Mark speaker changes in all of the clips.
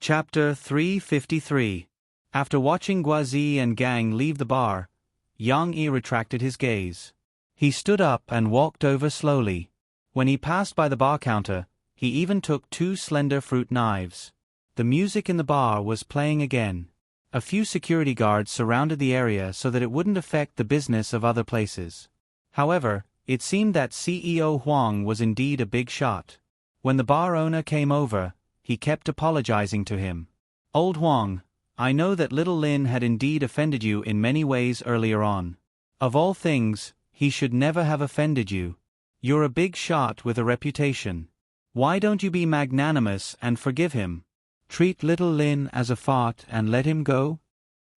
Speaker 1: Chapter 353. After watching Guazi and gang leave the bar, Yang Yi retracted his gaze. He stood up and walked over slowly. When he passed by the bar counter, he even took 2 slender fruit knives. The music in the bar was playing again. A few security guards surrounded the area so that it wouldn't affect the business of other places. However, it seemed that CEO Huang was indeed a big shot. When the bar owner came over, he kept apologizing to him. "Old Huang, I know that little Lin had indeed offended you in many ways earlier on. Of all things, he should never have offended you. You're a big shot with a reputation. Why don't you be magnanimous and forgive him? Treat little Lin as a fart and let him go?"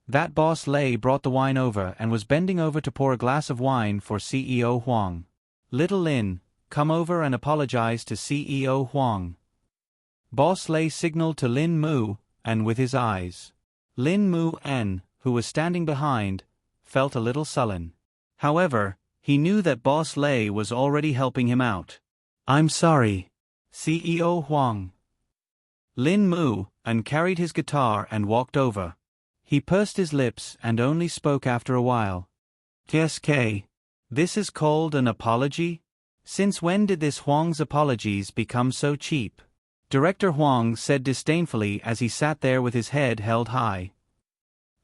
Speaker 1: That boss Lei brought the wine over and was bending over to pour a glass of wine for CEO Huang. "Little Lin, come over and apologize to CEO Huang." Boss Lei signaled to Lin Mu, and with his eyes. Lin Mu En, who was standing behind, felt a little sullen. However, he knew that Boss Lei was already helping him out. "I'm sorry, CEO Huang." Lin Mu En carried his guitar and walked over. He pursed his lips and only spoke after a while. "TSK. This is called an apology? Since when did this Huang's apologies become so cheap?" Director Huang said disdainfully as he sat there with his head held high.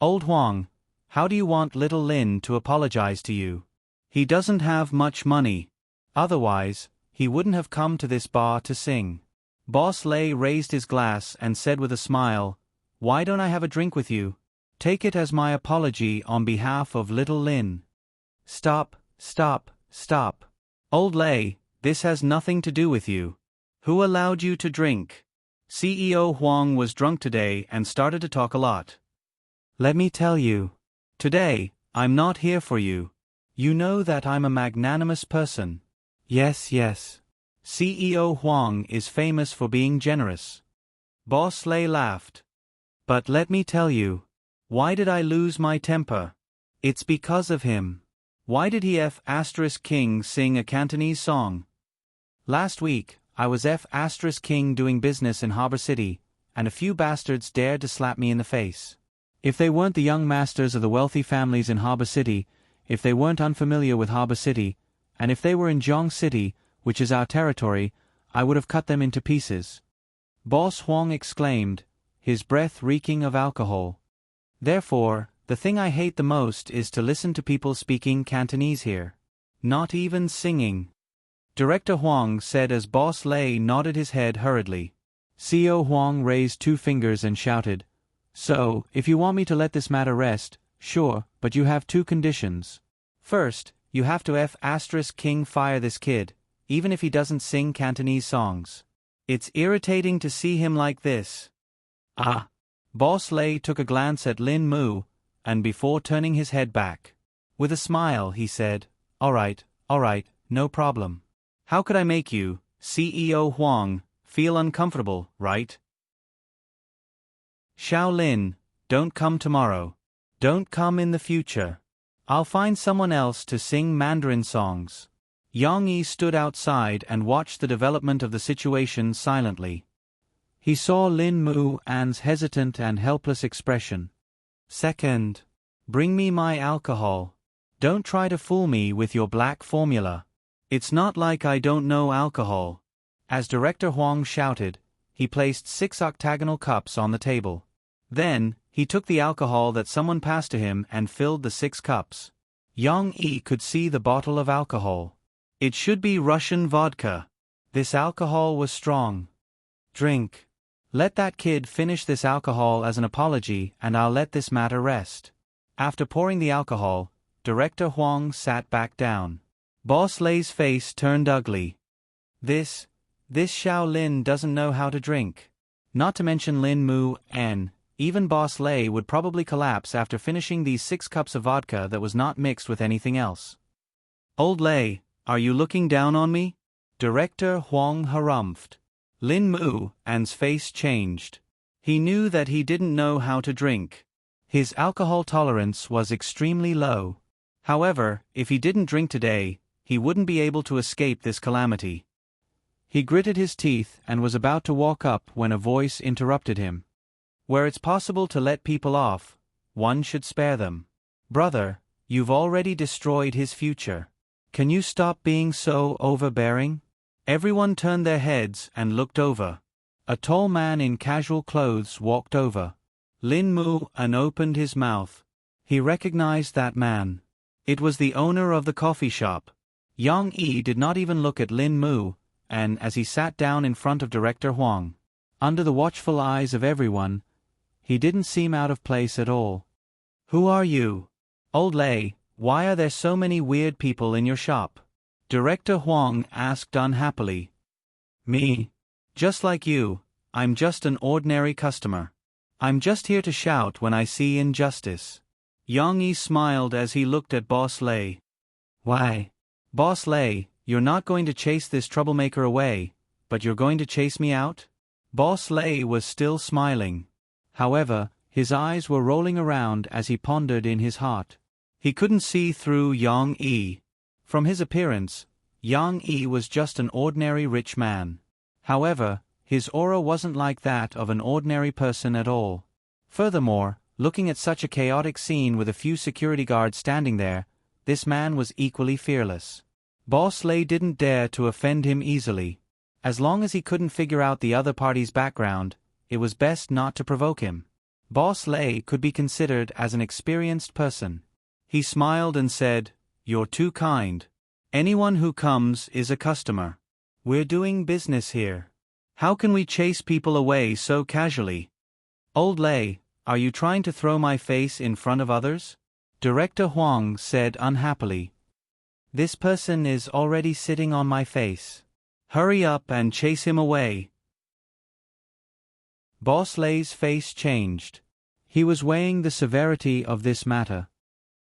Speaker 1: "Old Huang, how do you want little Lin to apologize to you? He doesn't have much money. Otherwise, he wouldn't have come to this bar to sing." Boss Lei raised his glass and said with a smile, "Why don't I have a drink with you? Take it as my apology on behalf of little Lin." "Stop, stop, stop. Old Lei, this has nothing to do with you. Who allowed you to drink?" CEO Huang was drunk today and started to talk a lot. "Let me tell you. Today, I'm not here for you. You know that I'm a magnanimous person." "Yes, yes. CEO Huang is famous for being generous." Boss Lei laughed. "But let me tell you. Why did I lose my temper? It's because of him. Why did he F*King sing a Cantonese song? Last week, I was F*King doing business in Harbor City, and a few bastards dared to slap me in the face. If they weren't the young masters of the wealthy families in Harbor City, if they weren't unfamiliar with Harbor City, and if they were in Zhong City, which is our territory, I would have cut them into pieces." Boss Huang exclaimed, his breath reeking of alcohol. "Therefore, the thing I hate the most is to listen to people speaking Cantonese here. Not even singing." Director Huang said as Boss Lei nodded his head hurriedly. CEO Huang raised 2 fingers and shouted, "So, if you want me to let this matter rest, sure, but you have 2 conditions. First, you have to King fire this kid, even if he doesn't sing Cantonese songs. It's irritating to see him like this." "Ah." Boss Lei took a glance at Lin Mu, and before turning his head back, with a smile he said, all right, no problem. How could I make you, CEO Huang, feel uncomfortable, right? Xiao Lin, don't come tomorrow. Don't come in the future. I'll find someone else to sing Mandarin songs." Yang Yi stood outside and watched the development of the situation silently. He saw Lin Mu An's hesitant and helpless expression. "Second, bring me my alcohol. Don't try to fool me with your black formula. It's not like I don't know alcohol." As Director Huang shouted, he placed 6 octagonal cups on the table. Then, he took the alcohol that someone passed to him and filled the 6 cups. Yang Yi could see the bottle of alcohol. It should be Russian vodka. This alcohol was strong. "Drink. Let that kid finish this alcohol as an apology and I'll let this matter rest." After pouring the alcohol, Director Huang sat back down. Boss Lei's face turned ugly. This Xiao Lin doesn't know how to drink. Not to mention Lin Mu En, even Boss Lei would probably collapse after finishing these 6 cups of vodka that was not mixed with anything else. "Old Lei, are you looking down on me?" Director Huang harumphed. Lin Mu En's face changed. He knew that he didn't know how to drink. His alcohol tolerance was extremely low. However, if he didn't drink today, he wouldn't be able to escape this calamity. He gritted his teeth and was about to walk up when a voice interrupted him. Where it's possible to let people off, one should spare them. Brother, you've already destroyed his future. Can you stop being so overbearing? Everyone turned their heads and looked over. A tall man in casual clothes walked over. Lin Mu and opened his mouth. He recognized that man. It was the owner of the coffee shop. Yang Yi did not even look at Lin Mu, and as he sat down in front of Director Huang, under the watchful eyes of everyone, he didn't seem out of place at all. Who are you? Old Lei, why are there so many weird people in your shop? Director Huang asked unhappily. Me? Just like you, I'm just an ordinary customer. I'm just here to shout when I see injustice. Yang Yi smiled as he looked at Boss Lei. Why? Boss Lei, you're not going to chase this troublemaker away, but you're going to chase me out? Boss Lei was still smiling. However, his eyes were rolling around as he pondered in his heart. He couldn't see through Yang Yi. From his appearance, Yang Yi was just an ordinary rich man. However, his aura wasn't like that of an ordinary person at all. Furthermore, looking at such a chaotic scene with a few security guards standing there, this man was equally fearless. Boss Lei didn't dare to offend him easily. As long as he couldn't figure out the other party's background, it was best not to provoke him. Boss Lei could be considered as an experienced person. He smiled and said, "You're too kind. Anyone who comes is a customer. We're doing business here. How can we chase people away so casually? Old Lei, are you trying to throw my face in front of others?" Director Huang said unhappily. "This person is already sitting on my face. Hurry up and chase him away." Boss Lei's face changed. He was weighing the severity of this matter.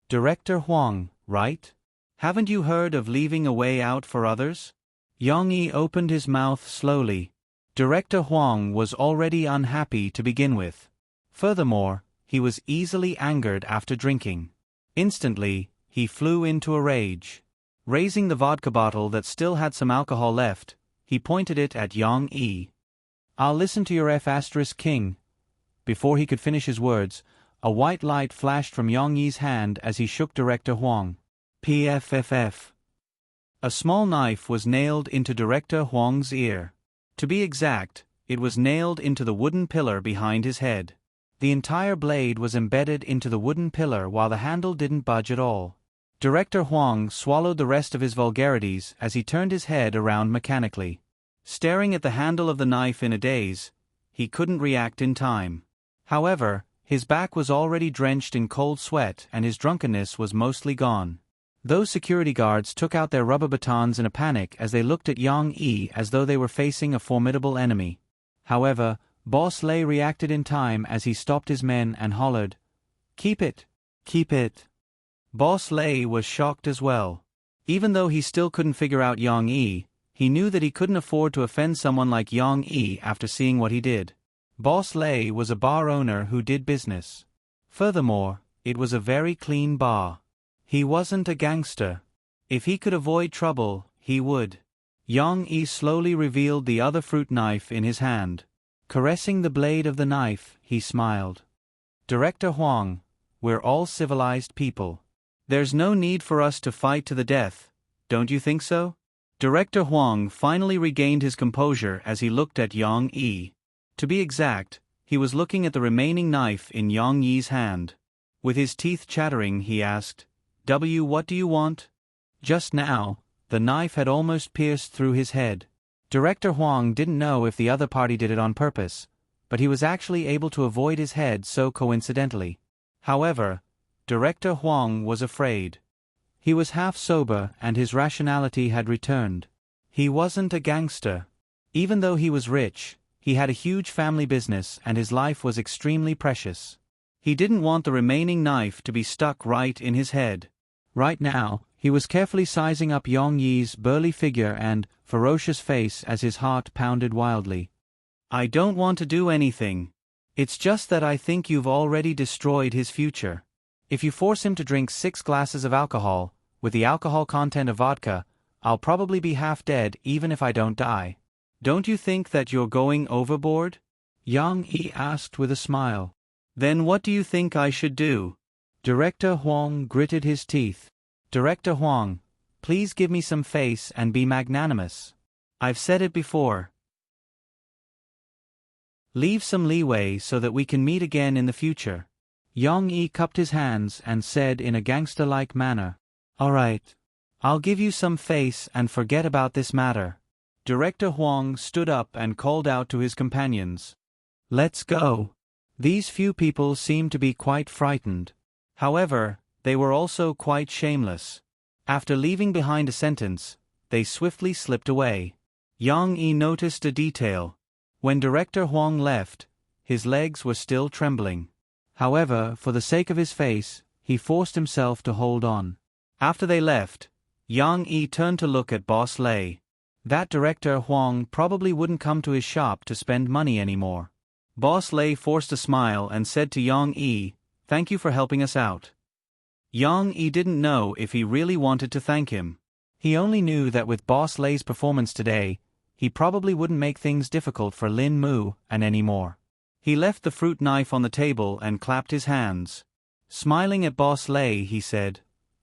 Speaker 1: Director Huang, right? Haven't you heard of leaving a way out for others? Yang Yi opened his mouth slowly. Director Huang was already unhappy to begin with. Furthermore, he was easily angered after drinking. Instantly, he flew into a rage. Raising the vodka bottle that still had some alcohol left, he pointed it at Yang Yi. "I'll listen to your F***king." Before he could finish his words, a white light flashed from Yang Yi's hand as he shook Director Huang. PFFF. A small knife was nailed into Director Huang's ear. To be exact, it was nailed into the wooden pillar behind his head. The entire blade was embedded into the wooden pillar while the handle didn't budge at all. Director Huang swallowed the rest of his vulgarities as he turned his head around mechanically. Staring at the handle of the knife in a daze, he couldn't react in time. However, his back was already drenched in cold sweat and his drunkenness was mostly gone. Those security guards took out their rubber batons in a panic as they looked at Yang Yi as though they were facing a formidable enemy. However, Boss Lei reacted in time as he stopped his men and hollered, "Keep it! Keep it!" Boss Lei was shocked as well. Even though he still couldn't figure out Yang Yi, he knew that he couldn't afford to offend someone like Yang Yi after seeing what he did. Boss Lei was a bar owner who did business. Furthermore, it was a very clean bar. He wasn't a gangster. If he could avoid trouble, he would. Yang Yi slowly revealed the other fruit knife in his hand. Caressing the blade of the knife, he smiled. "Director Huang, we're all civilized people. There's no need for us to fight to the death, don't you think so?" Director Huang finally regained his composure as he looked at Yang Yi. To be exact, he was looking at the remaining knife in Yang Yi's hand. With his teeth chattering, he asked, What do you want?" Just now, the knife had almost pierced through his head. Director Huang didn't know if the other party did it on purpose, but he was actually able to avoid his head so coincidentally. However, Director Huang was afraid. He was half sober and his rationality had returned. He wasn't a gangster. Even though he was rich, he had a huge family business and his life was extremely precious. He didn't want the remaining knife to be stuck right in his head. Right now, he was carefully sizing up Yang Yi's burly figure and ferocious face as his heart pounded wildly. "I don't want to do anything. It's just that I think you've already destroyed his future. If you force him to drink 6 glasses of alcohol, with the alcohol content of vodka, I'll probably be half dead even if I don't die. Don't you think that you're going overboard?" Yang Yi asked with a smile. Then what do you think I should do? Director Huang gritted his teeth. Director Huang, please give me some face and be magnanimous. I've said it before. Leave some leeway so that we can meet again in the future. Yang Yi cupped his hands and said in a gangster-like manner, All right. I'll give you some face and forget about this matter. Director Huang stood up and called out to his companions. Let's go. These few people seemed to be quite frightened. However, they were also quite shameless. After leaving behind a sentence, they swiftly slipped away. Yang Yi noticed a detail. When Director Huang left, his legs were still trembling. However, for the sake of his face, he forced himself to hold on. After they left, Yang Yi turned to look at Boss Lei. That Director Huang probably wouldn't come to his shop to spend money anymore. Boss Lei forced a smile and said to Yang Yi, Thank you for helping us out. Yang Yi didn't know if he really wanted to thank him. He only knew that with Boss Lei's performance today, he probably wouldn't make things difficult for Lin Mu and anymore. He left the fruit knife on the table and clapped his hands. Smiling at Boss Lei, he said,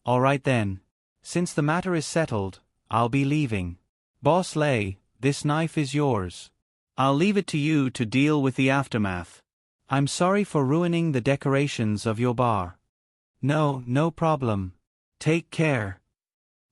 Speaker 1: All right then. Since the matter is settled, I'll be leaving. Boss Lei, this knife is yours. I'll leave it to you to deal with the aftermath. I'm sorry for ruining the decorations of your bar. No problem. Take care.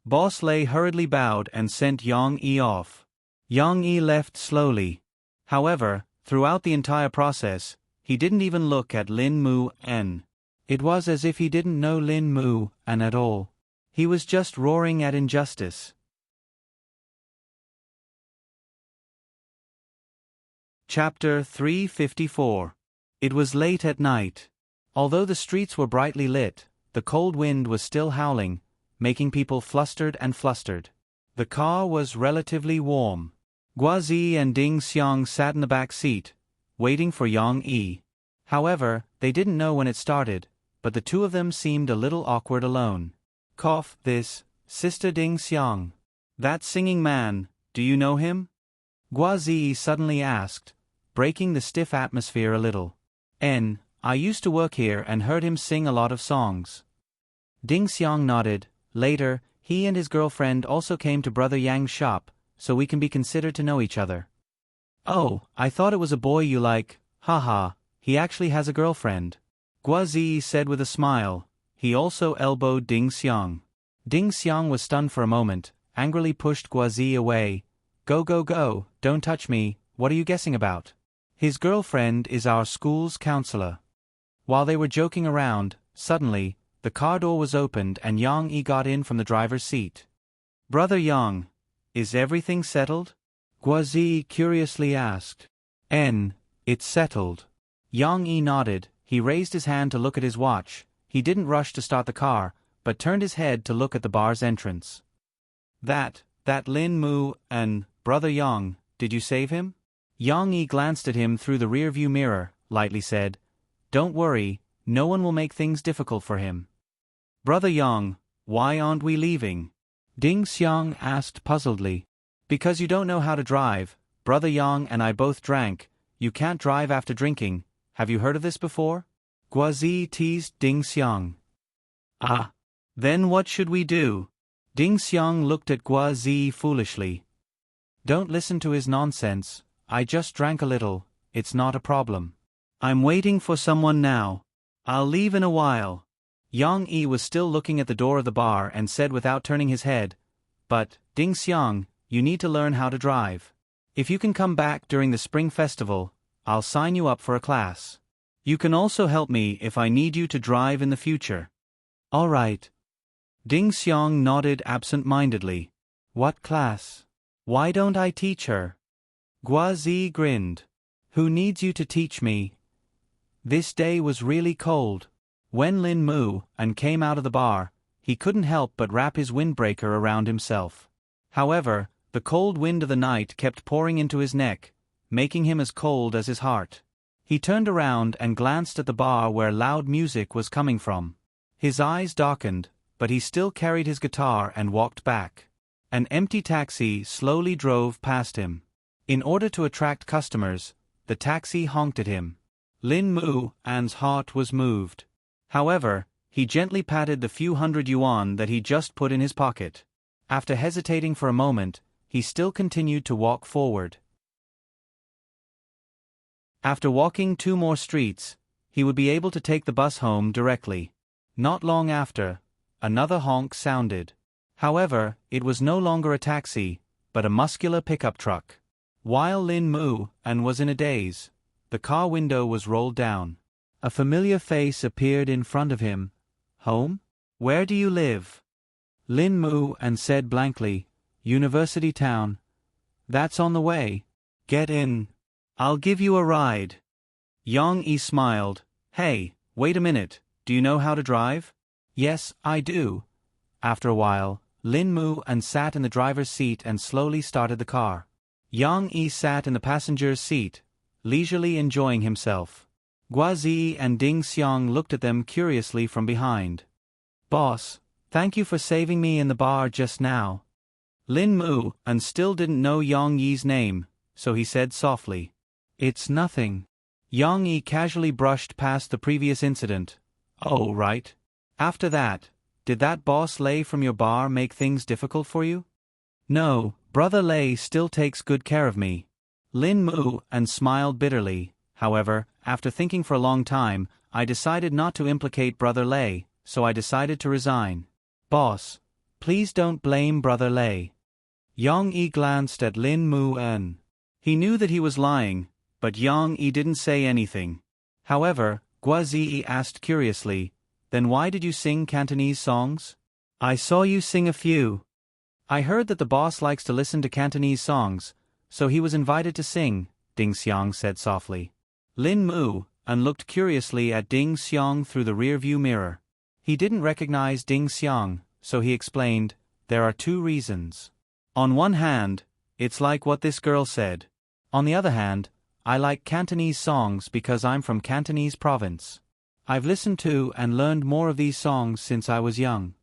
Speaker 1: Boss Lei hurriedly bowed and sent Yang Yi off. Yang Yi left slowly. However, throughout the entire process, he didn't even look at Lin Mu N. It was as if he didn't know Lin Mu N at all. He was just roaring at injustice. Chapter 354. It was late at night. Although the streets were brightly lit, the cold wind was still howling, making people flustered and flustered. The car was relatively warm. Guazi and Ding Xiang sat in the back seat, waiting for Yang Yi. However, they didn't know when it started, but the two of them seemed a little awkward alone. Cough, this, Sister Ding Xiang. That singing man, do you know him? Guazi suddenly asked, breaking the stiff atmosphere a little. I used to work here and heard him sing a lot of songs. Ding Xiang nodded. Later, he and his girlfriend also came to Brother Yang's shop, so we can be considered to know each other. Oh, I thought it was a boy you like. Haha, he actually has a girlfriend. Guazi said with a smile. He also elbowed Ding Xiang. Ding Xiang was stunned for a moment, angrily pushed Guazi away. Go, don't touch me, what are you guessing about? His girlfriend is our school's counselor. While they were joking around, suddenly, the car door was opened and Yang Yi got in from the driver's seat. Brother Yang, is everything settled? Guazi curiously asked. It's settled. Yang Yi nodded. He raised his hand to look at his watch. He didn't rush to start the car, but turned his head to look at the bar's entrance. That Lin Mu and Brother Yang, did you save him? Yang Yi glanced at him through the rearview mirror, lightly said, Don't worry, no one will make things difficult for him. Brother Yang, why aren't we leaving? Ding Xiang asked puzzledly. Because you don't know how to drive. Brother Yang and I both drank. You can't drive after drinking. Have you heard of this before? Guazi teased Ding Xiang. Ah. Then what should we do? Ding Xiang looked at Guazi foolishly. Don't listen to his nonsense. I just drank a little. It's not a problem. I'm waiting for someone now. I'll leave in a while. Yang Yi was still looking at the door of the bar and said without turning his head, But, Ding Xiang, you need to learn how to drive. If you can come back during the spring festival, I'll sign you up for a class. You can also help me if I need you to drive in the future. All right. Ding Xiang nodded absent-mindedly. What class? Why don't I teach her? Guazi grinned. Who needs you to teach me? This day was really cold. When Lin Mu and came out of the bar, he couldn't help but wrap his windbreaker around himself. However, the cold wind of the night kept pouring into his neck, making him as cold as his heart. He turned around and glanced at the bar where loud music was coming from. His eyes darkened, but he still carried his guitar and walked back. An empty taxi slowly drove past him. In order to attract customers, the taxi honked at him. Lin Mu An's heart was moved. However, he gently patted the few hundred yuan that he just put in his pocket. After hesitating for a moment, he still continued to walk forward. After walking 2 more streets, he would be able to take the bus home directly. Not long after, another honk sounded. However, it was no longer a taxi, but a muscular pickup truck. While Lin Mu An was in a daze, the car window was rolled down. A familiar face appeared in front of him. Home? Where do you live? Lin Mu An said blankly, University Town. That's on the way. Get in. I'll give you a ride. Yang Yi smiled. Hey, wait a minute, do you know how to drive? Yes, I do. After a while, Lin Mu An sat in the driver's seat and slowly started the car. Yang Yi sat in the passenger's seat, leisurely enjoying himself. Guazi and Ding Xiang looked at them curiously from behind. Boss, thank you for saving me in the bar just now. Lin Mu An still didn't know Yang Yi's name, so he said softly. It's nothing. Yang Yi casually brushed past the previous incident. Oh, right. After that, did that boss Lei from your bar make things difficult for you? No, Brother Lei still takes good care of me. Lin Mu An smiled bitterly. However, after thinking for a long time, I decided not to implicate Brother Lei, so I decided to resign. Boss, please don't blame Brother Lei. Yang Yi glanced at Lin Mu An. He knew that he was lying, but Yang Yi didn't say anything. However, Guazi asked curiously, Then why did you sing Cantonese songs? I saw you sing a few. I heard that the boss likes to listen to Cantonese songs, so he was invited to sing, Ding Xiang said softly. Lin Mu An looked curiously at Ding Xiang through the rearview mirror. He didn't recognize Ding Xiang, so he explained, There are 2 reasons. On one hand, it's like what this girl said. On the other hand, I like Cantonese songs because I'm from Cantonese province. I've listened to and learned more of these songs since I was young.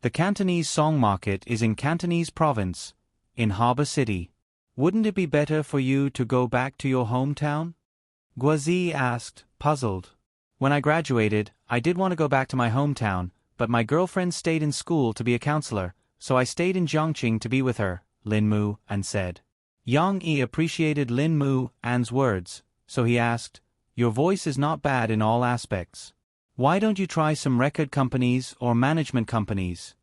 Speaker 1: The Cantonese song market is in Cantonese province, in Harbor City. Wouldn't it be better for you to go back to your hometown? Guazi asked, puzzled. When I graduated, I did want to go back to my hometown, but my girlfriend stayed in school to be a counselor, so I stayed in Jiangqing to be with her, Lin Mu An said. Yang Yi appreciated Lin Mu An's words, so he asked, Your voice is not bad in all aspects. Why don't you try some record companies or management companies?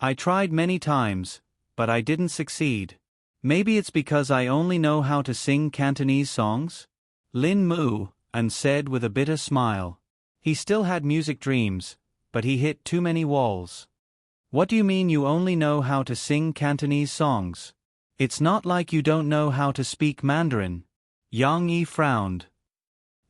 Speaker 1: I tried many times, but I didn't succeed. Maybe it's because I only know how to sing Cantonese songs? Lin Mu An said with a bitter smile. He still had music dreams, but he hit too many walls. What do you mean you only know how to sing Cantonese songs? It's not like you don't know how to speak Mandarin. Yang Yi frowned.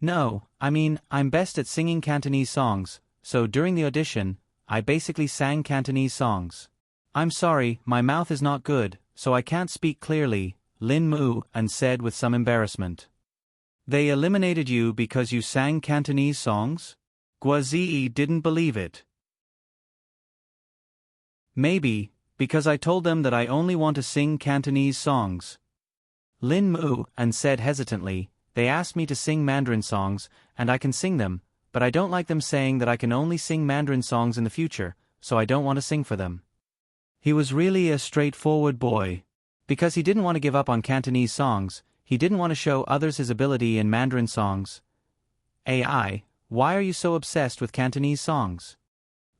Speaker 1: No, I mean, I'm best at singing Cantonese songs, so during the audition, I basically sang Cantonese songs. I'm sorry, my mouth is not good, so I can't speak clearly, Lin Mu An said with some embarrassment. They eliminated you because you sang Cantonese songs? Guazi didn't believe it. Maybe, because I told them that I only want to sing Cantonese songs. Lin Mu An said hesitantly, They asked me to sing Mandarin songs, and I can sing them, but I don't like them saying that I can only sing Mandarin songs in the future, so I don't want to sing for them. He was really a straightforward boy. Because he didn't want to give up on Cantonese songs, he didn't want to show others his ability in Mandarin songs. AI, why are you so obsessed with Cantonese songs?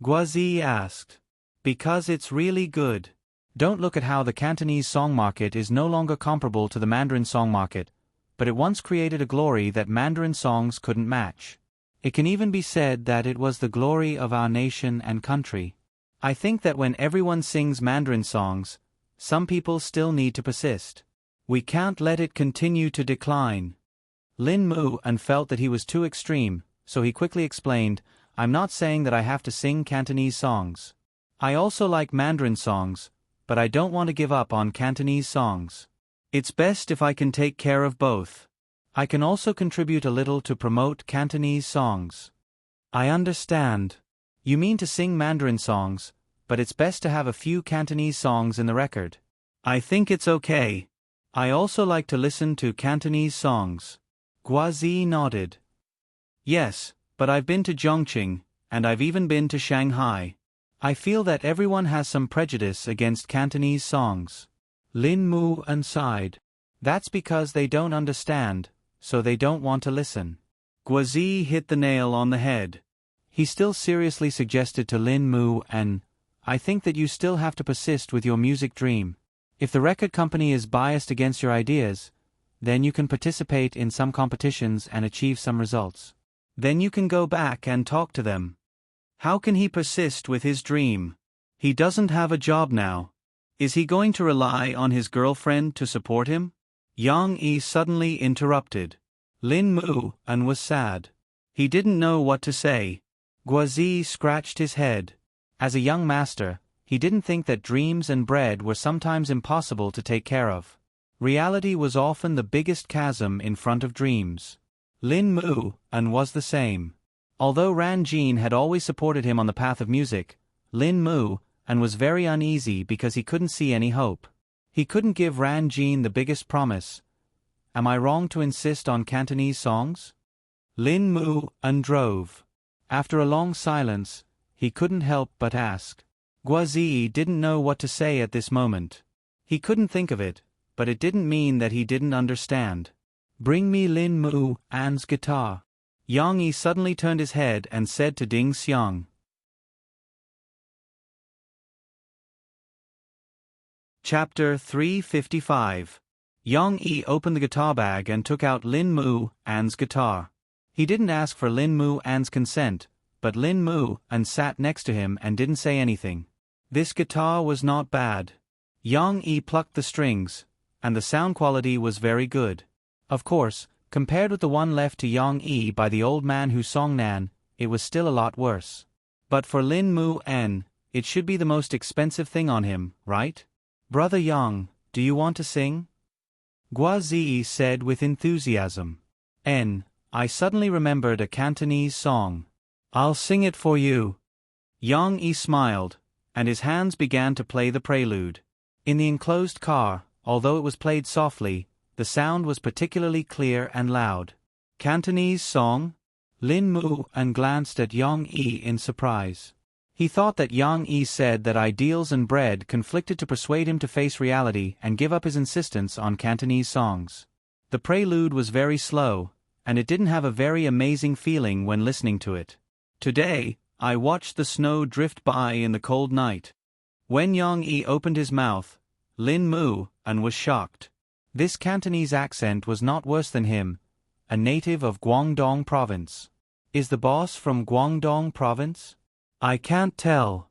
Speaker 1: Guazi asked. Because it's really good. Don't look at how the Cantonese song market is no longer comparable to the Mandarin song market, but it once created a glory that Mandarin songs couldn't match. It can even be said that it was the glory of our nation and country. I think that when everyone sings Mandarin songs, some people still need to persist. We can't let it continue to decline. Lin Mu An felt that he was too extreme, so he quickly explained, I'm not saying that I have to sing Cantonese songs. I also like Mandarin songs, but I don't want to give up on Cantonese songs. It's best if I can take care of both. I can also contribute a little to promote Cantonese songs. I understand. You mean to sing Mandarin songs, but it's best to have a few Cantonese songs in the record. I think it's okay. I also like to listen to Cantonese songs. Guazi nodded. Yes, but I've been to Zhongqing, and I've even been to Shanghai. I feel that everyone has some prejudice against Cantonese songs. Lin Mu sighed. That's because they don't understand, so they don't want to listen. Guazi hit the nail on the head. He still seriously suggested to Lin Mu I think that you still have to persist with your music dream. If the record company is biased against your ideas, then you can participate in some competitions and achieve some results. Then you can go back and talk to them. How can he persist with his dream? He doesn't have a job now. Is he going to rely on his girlfriend to support him? Yang Yi suddenly interrupted. Lin Mu was sad. He didn't know what to say. Guazi scratched his head. As a young master, he didn't think that dreams and bread were sometimes impossible to take care of. Reality was often the biggest chasm in front of dreams. Lin Mu was the same. Although Ran Jin had always supported him on the path of music, Lin Mu was very uneasy because he couldn't see any hope. He couldn't give Ran Jin the biggest promise. Am I wrong to insist on Cantonese songs? Lin Mu drove. After a long silence, he couldn't help but ask. Guazi didn't know what to say at this moment. He couldn't think of it, but it didn't mean that he didn't understand. Bring me Lin Mu's guitar. Yang Yi suddenly turned his head and said to Ding Xiang. Chapter 355. Yang Yi opened the guitar bag and took out Lin Mu's guitar. He didn't ask for Lin Mu's consent, but Lin Mu sat next to him and didn't say anything. This guitar was not bad. Yang Yi plucked the strings, and the sound quality was very good. Of course, compared with the one left to Yang Yi by the old man who sang Nan, it was still a lot worse. But for Lin Mu it should be the most expensive thing on him, right? Brother Yang, do you want to sing? Guazi said with enthusiasm. I suddenly remembered a Cantonese song. I'll sing it for you. Yang Yi smiled, and his hands began to play the prelude. In the enclosed car, although it was played softly, the sound was particularly clear and loud. Cantonese song? Lin Mu glanced at Yang Yi in surprise. He thought that Yang Yi said that ideals and bread conflicted to persuade him to face reality and give up his insistence on Cantonese songs. The prelude was very slow, and it didn't have a very amazing feeling when listening to it. Today, I watched the snow drift by in the cold night. When Yang Yi opened his mouth, Lin Mu was shocked. This Cantonese accent was not worse than him, a native of Guangdong province. Is the boss from Guangdong province? I can't tell.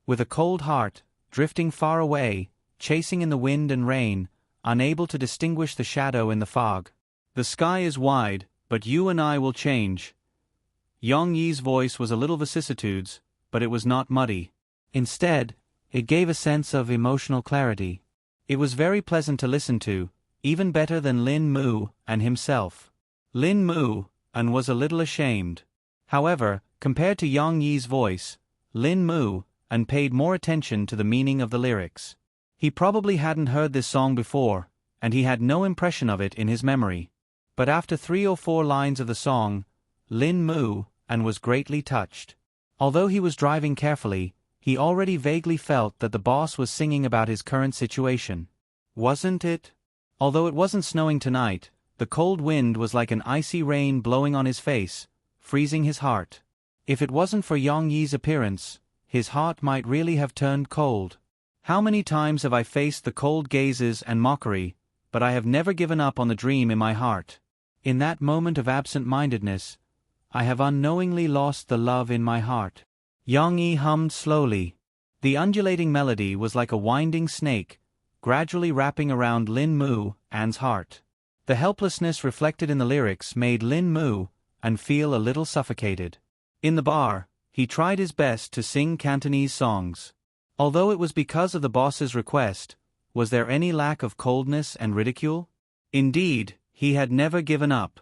Speaker 1: With a cold heart, drifting far away, chasing in the wind and rain, unable to distinguish the shadow in the fog. The sky is wide, but you and I will change. Yang Yi's voice was a little vicissitudes, but it was not muddy. Instead, it gave a sense of emotional clarity. It was very pleasant to listen to, even better than Lin Mu himself. Lin Mu was a little ashamed. However, compared to Yang Yi's voice, Lin Mu paid more attention to the meaning of the lyrics. He probably hadn't heard this song before, and he had no impression of it in his memory. But after 3 or 4 lines of the song, Lin Mu was greatly touched. Although he was driving carefully, he already vaguely felt that the boss was singing about his current situation. Wasn't it? Although it wasn't snowing tonight, the cold wind was like an icy rain blowing on his face, freezing his heart. If it wasn't for Yang Yi's appearance, his heart might really have turned cold. How many times have I faced the cold gazes and mockery, but I have never given up on the dream in my heart. In that moment of absent-mindedness, I have unknowingly lost the love in my heart. Yang Yi hummed slowly. The undulating melody was like a winding snake, gradually wrapping around Lin Mu's heart. The helplessness reflected in the lyrics made Lin Mu feel a little suffocated. In the bar, he tried his best to sing Cantonese songs. Although it was because of the boss's request, was there any lack of coldness and ridicule? Indeed, he had never given up.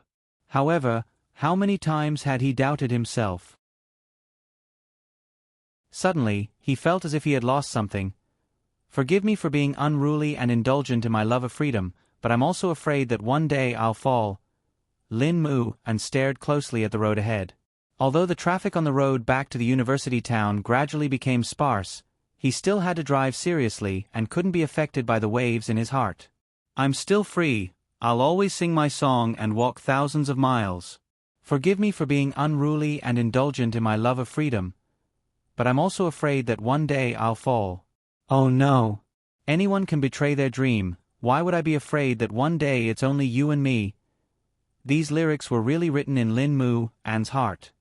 Speaker 1: However, how many times had he doubted himself? Suddenly, he felt as if he had lost something. Forgive me for being unruly and indulgent in my love of freedom, but I'm also afraid that one day I'll fall. Lin Mu, and stared closely at the road ahead. Although the traffic on the road back to the university town gradually became sparse, he still had to drive seriously and couldn't be affected by the waves in his heart. I'm still free, I'll always sing my song and walk thousands of miles. Forgive me for being unruly and indulgent in my love of freedom, but I'm also afraid that one day I'll fall. Oh no. Anyone can betray their dream, why would I be afraid that one day it's only you and me? These lyrics were really written in Lin Mu An's heart.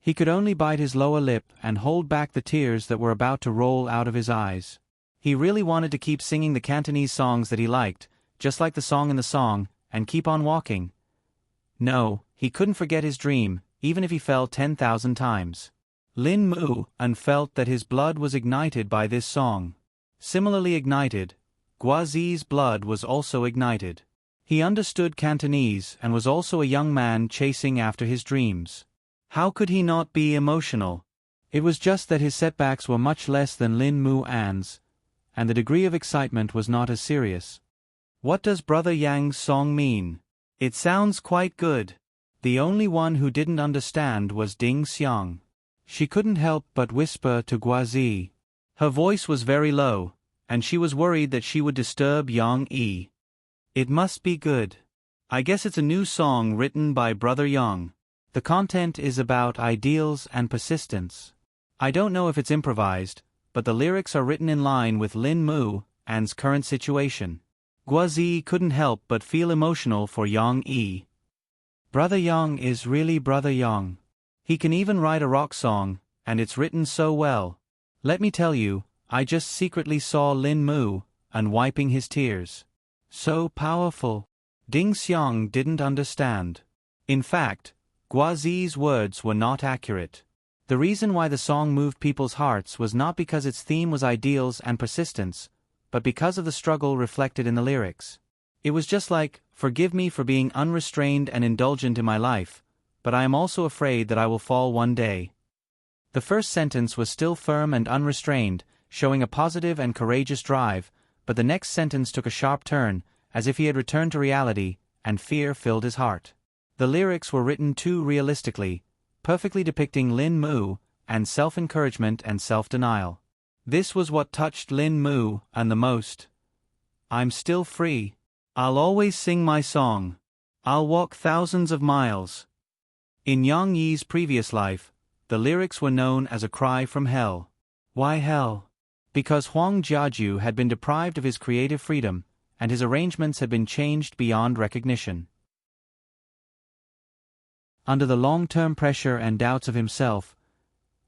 Speaker 1: He could only bite his lower lip and hold back the tears that were about to roll out of his eyes. He really wanted to keep singing the Cantonese songs that he liked, just like the song in the song, and keep on walking. No, he couldn't forget his dream, even if he fell 10,000 times. Lin Mu An felt that his blood was ignited by this song. Similarly ignited, Guazi's blood was also ignited. He understood Cantonese and was also a young man chasing after his dreams. How could he not be emotional? It was just that his setbacks were much less than Lin Mu An's, and the degree of excitement was not as serious. What does Brother Yang's song mean? It sounds quite good. The only one who didn't understand was Ding Xiang. She couldn't help but whisper to Guazi. Her voice was very low, and she was worried that she would disturb Yang Yi. It must be good. I guess it's a new song written by Brother Yang. The content is about ideals and persistence. I don't know if it's improvised, but the lyrics are written in line with Lin Mu An's current situation. Guazi couldn't help but feel emotional for Yang Yi. Brother Yang is really Brother Yang. He can even write a rock song, and it's written so well. Let me tell you, I just secretly saw Lin Mu An wiping his tears. So powerful. Ding Xiang didn't understand. In fact, Guazi's words were not accurate. The reason why the song moved people's hearts was not because its theme was ideals and persistence, but because of the struggle reflected in the lyrics. It was just like, forgive me for being unrestrained and indulgent in my life, but I am also afraid that I will fall one day. The first sentence was still firm and unrestrained, showing a positive and courageous drive, but the next sentence took a sharp turn, as if he had returned to reality, and fear filled his heart. The lyrics were written too realistically, perfectly depicting Lin Mu An's self-encouragement and self-denial. This was what touched Lin Mu An the most. I'm still free. I'll always sing my song. I'll walk thousands of miles. In Yang Yi's previous life, the lyrics were known as a cry from hell. Why hell? Because Huang Jiaju had been deprived of his creative freedom, and his arrangements had been changed beyond recognition. Under the long-term pressure and doubts of himself,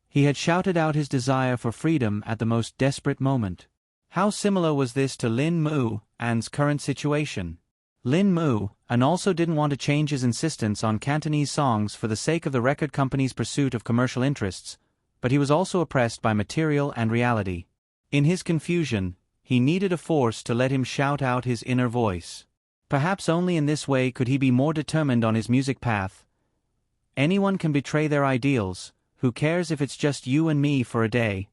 Speaker 1: he had shouted out his desire for freedom at the most desperate moment. How similar was this to Lin Mu An's current situation? Lin Mu An also didn't want to change his insistence on Cantonese songs for the sake of the record company's pursuit of commercial interests, but he was also oppressed by material and reality. In his confusion, he needed a force to let him shout out his inner voice. Perhaps only in this way could he be more determined on his music path. Anyone can betray their ideals, who cares if it's just you and me for a day?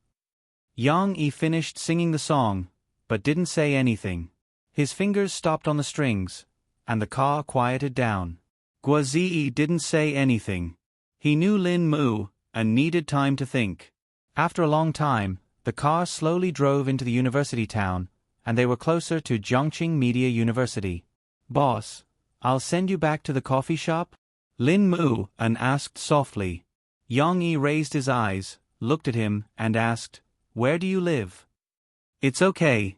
Speaker 1: Yang Yi finished singing the song, but didn't say anything. His fingers stopped on the strings, and the car quieted down. Guazi didn't say anything. He knew Lin Mu and needed time to think. After a long time, the car slowly drove into the university town, and they were closer to Zhongqing Media University. Boss, I'll send you back to the coffee shop? Lin Mu An asked softly. Yang Yi raised his eyes, looked at him, and asked, where do you live? It's okay.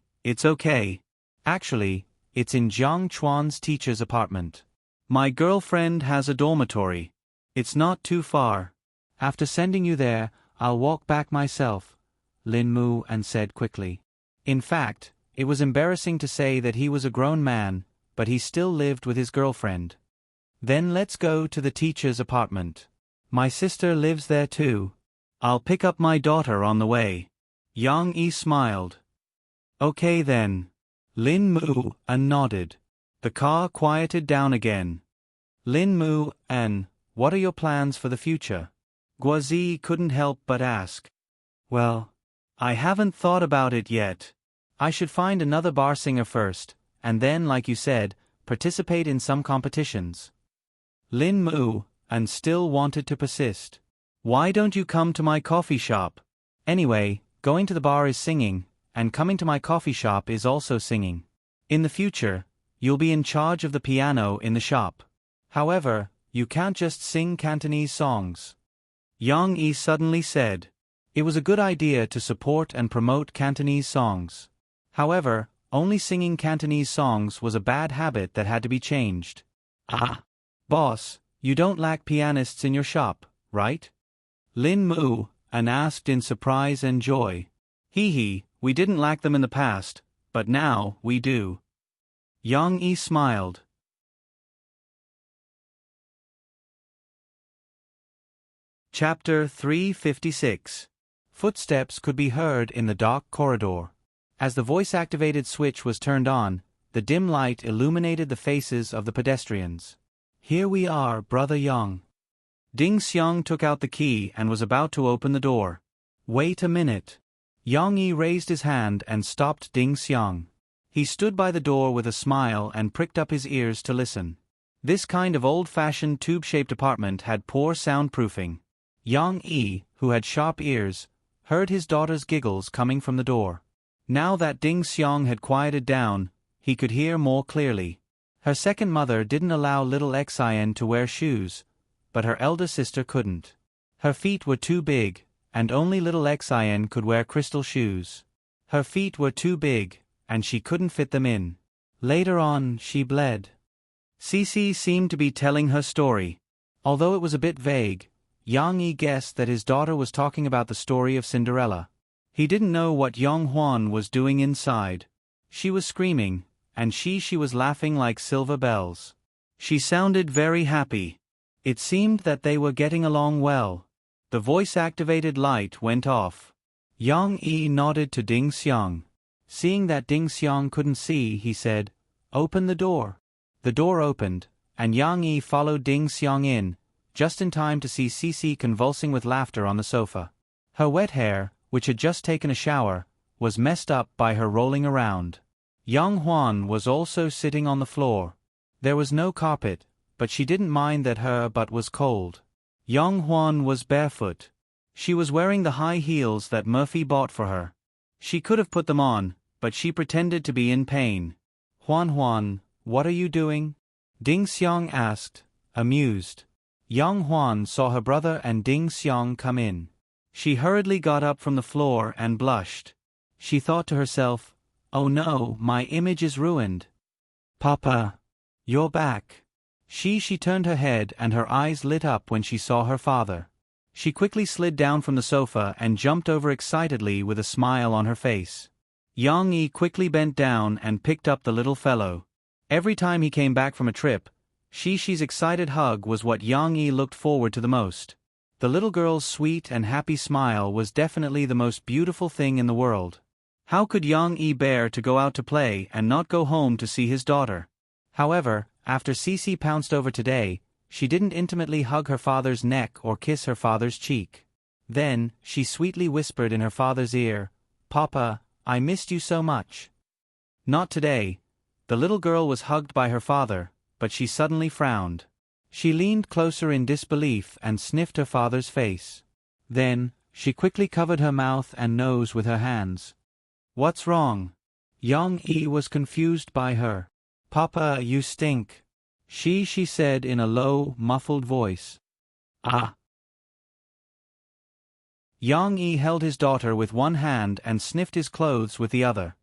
Speaker 1: Actually, it's in Jiang Chuan's teacher's apartment. My girlfriend has a dormitory. It's not too far. After sending you there, I'll walk back myself, Lin Mu An said quickly. In fact, it was embarrassing to say that he was a grown man, but he still lived with his girlfriend. Then let's go to the teacher's apartment. My sister lives there too. I'll pick up my daughter on the way. Yang Yi smiled. Okay then. Lin Mu An nodded. The car quieted down again. Lin Mu An, what are your plans for the future? Guazi couldn't help but ask. Well, I haven't thought about it yet. I should find another bar singer first, and then, like you said, participate in some competitions. Lin moo, and still wanted to persist. Why don't you come to my coffee shop? Anyway, going to the bar is singing, and coming to my coffee shop is also singing. In the future, you'll be in charge of the piano in the shop. However, you can't just sing Cantonese songs. Yang Yi suddenly said. It was a good idea to support and promote Cantonese songs. However, only singing Cantonese songs was a bad habit that had to be changed. Ah! Boss, you don't lack pianists in your shop, right? Lin moo, and asked in surprise and joy. Hee, we didn't lack them in the past, but now we do. Yang Yi smiled. Chapter 356. Footsteps could be heard in the dark corridor. As the voice-activated switch was turned on, the dim light illuminated the faces of the pedestrians. Here we are, Brother Yang. Ding Xiang took out the key and was about to open the door. Wait a minute. Yang Yi raised his hand and stopped Ding Xiang. He stood by the door with a smile and pricked up his ears to listen. This kind of old-fashioned tube-shaped apartment had poor soundproofing. Yang Yi, who had sharp ears, heard his daughter's giggles coming from the door. Now that Ding Xiang had quieted down, he could hear more clearly. Her second mother didn't allow little Xian to wear shoes, but her elder sister couldn't. Her feet were too big, and only little Xian could wear crystal shoes. Her feet were too big, and she couldn't fit them in. Later on, she bled. Cici seemed to be telling her story. Although it was a bit vague, Yang Yi guessed that his daughter was talking about the story of Cinderella. He didn't know what Yong Huan was doing inside. She was screaming, and she was laughing like silver bells. She sounded very happy. It seemed that they were getting along well. The voice-activated light went off. Yang Yi nodded to Ding Xiang. Seeing that Ding Xiang couldn't see, he said, "Open the door." The door opened, and Yang Yi followed Ding Xiang in, just in time to see Cici convulsing with laughter on the sofa. Her wet hair, which had just taken a shower, was messed up by her rolling around. Yang Huan was also sitting on the floor. There was no carpet, but she didn't mind that her butt was cold. Yang Huan was barefoot. She was wearing the high heels that Murphy bought for her. She could have put them on, but she pretended to be in pain. Huan, what are you doing? Ding Xiang asked, amused. Yang Huan saw her brother and Ding Xiang come in. She hurriedly got up from the floor and blushed. She thought to herself, "Oh no, my image is ruined." "Papa, you're back." She turned her head and her eyes lit up when she saw her father. She quickly slid down from the sofa and jumped over excitedly with a smile on her face. Yang Yi quickly bent down and picked up the little fellow. Every time he came back from a trip, Shishi's excited hug was what Yang Yi looked forward to the most. The little girl's sweet and happy smile was definitely the most beautiful thing in the world. How could Yang Yi bear to go out to play and not go home to see his daughter? However, after Cici pounced over today, she didn't intimately hug her father's neck or kiss her father's cheek. Then, she sweetly whispered in her father's ear, "Papa, I missed you so much." Not today. The little girl was hugged by her father, but she suddenly frowned. She leaned closer in disbelief and sniffed her father's face. Then, she quickly covered her mouth and nose with her hands. "What's wrong?" Yang Yi was confused by her. "Papa, you stink," she said in a low, muffled voice. "Ah." Yang Yi held his daughter with one hand and sniffed his clothes with the other.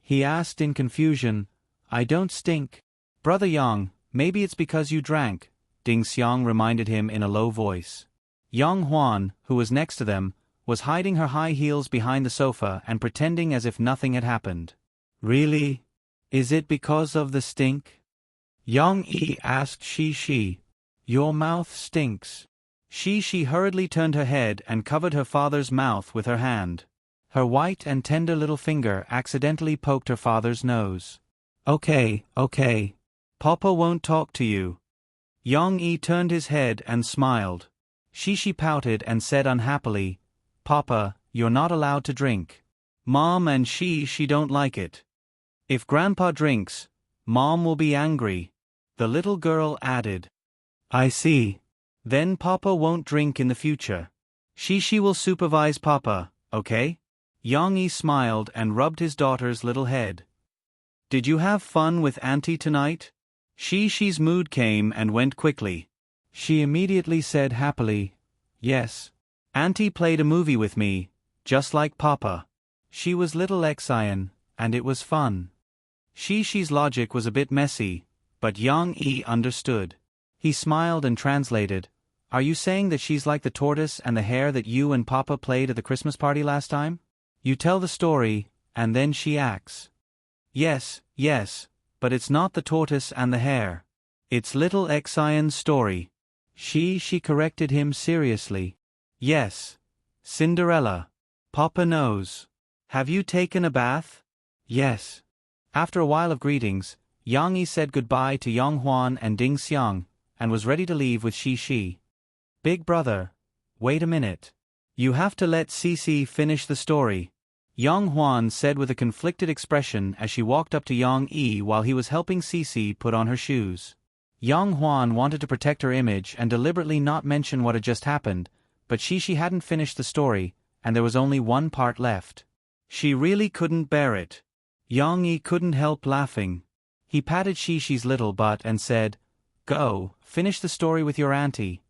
Speaker 1: He asked in confusion, "I don't stink." "Brother Yang, maybe it's because you drank," Ding Xiang reminded him in a low voice. Yang Huan, who was next to them, was hiding her high heels behind the sofa and pretending as if nothing had happened. "Really? Is it because of the stink?" Yang Yi asked Shi. "Your mouth stinks." Shi hurriedly turned her head and covered her father's mouth with her hand. Her white and tender little finger accidentally poked her father's nose. Okay. Papa won't talk to you." Yang Yi turned his head and smiled. Shi pouted and said unhappily, "Papa, you're not allowed to drink. Mom and she don't like it. If Grandpa drinks, Mom will be angry," the little girl added. I see. Then Papa won't drink in the future. She will supervise Papa, okay? Yang Yi smiled and rubbed his daughter's little head. Did you have fun with Auntie tonight? She's mood came and went quickly. She immediately said happily, yes. Auntie played a movie with me, just like Papa. She was little Xian, and it was fun. She's logic was a bit messy, but Yang Yi understood. He smiled and translated, are you saying that she's like the tortoise and the hare that you and Papa played at the Christmas party last time? You tell the story, and then she acts. Yes, but it's not the tortoise and the hare. It's little Xian's story. She corrected him seriously. Yes. Cinderella. Papa knows. Have you taken a bath? Yes. After a while of greetings, Yang Yi said goodbye to Yang Huan and Ding Xiang, and was ready to leave with Shi. Big brother, wait a minute. You have to let Cici finish the story. Yang Huan said with a conflicted expression as she walked up to Yang Yi while he was helping Cici put on her shoes. Yang Huan wanted to protect her image and deliberately not mention what had just happened, but Shi hadn't finished the story, and there was only one part left. She really couldn't bear it. Yang Yi couldn't help laughing. He patted Shi's little butt and said, Go, finish the story with your auntie.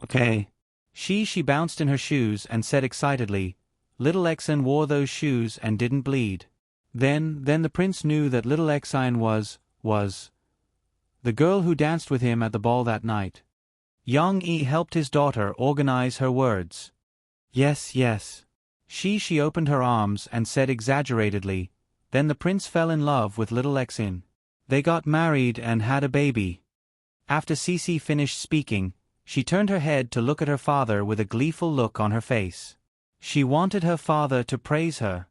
Speaker 1: Okay. She bounced in her shoes and said excitedly, Little Xian wore those shoes and didn't bleed. Then the prince knew that little Xian was the girl who danced with him at the ball that night. Yang Yi helped his daughter organize her words. Yes. She opened her arms and said exaggeratedly, Then the prince fell in love with little Xian. They got married and had a baby. After Cici finished speaking, she turned her head to look at her father with a gleeful look on her face. She wanted her father to praise her.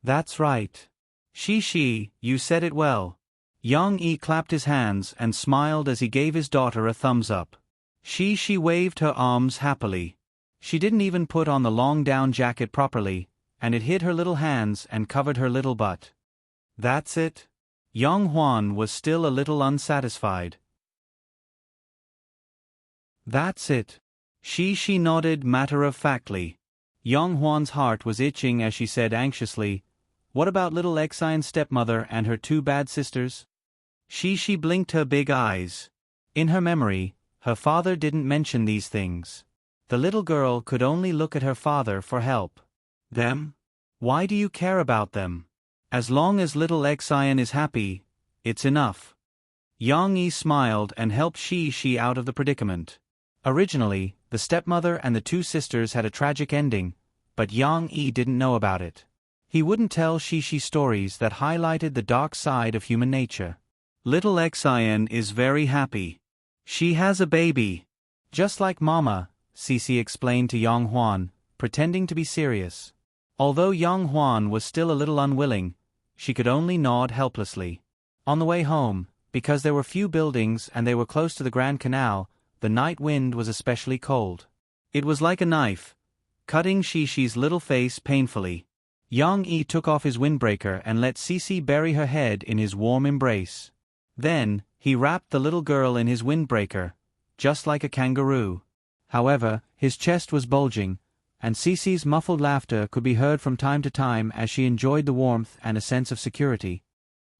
Speaker 1: That's right. Shi, you said it well. Yang Yi clapped his hands and smiled as he gave his daughter a thumbs up. She waved her arms happily. She didn't even put on the long down jacket properly, and it hid her little hands and covered her little butt. That's it? Yang Huan was still a little unsatisfied. That's it. She nodded matter-of-factly. Yang Huan's heart was itching as she said anxiously, What about little Xian's stepmother and her two bad sisters? She blinked her big eyes. In her memory, her father didn't mention these things. The little girl could only look at her father for help. Them? Why do you care about them? As long as little Xian is happy, it's enough. Yang Yi smiled and helped Shi out of the predicament. Originally, the stepmother and the two sisters had a tragic ending, but Yang Yi didn't know about it. He wouldn't tell Shi stories that highlighted the dark side of human nature. Little Xian is very happy. She has a baby. Just like Mama, Cici explained to Yang Huan, pretending to be serious. Although Yang Huan was still a little unwilling, she could only nod helplessly. On the way home, because there were few buildings and they were close to the Grand Canal, the night wind was especially cold. It was like a knife, cutting Shi's little face painfully. Yang Yi took off his windbreaker and let Cici bury her head in his warm embrace. Then, he wrapped the little girl in his windbreaker, just like a kangaroo. However, his chest was bulging, and Cici's muffled laughter could be heard from time to time as she enjoyed the warmth and a sense of security.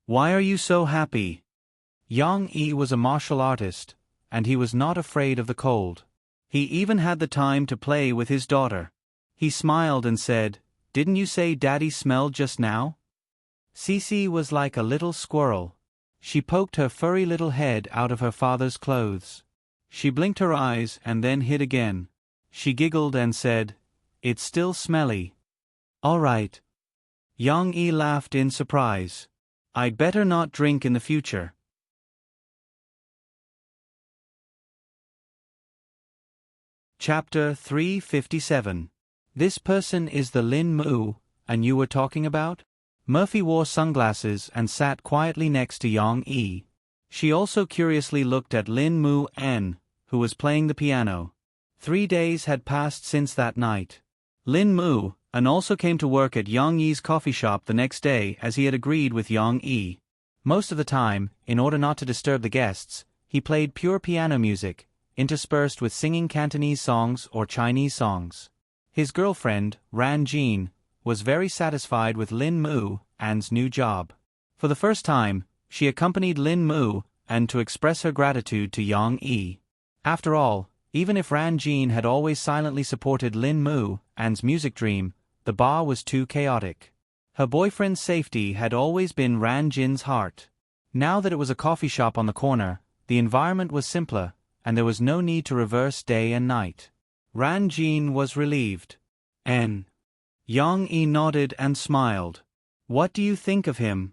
Speaker 1: Why are you so happy? Yang Yi was a martial artist, and he was not afraid of the cold. He even had the time to play with his daughter. He smiled and said, Didn't you say Daddy smelled just now? Cici was like a little squirrel. She poked her furry little head out of her father's clothes. She blinked her eyes and then hid again. She giggled and said, It's still smelly. All right. Yang Yi laughed in surprise. I'd better not drink in the future. Chapter 357. This person is the Lin Mu, and you were talking about? Murphy wore sunglasses and sat quietly next to Yang Yi. She also curiously looked at Lin Mu N, who was playing the piano. 3 days had passed since that night. Lin Mu N also came to work at Yang Yi's coffee shop the next day as he had agreed with Yang Yi. Most of the time, in order not to disturb the guests, he played pure piano music, interspersed with singing Cantonese songs or Chinese songs. His girlfriend, Ran Jean, was very satisfied with Lin Mu An's new job. For the first time, she accompanied Lin Mu An to express her gratitude to Yang Yi. After all, even if Ran Jean had always silently supported Lin Mu An's music dream, the bar was too chaotic. Her boyfriend's safety had always been Ran Jin's heart. Now that it was a coffee shop on the corner, the environment was simpler, and there was no need to reverse day and night. Ran Jin was relieved. Yang Yi nodded and smiled. What do you think of him?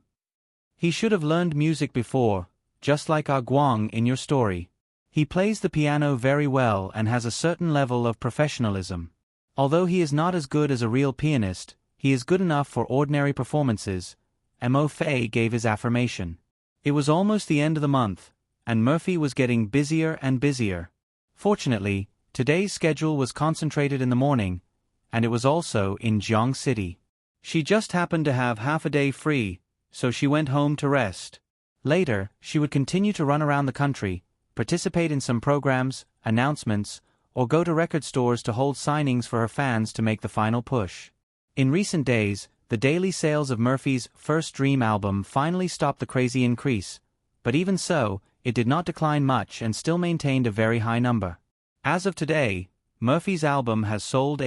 Speaker 1: He should have learned music before, just like Ah Guang in your story. He plays the piano very well and has a certain level of professionalism. Although he is not as good as a real pianist, he is good enough for ordinary performances, Mo Fei gave his affirmation. It was almost the end of the month, and Murphy was getting busier and busier. Fortunately, today's schedule was concentrated in the morning, and it was also in Jiang City. She just happened to have half a day free, so she went home to rest. Later, she would continue to run around the country, participate in some programs, announcements, or go to record stores to hold signings for her fans to make the final push. In recent days, the daily sales of Murphy's first Dream album finally stopped the crazy increase, but even so, it did not decline much and still maintained a very high number. As of today, Murphy's album has sold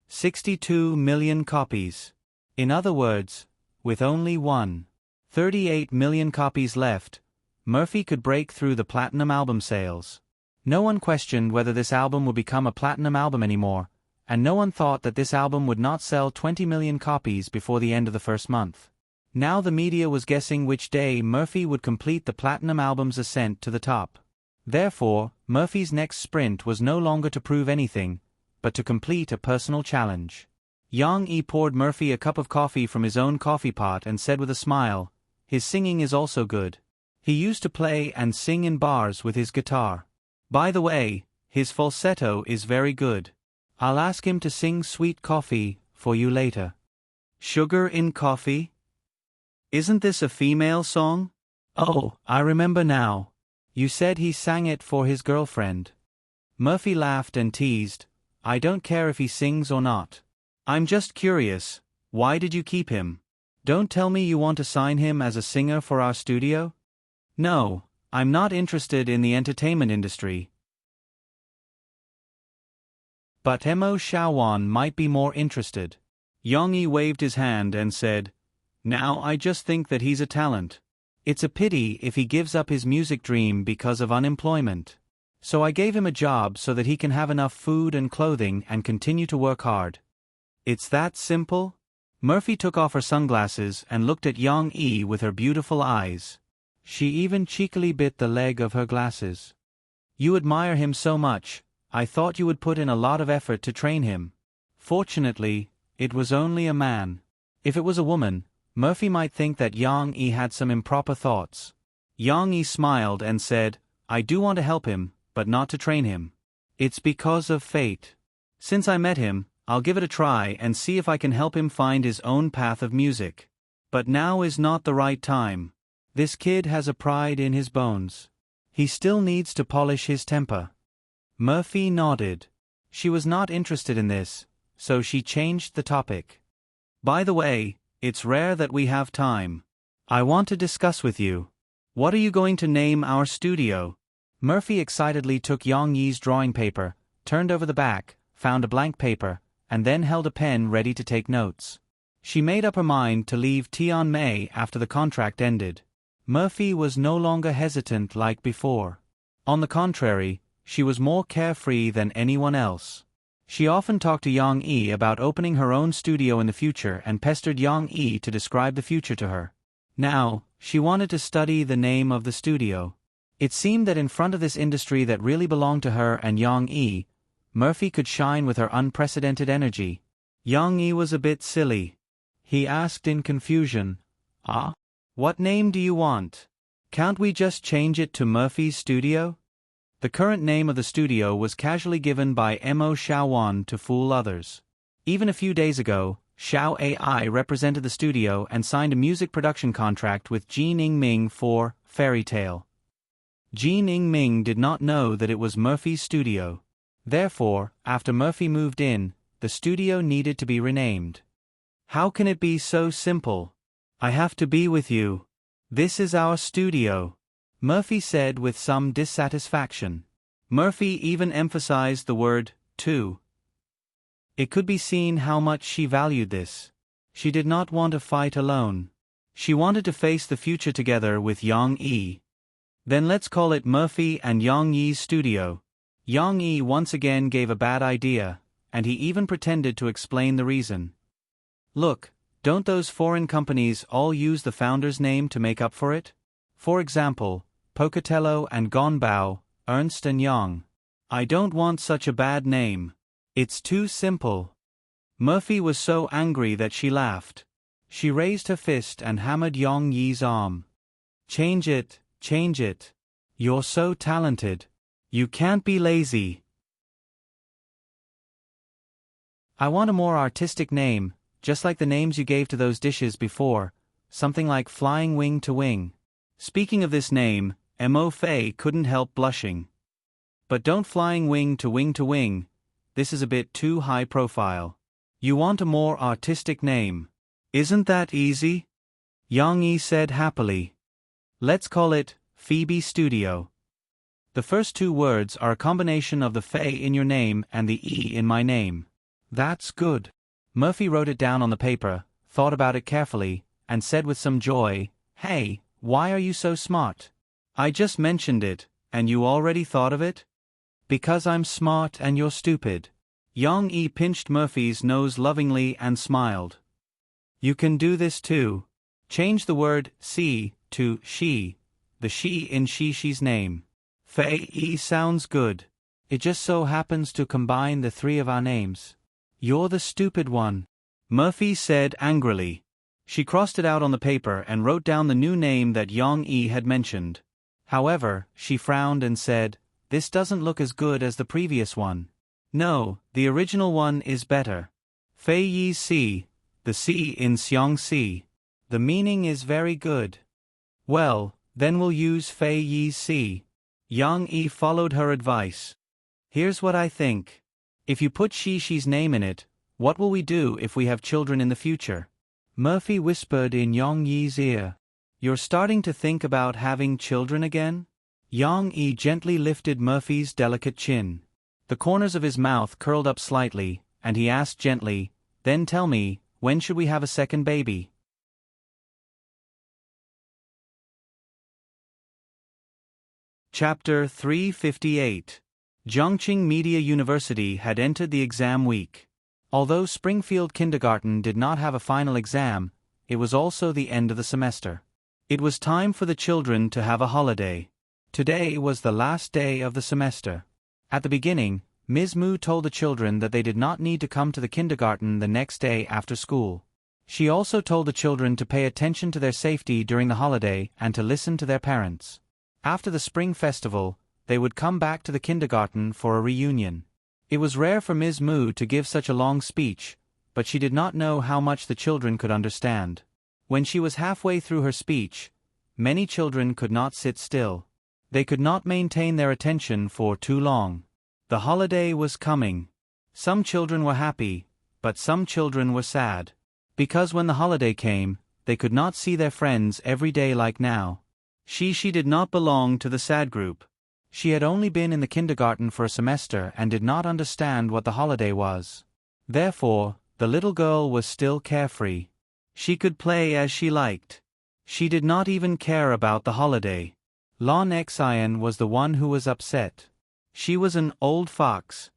Speaker 1: 62 million copies. In other words, with only 38 million copies left, Murphy could break through the platinum album sales. No one questioned whether this album would become a platinum album anymore, and no one thought that this album would not sell 20 million copies before the end of the first month. Now the media was guessing which day Murphy would complete the platinum album's ascent to the top. Therefore, Murphy's next sprint was no longer to prove anything, but to complete a personal challenge. Yang Yi poured Murphy a cup of coffee from his own coffee pot and said with a smile, "His singing is also good. He used to play and sing in bars with his guitar. By the way, his falsetto is very good. I'll ask him to sing Sweet Coffee for you later." Sugar in Coffee? Isn't this a female song? Oh, I remember now. You said he sang it for his girlfriend. Murphy laughed and teased, "I don't care if he sings or not. I'm just curious, why did you keep him? Don't tell me you want to sign him as a singer for our studio?" "No, I'm not interested in the entertainment industry. But Mo Shaowan might be more interested." Yang Yi waved his hand and said, "Now I just think that he's a talent. It's a pity if he gives up his music dream because of unemployment. So I gave him a job so that he can have enough food and clothing and continue to work hard. It's that simple?" Murphy took off her sunglasses and looked at Yang Yi with her beautiful eyes. She even cheekily bit the leg of her glasses. "You admire him so much, I thought you would put in a lot of effort to train him." Fortunately, it was only a man. If it was a woman, Murphy might think that Yang Yi had some improper thoughts. Yang Yi smiled and said, "I do want to help him, but not to train him. It's because of fate. Since I met him, I'll give it a try and see if I can help him find his own path of music. But now is not the right time. This kid has a pride in his bones. He still needs to polish his temper." Murphy nodded. She was not interested in this, so she changed the topic. "By the way, it's rare that we have time. I want to discuss with you. What are you going to name our studio?" Murphy excitedly took Yang Yi's drawing paper, turned over the back, found a blank paper, and then held a pen ready to take notes. She made up her mind to leave Tian Mei after the contract ended. Murphy was no longer hesitant like before. On the contrary, she was more carefree than anyone else. She often talked to Yang Yi about opening her own studio in the future and pestered Yang Yi to describe the future to her. Now, she wanted to study the name of the studio. It seemed that in front of this industry that really belonged to her and Yang Yi, Murphy could shine with her unprecedented energy. Yang Yi was a bit silly. He asked in confusion, "Ah? What name do you want? Can't we just change it to Murphy's Studio?" The current name of the studio was casually given by Mo Shaowan to fool others. Even a few days ago, Xiao AI represented the studio and signed a music production contract with Ji Ningming for Fairy Tale. Jean Ing Ming did not know that it was Murphy's studio. Therefore, after Murphy moved in, the studio needed to be renamed. How can it be so simple? I have to be with you. This is our studio, Murphy said with some dissatisfaction. Murphy even emphasized the word, to. It could be seen how much she valued this. She did not want to fight alone. She wanted to face the future together with Yang Yi. Then let's call it Murphy and Yang Yi's studio. Yang Yi once again gave a bad idea, and he even pretended to explain the reason. Look, don't those foreign companies all use the founder's name to make up for it? For example, Pocatello and Gonbao, Ernst & Young. I don't want such a bad name. It's too simple. Murphy was so angry that she laughed. She raised her fist and hammered Yang Yi's arm. Change it, change it. You're so talented. You can't be lazy. I want a more artistic name, just like the names you gave to those dishes before, something like Flying Wing to Wing. Speaking of this name, Mo Fei couldn't help blushing. But don't Flying Wing to Wing, this is a bit too high profile. You want a more artistic name. Isn't that easy? Yang Yi said happily. Let's call it Phoebe Studio. The first two words are a combination of the Fei in your name and the E in my name. That's good. Murphy wrote it down on the paper, thought about it carefully, and said with some joy, Hey, why are you so smart? I just mentioned it, and you already thought of it? Because I'm smart and you're stupid. Yang Yi pinched Murphy's nose lovingly and smiled. You can do this too. Change the word "si" to "she," the she in she's name. Fei Yi sounds good. It just so happens to combine the three of our names. You're the stupid one, Murphy said angrily. She crossed it out on the paper and wrote down the new name that Yang Yi had mentioned. However, she frowned and said, This doesn't look as good as the previous one. No, the original one is better. Fei Yi's Si, the Si in Xiang Si. The meaning is very good. Well, then we'll use Fei Yi's Si. Yang Yi followed her advice. Here's what I think. If you put Shi's name in it, what will we do if we have children in the future? Murphy whispered in Yang Yi's ear. You're starting to think about having children again? Yang Yi gently lifted Murphy's delicate chin. The corners of his mouth curled up slightly, and he asked gently, Then tell me, when should we have a second baby? Chapter 358. Zhongqing Media University had entered the exam week. Although Springfield Kindergarten did not have a final exam, it was also the end of the semester. It was time for the children to have a holiday. Today was the last day of the semester. At the beginning, Ms. Mu told the children that they did not need to come to the kindergarten the next day after school. She also told the children to pay attention to their safety during the holiday and to listen to their parents. After the spring festival, they would come back to the kindergarten for a reunion. It was rare for Ms. Mu to give such a long speech, but she did not know how much the children could understand. When she was halfway through her speech, many children could not sit still. They could not maintain their attention for too long. The holiday was coming. Some children were happy, but some children were sad. Because when the holiday came, they could not see their friends every day like now. She did not belong to the sad group. She had only been in the kindergarten for a semester and did not understand what the holiday was. Therefore, the little girl was still carefree. She could play as she liked. She did not even care about the holiday. Lon Xian was the one who was upset. She was an old fox.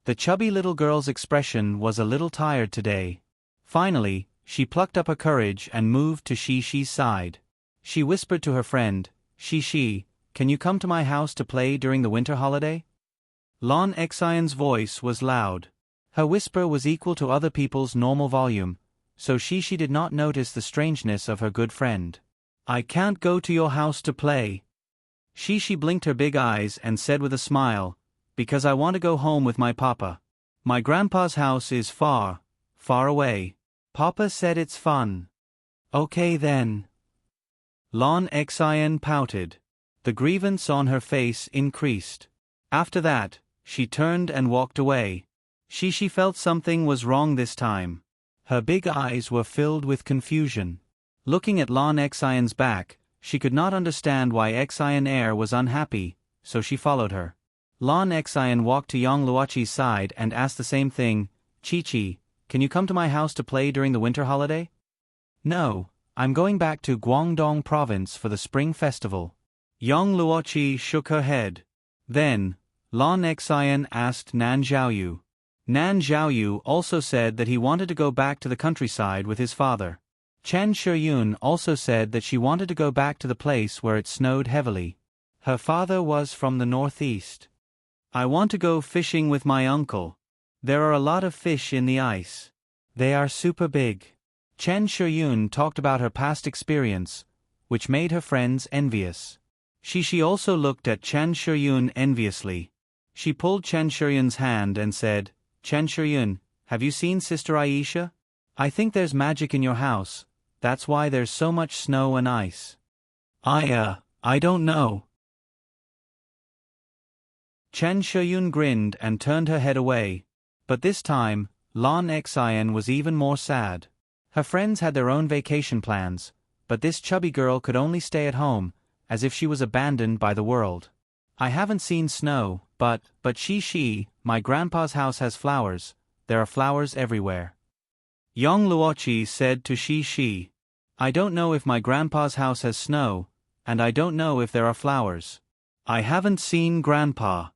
Speaker 1: The chubby little girl's expression was a little tired today. Finally, she plucked up her courage and moved to Shi's side. She whispered to her friend, Shi, can you come to my house to play during the winter holiday? Lon Xian's voice was loud. Her whisper was equal to other people's normal volume, so she did not notice the strangeness of her good friend. I can't go to your house to play. She blinked her big eyes and said with a smile, Because I want to go home with my papa. My grandpa's house is far, far away. Papa said it's fun. Okay then. Lon Xian pouted. The grievance on her face increased. After that, she turned and walked away. She felt something was wrong this time. Her big eyes were filled with confusion. Looking at Lon Xian's back, she could not understand why Xian Air was unhappy, so she followed her. Lon Xian walked to Yang Luoqi's side and asked the same thing, "Chi-Chi, can you come to my house to play during the winter holiday?" "No, I'm going back to Guangdong province for the spring festival." Yang Luoqi shook her head. Then, Lon Xian asked Nan Zhaoyu. Nan Zhaoyu also said that he wanted to go back to the countryside with his father. Chen Shiyun also said that she wanted to go back to the place where it snowed heavily. Her father was from the northeast. "I want to go fishing with my uncle. There are a lot of fish in the ice. They are super big." Chen Shiyun talked about her past experience, which made her friends envious. She also looked at Chen Shiyun enviously. She pulled Chen Shiyun's hand and said, "Chen Shiyun, have you seen Sister Aisha? I think there's magic in your house, that's why there's so much snow and ice." I don't know." Chen Shiyun grinned and turned her head away. But this time, Lon Xian was even more sad. Her friends had their own vacation plans, but this chubby girl could only stay at home, as if she was abandoned by the world. "I haven't seen snow, but my grandpa's house has flowers, there are flowers everywhere." Yang Luoqi said to Shi, "I don't know if my grandpa's house has snow, and I don't know if there are flowers. I haven't seen grandpa."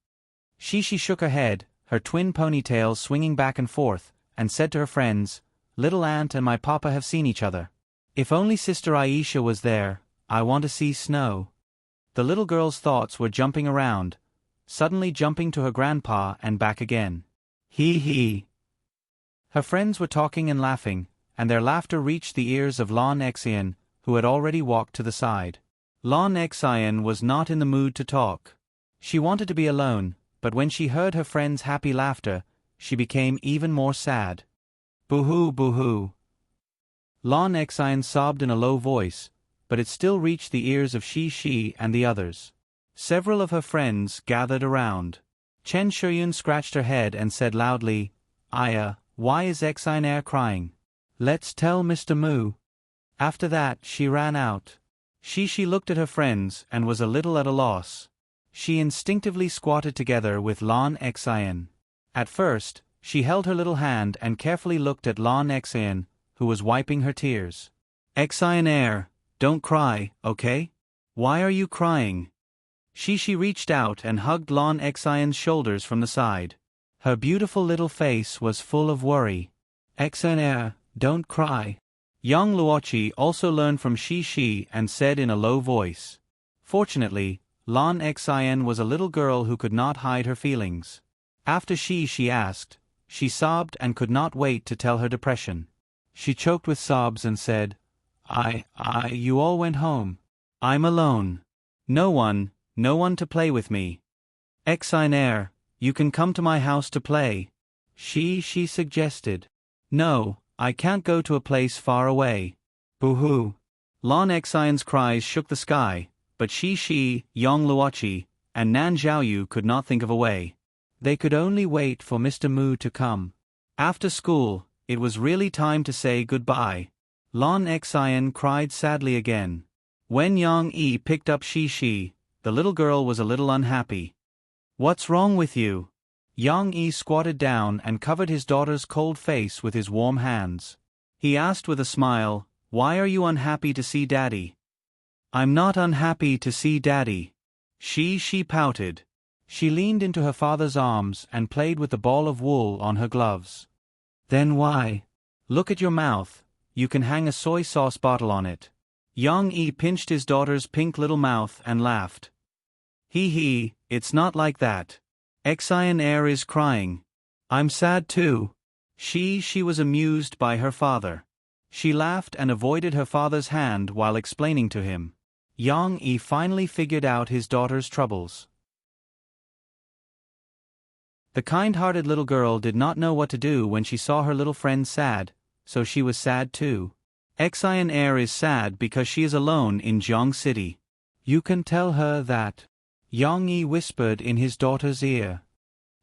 Speaker 1: Shi shook her head, her twin ponytails swinging back and forth, and said to her friends, "Little aunt and my papa have seen each other. If only Sister Aisha was there, I want to see snow." The little girl's thoughts were jumping around, suddenly jumping to her grandpa and back again. He. Her friends were talking and laughing, and their laughter reached the ears of Lon Xian, who had already walked to the side. Lon Xian was not in the mood to talk. She wanted to be alone, but when she heard her friends' happy laughter, she became even more sad. "Boo-hoo, boo-hoo." Lon Xian sobbed in a low voice, but it still reached the ears of Shi and the others. Several of her friends gathered around. Chen Shiyun scratched her head and said loudly, "Aya, why is Xian Air crying? Let's tell Mr. Mu." After that she ran out. Shi looked at her friends and was a little at a loss. She instinctively squatted together with Lon Xian. At first, she held her little hand and carefully looked at Lon Xian, who was wiping her tears. "Xian Air, don't cry, okay? Why are you crying?" Shi reached out and hugged Lon Xian's shoulders from the side. Her beautiful little face was full of worry. "Xian Air, don't cry." Yang Luoqi also learned from Shi and said in a low voice. Fortunately, Lon Xian was a little girl who could not hide her feelings. After she asked, she sobbed and could not wait to tell her depression. She choked with sobs and said, You all went home. I'm alone. No one to play with me. Xian Air, you can come to my house to play." She suggested. "No, I can't go to a place far away." "Boo-hoo." Lon Xian's cries shook the sky, but Shi, Yang Luoqi, and Nan Zhaoyu could not think of a way. They could only wait for Mr. Mu to come. After school, it was really time to say goodbye. Lon Xian cried sadly again. When Yang Yi picked up Shi, the little girl was a little unhappy. "What's wrong with you?" Yang Yi squatted down and covered his daughter's cold face with his warm hands. He asked with a smile, "Why are you unhappy to see Daddy?" "I'm not unhappy to see Daddy." She pouted. She leaned into her father's arms and played with the ball of wool on her gloves. "Then why? Look at your mouth, you can hang a soy sauce bottle on it." Yang Yi pinched his daughter's pink little mouth and laughed. It's not like that. Xian Air is crying. I'm sad too." She was amused by her father. She laughed and avoided her father's hand while explaining to him. Yang Yi finally figured out his daughter's troubles. The kind-hearted little girl did not know what to do when she saw her little friend sad, so she was sad too. Xian Air is sad because she is alone in Jiang City. You can tell her that. Yang Yi whispered in his daughter's ear.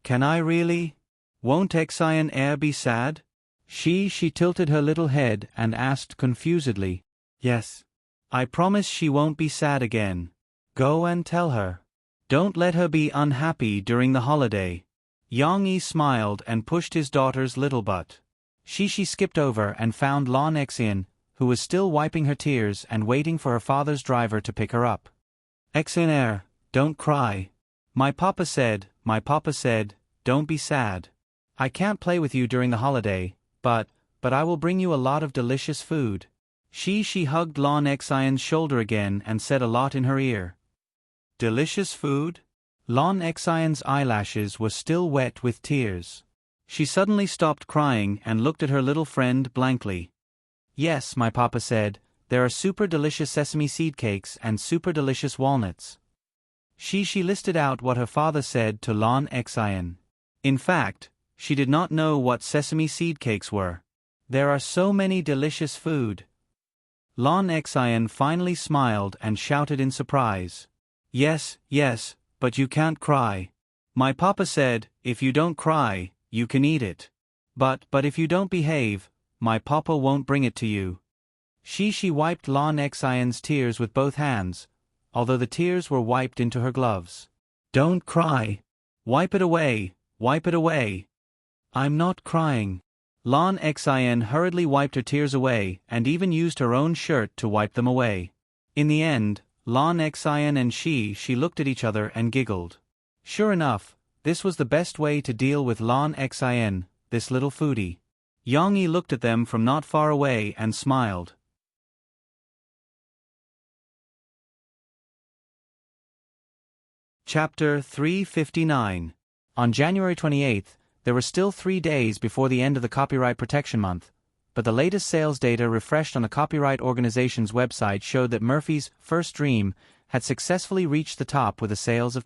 Speaker 1: Can I really? Won't Xian e'er be sad? She tilted her little head and asked confusedly. Yes. I promise she won't be sad again. Go and tell her. Don't let her be unhappy during the holiday. Yang Yi smiled and pushed his daughter's little butt. She skipped over and found Lan Xian, who was still wiping her tears and waiting for her father's driver to pick her up. Xian, don't cry. My papa said, don't be sad. I can't play with you during the holiday, but I will bring you a lot of delicious food. She hugged Lan Xian's shoulder again and said a lot in her ear. Delicious food? Lan Xian's eyelashes were still wet with tears. She suddenly stopped crying and looked at her little friend blankly. Yes, my papa said, there are super delicious sesame seed cakes and super delicious walnuts. She listed out what her father said to Lan Xian. In fact, she did not know what sesame seed cakes were. There are so many delicious food. Lan Xian finally smiled and shouted in surprise. Yes, but you can't cry. My papa said, if you don't cry, you can eat it. But if you don't behave, my papa won't bring it to you. She wiped Lan Xian's tears with both hands, although the tears were wiped into her gloves. Don't cry. Wipe it away. I'm not crying. Lan Xian hurriedly wiped her tears away and even used her own shirt to wipe them away. In the end, Lan Xian and she looked at each other and giggled. Sure enough, this was the best way to deal with Lan Xian, this little foodie. Yang Yi looked at them from not far away and smiled. Chapter 359. On January 28th, there were still 3 days before the end of the Copyright Protection Month, but the latest sales data refreshed on the Copyright Organization's website showed that Murphy's First Dream had successfully reached the top with a sales of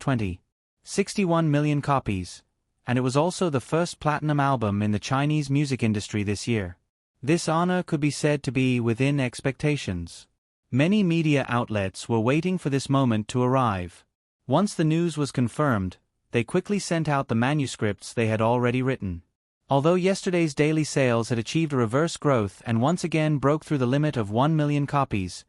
Speaker 1: 61 million copies, and it was also the first platinum album in the Chinese music industry this year. This honor could be said to be within expectations. Many media outlets were waiting for this moment to arrive. Once the news was confirmed, they quickly sent out the manuscripts they had already written. Although yesterday's daily sales had achieved a reverse growth and once again broke through the limit of 1 million copies,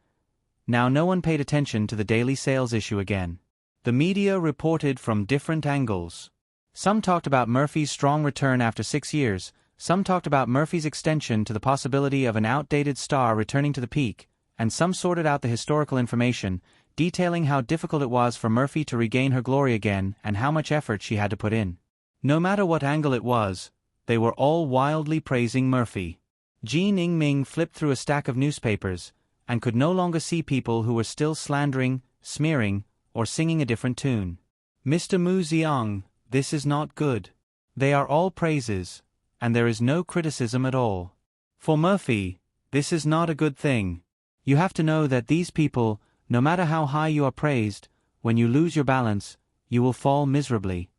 Speaker 1: now no one paid attention to the daily sales issue again. The media reported from different angles. Some talked about Murphy's strong return after 6 years, some talked about Murphy's extension to the possibility of an outdated star returning to the peak, and some sorted out the historical information, detailing how difficult it was for Murphy to regain her glory again and how much effort she had to put in. No matter what angle it was, they were all wildly praising Murphy. Jin Yingming flipped through a stack of newspapers, and could no longer see people who were still slandering, smearing, or singing a different tune. Mr. Mu Xiang, this is not good. They are all praises, and there is no criticism at all. For Murphy, this is not a good thing. You have to know that these people, no matter how high you are praised, when you lose your balance, you will fall miserably.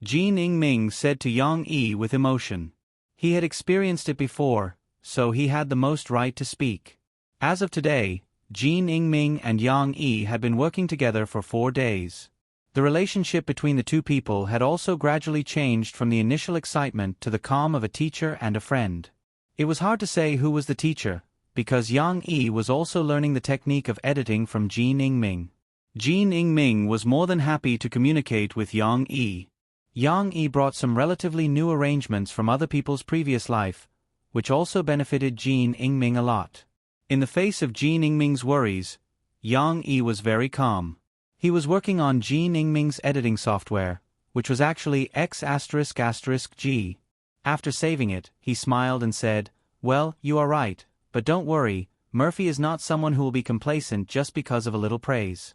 Speaker 1: Jin Yingming said to Yang Yi with emotion. He had experienced it before, so he had the most right to speak. As of today, Jin Yingming and Yang Yi had been working together for 4 days. The relationship between the two people had also gradually changed from the initial excitement to the calm of a teacher and a friend. It was hard to say who was the teacher, because Yang Yi was also learning the technique of editing from Jin Yingming. Jin Yingming was more than happy to communicate with Yang Yi. Yang Yi brought some relatively new arrangements from other people's previous life, which also benefited Jin Yingming a lot. In the face of Jin Yingming's worries, Yang Yi was very calm. He was working on Jin Yingming's editing software, which was actually X***G. After saving it, he smiled and said, "Well, you are right, but don't worry, Murphy is not someone who will be complacent just because of a little praise."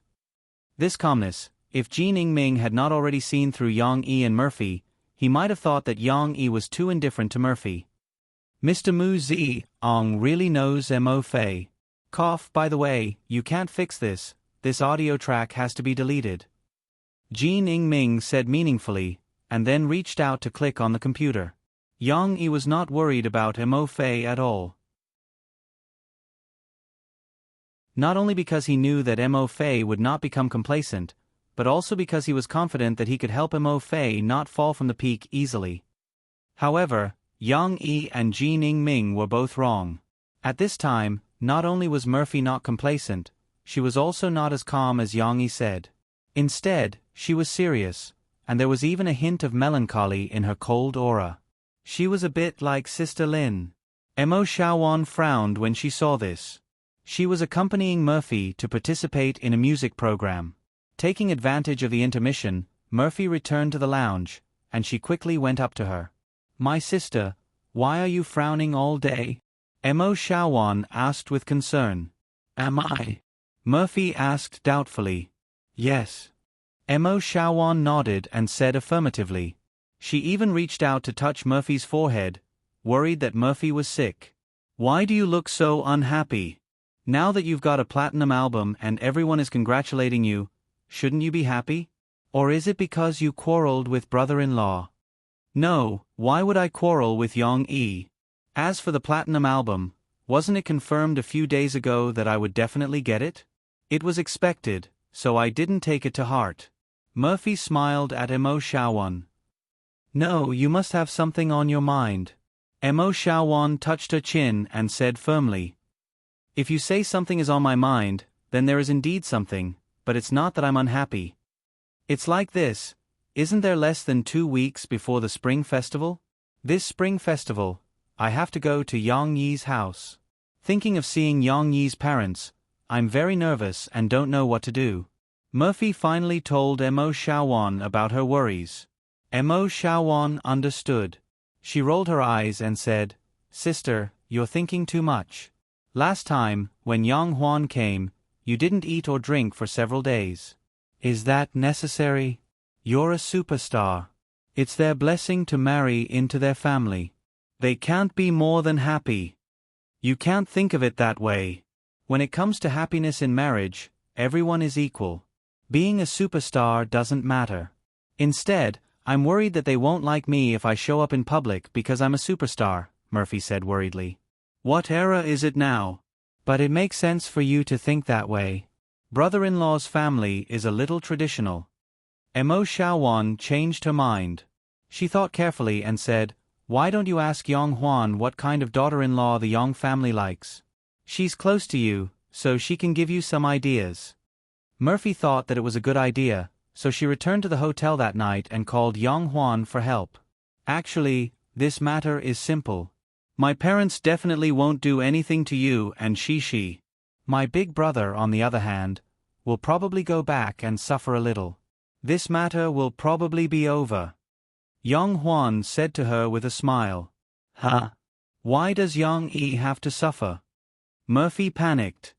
Speaker 1: This calmness, if Jin Yingming had not already seen through Yang Yi and Murphy, he might have thought that Yang Yi was too indifferent to Murphy. Mr. Mu Xiang really knows Mo Fei. Cough, by the way, you can't fix this audio track has to be deleted. Jin Yingming said meaningfully, and then reached out to click on the computer. Yang Yi was not worried about Mo Fei at all. Not only because he knew that Mo Fei would not become complacent, but also because he was confident that he could help Mo Fei not fall from the peak easily. However, Yang Yi and Ji Ning Ming were both wrong. At this time, not only was Murphy not complacent, she was also not as calm as Yang Yi said. Instead, she was serious, and there was even a hint of melancholy in her cold aura. She was a bit like Sister Lin. Mo Xiaowan frowned when she saw this. She was accompanying Murphy to participate in a music program. Taking advantage of the intermission, Murphy returned to the lounge, and she quickly went up to her. "My sister, why are you frowning all day?" Mo Xiaowan asked with concern. "Am I?" Murphy asked doubtfully. "Yes." Mo Xiaowan nodded and said affirmatively. She even reached out to touch Murphy's forehead, worried that Murphy was sick. "Why do you look so unhappy? Now that you've got a platinum album and everyone is congratulating you, shouldn't you be happy? Or is it because you quarreled with brother-in-law?" "No, why would I quarrel with Yang Yi? As for the platinum album, wasn't it confirmed a few days ago that I would definitely get it? It was expected, so I didn't take it to heart." Murphy smiled at Mo Xiaowan. "No, you must have something on your mind." Mo Xiaowan touched her chin and said firmly, "If you say something is on my mind, then there is indeed something, but it's not that I'm unhappy. It's like this, isn't there less than 2 weeks before the Spring Festival? This Spring Festival, I have to go to Yang Yi's house. Thinking of seeing Yang Yi's parents, I'm very nervous and don't know what to do." Murphy finally told Mo Xiaowan about her worries. Mo Xiaowan understood. She rolled her eyes and said, "Sister, you're thinking too much. Last time, when Yang Huan came, you didn't eat or drink for several days. Is that necessary? You're a superstar. It's their blessing to marry into their family. They can't be more than happy. You can't think of it that way. When it comes to happiness in marriage, everyone is equal. Being a superstar doesn't matter. Instead, I'm worried that they won't like me if I show up in public because I'm a superstar," Murphy said worriedly. "What era is it now? But it makes sense for you to think that way. Brother-in-law's family is a little traditional." Mo Xiaowan changed her mind. She thought carefully and said, "Why don't you ask Yang Huan what kind of daughter-in-law the Yang family likes? She's close to you, so she can give you some ideas." Murphy thought that it was a good idea, so she returned to the hotel that night and called Yang Huan for help. "Actually, this matter is simple. My parents definitely won't do anything to you and Shishi. My big brother, on the other hand, will probably go back and suffer a little. This matter will probably be over." Yang Huan said to her with a smile. "Huh? Why does Yang Yi have to suffer?" Murphy panicked.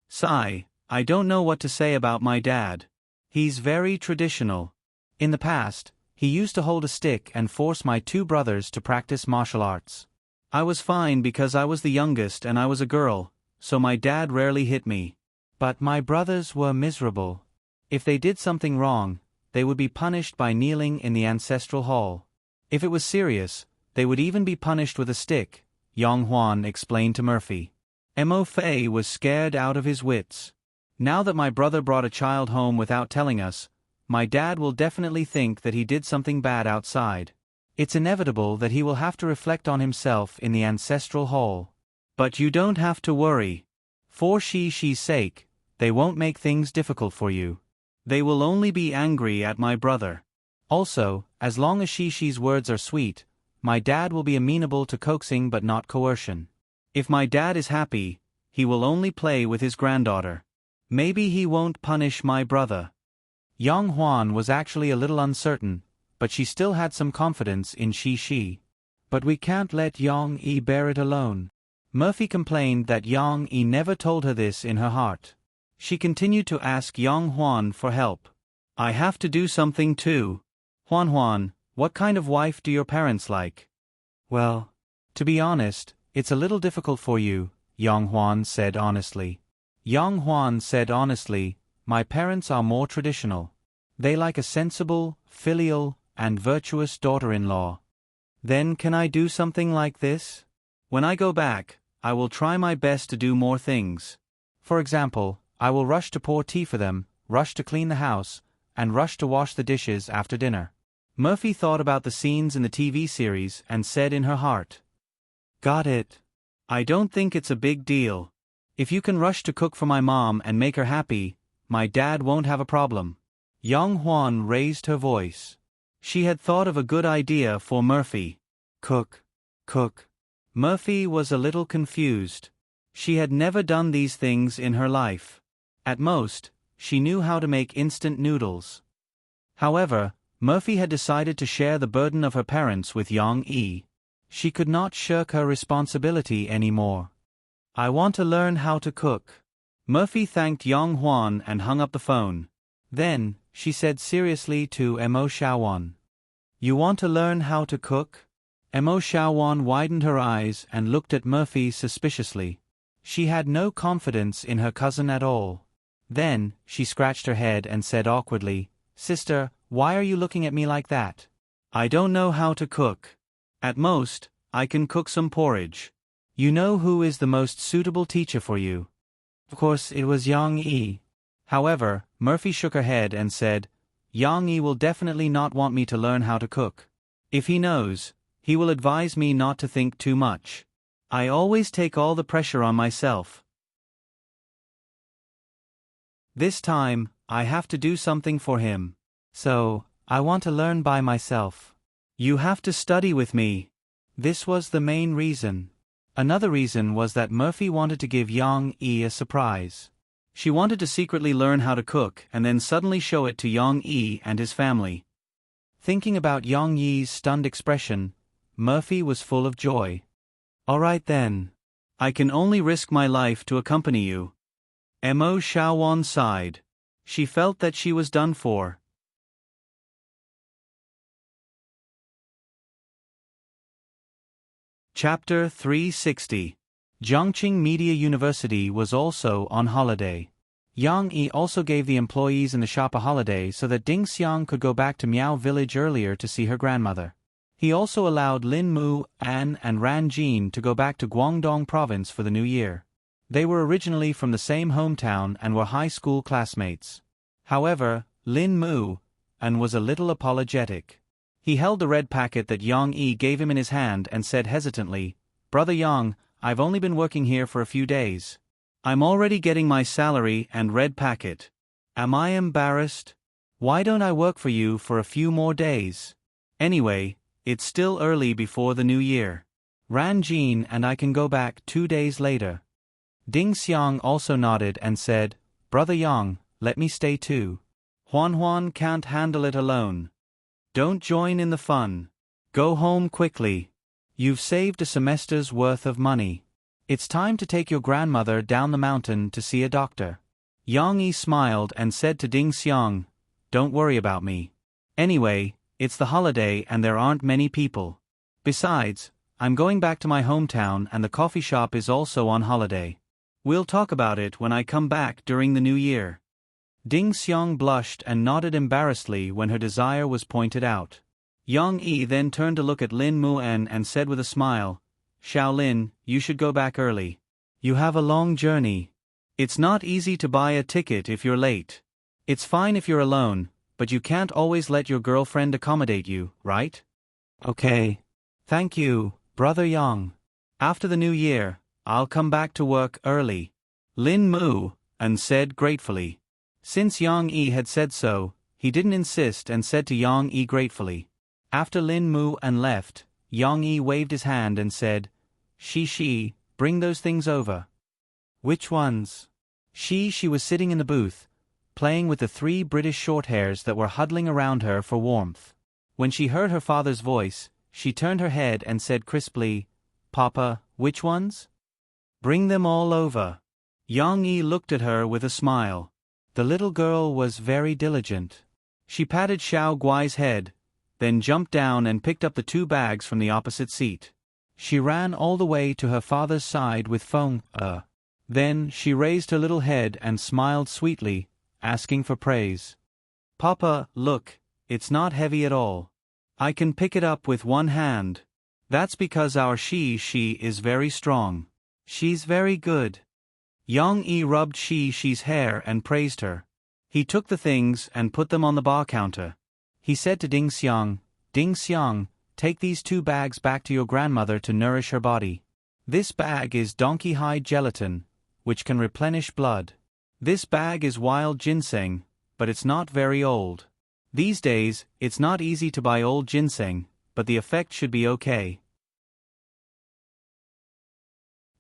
Speaker 1: "Sigh, I don't know what to say about my dad. He's very traditional. In the past, he used to hold a stick and force my 2 brothers to practice martial arts. I was fine because I was the youngest and I was a girl, so my dad rarely hit me. But my brothers were miserable. If they did something wrong, they would be punished by kneeling in the ancestral hall. If it was serious, they would even be punished with a stick," Yang Huan explained to Murphy. Mo Fei was scared out of his wits. "Now that my brother brought a child home without telling us, my dad will definitely think that he did something bad outside. It's inevitable that he will have to reflect on himself in the ancestral hall. But you don't have to worry. For Shishi's sake, they won't make things difficult for you. They will only be angry at my brother. Also, as long as Shishi's words are sweet, my dad will be amenable to coaxing but not coercion. If my dad is happy, he will only play with his granddaughter. Maybe he won't punish my brother." Yang Huan was actually a little uncertain, but she still had some confidence in Shishi. "But we can't let Yang Yi bear it alone." Murphy complained that Yang Yi never told her this in her heart. She continued to ask Yang Huan for help. "I have to do something too. Huan, what kind of wife do your parents like?" "Well, to be honest, it's a little difficult for you," Yang Huan said honestly. Yang Huan said honestly, "My parents are more traditional. They like a sensible, filial, and virtuous daughter-in-law." "Then can I do something like this? When I go back, I will try my best to do more things. For example, I will rush to pour tea for them, rush to clean the house, and rush to wash the dishes after dinner. Murphy thought about the scenes in the TV series and said in her heart, "Got it. I don't think it's a big deal. If you can rush to cook for my mom and make her happy, my dad won't have a problem." Yang Huan raised her voice. She had thought of a good idea for Murphy. Cook. Cook. Murphy was a little confused. She had never done these things in her life. At most, she knew how to make instant noodles. However, Murphy had decided to share the burden of her parents with Yang Yi. She could not shirk her responsibility anymore. "I want to learn how to cook." Murphy thanked Yang Huan and hung up the phone. Then, she said seriously to Mo Xiaowan, "You want to learn how to cook?" Mo Xiaowan widened her eyes and looked at Murphy suspiciously. She had no confidence in her cousin at all. Then, she scratched her head and said awkwardly, "Sister, why are you looking at me like that? I don't know how to cook. At most, I can cook some porridge. You know who is the most suitable teacher for you?" Of course, it was Yang Yi. However, Murphy shook her head and said, "Yang Yi will definitely not want me to learn how to cook. If he knows, he will advise me not to think too much. I always take all the pressure on myself. This time, I have to do something for him. So, I want to learn by myself. You have to study with me." This was the main reason. Another reason was that Murphy wanted to give Yang Yi a surprise. She wanted to secretly learn how to cook and then suddenly show it to Yang Yi and his family. Thinking about Yang Yi's stunned expression, Murphy was full of joy. "All right then. I can only risk my life to accompany you." Mo Xiaowan sighed. She felt that she was done for. Chapter 360. Zhongqing Media University was also on holiday. Yang Yi also gave the employees in the shop a holiday so that Ding Xiang could go back to Miao Village earlier to see her grandmother. He also allowed Lin Mu, An, and Ran Jin to go back to Guangdong Province for the new year. They were originally from the same hometown and were high school classmates. However, Lin Mu, An was a little apologetic. He held the red packet that Yang Yi gave him in his hand and said hesitantly, "Brother Yang, I've only been working here for a few days. I'm already getting my salary and red packet. Am I embarrassed? Why don't I work for you for a few more days? Anyway, it's still early before the new year. Ran Jin and I can go back 2 days later." Ding Xiang also nodded and said, "Brother Yang, let me stay too. Huan can't handle it alone. Don't join in the fun. Go home quickly. You've saved a semester's worth of money. It's time to take your grandmother down the mountain to see a doctor." Yang Yi smiled and said to Ding Xiang, "Don't worry about me. Anyway, it's the holiday and there aren't many people. Besides, I'm going back to my hometown and the coffee shop is also on holiday. We'll talk about it when I come back during the new year." Ding Xiang blushed and nodded embarrassedly when her desire was pointed out. Yang Yi then turned to look at Lin Muan and said with a smile, "Shaolin, you should go back early. You have a long journey. It's not easy to buy a ticket if you're late. It's fine if you're alone, but you can't always let your girlfriend accommodate you, right?" "Okay. Thank you, Brother Yang. After the new year, I'll come back to work early," Lin Muan said gratefully. Since Yang Yi had said so, he didn't insist and said to Yang Yi gratefully. After Lin Muan left, Yang Yi waved his hand and said, She, bring those things over." "Which ones?" She was sitting in the booth, playing with the 3 British shorthairs that were huddling around her for warmth. When she heard her father's voice, she turned her head and said crisply, "Papa, which ones?" "Bring them all over." Yang Yi looked at her with a smile. The little girl was very diligent. She patted Xiao Guai's head, then jumped down and picked up the 2 bags from the opposite seat. She ran all the way to her father's side with Feng. Then she raised her little head and smiled sweetly, asking for praise. "Papa, look, it's not heavy at all. I can pick it up with one hand. That's because our she is very strong." She's very good. Yang Yi rubbed Shi's hair and praised her. He took the things and put them on the bar counter. He said to Ding Xiang, take these 2 bags back to your grandmother to nourish her body. This bag is donkey hide gelatin, which can replenish blood. This bag is wild ginseng, but it's not very old. These days, it's not easy to buy old ginseng, but the effect should be okay.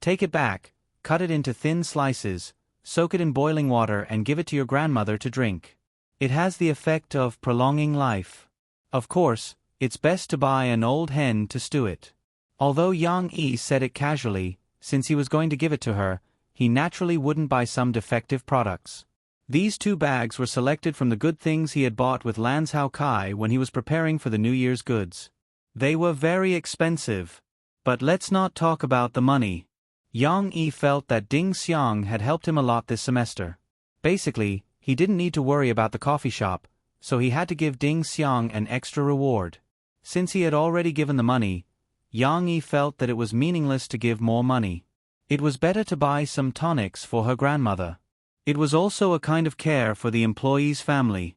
Speaker 1: Take it back, cut it into thin slices, soak it in boiling water and give it to your grandmother to drink. It has the effect of prolonging life. Of course, it's best to buy an old hen to stew it. Although Yang Yi said it casually, since he was going to give it to her, he naturally wouldn't buy some defective products. These 2 bags were selected from the good things he had bought with Lan Cao Kai when he was preparing for the New Year's goods. They were very expensive. But let's not talk about the money. Yang Yi felt that Ding Xiang had helped him a lot this semester. Basically, he didn't need to worry about the coffee shop, so he had to give Ding Xiang an extra reward. Since he had already given the money, Yang Yi felt that it was meaningless to give more money. It was better to buy some tonics for her grandmother. It was also a kind of care for the employee's family.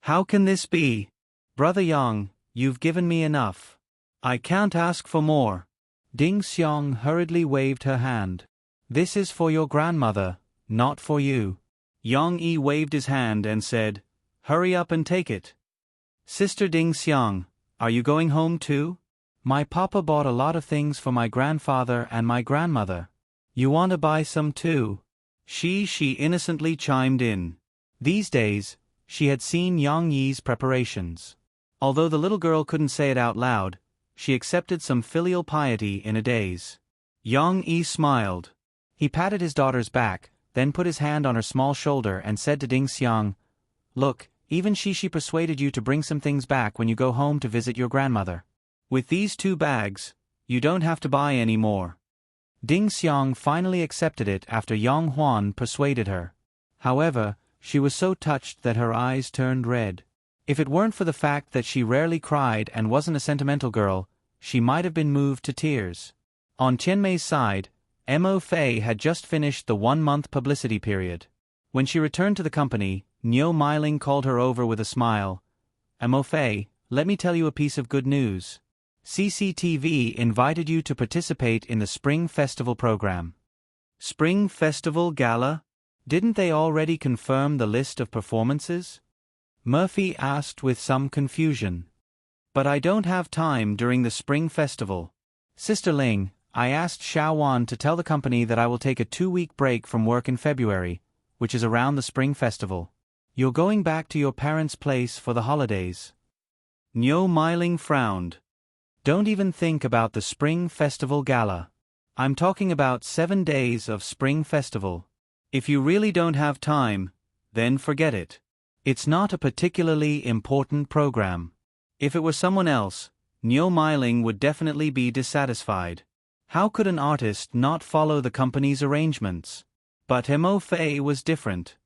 Speaker 1: How can this be? Brother Yang, you've given me enough. I can't ask for more. Ding Xiang hurriedly waved her hand. This is for your grandmother, not for you. Yang Yi waved his hand and said, hurry up and take it. Sister Ding Xiang, are you going home too? My papa bought a lot of things for my grandfather and my grandmother. You want to buy some too? She innocently chimed in. These days, she had seen Yang Yi's preparations. Although the little girl couldn't say it out loud, she accepted some filial piety in a daze. Yang Yi smiled. He patted his daughter's back, then put his hand on her small shoulder and said to Ding Xiang, look, even she persuaded you to bring some things back when you go home to visit your grandmother. With these 2 bags, you don't have to buy any more. Ding Xiang finally accepted it after Yang Huan persuaded her. However, she was so touched that her eyes turned red. If it weren't for the fact that she rarely cried and wasn't a sentimental girl, she might have been moved to tears. On Qianmei's side, Mo Fei had just finished the 1-month publicity period. When she returned to the company, Niu Meiling called her over with a smile. Mo Fei, let me tell you a piece of good news. CCTV invited you to participate in the Spring Festival program. Spring Festival Gala? Didn't they already confirm the list of performances? Murphy asked with some confusion. But I don't have time during the Spring Festival. Sister Ling, I asked Xiaowan to tell the company that I will take a 2-week break from work in February, which is around the Spring Festival. You're going back to your parents' place for the holidays. Niu Meiling frowned. Don't even think about the Spring Festival Gala. I'm talking about 7 days of Spring Festival. If you really don't have time, then forget it. It's not a particularly important program. If it were someone else, Niu Meiling would definitely be dissatisfied. How could an artist not follow the company's arrangements? But Mo Fei was different.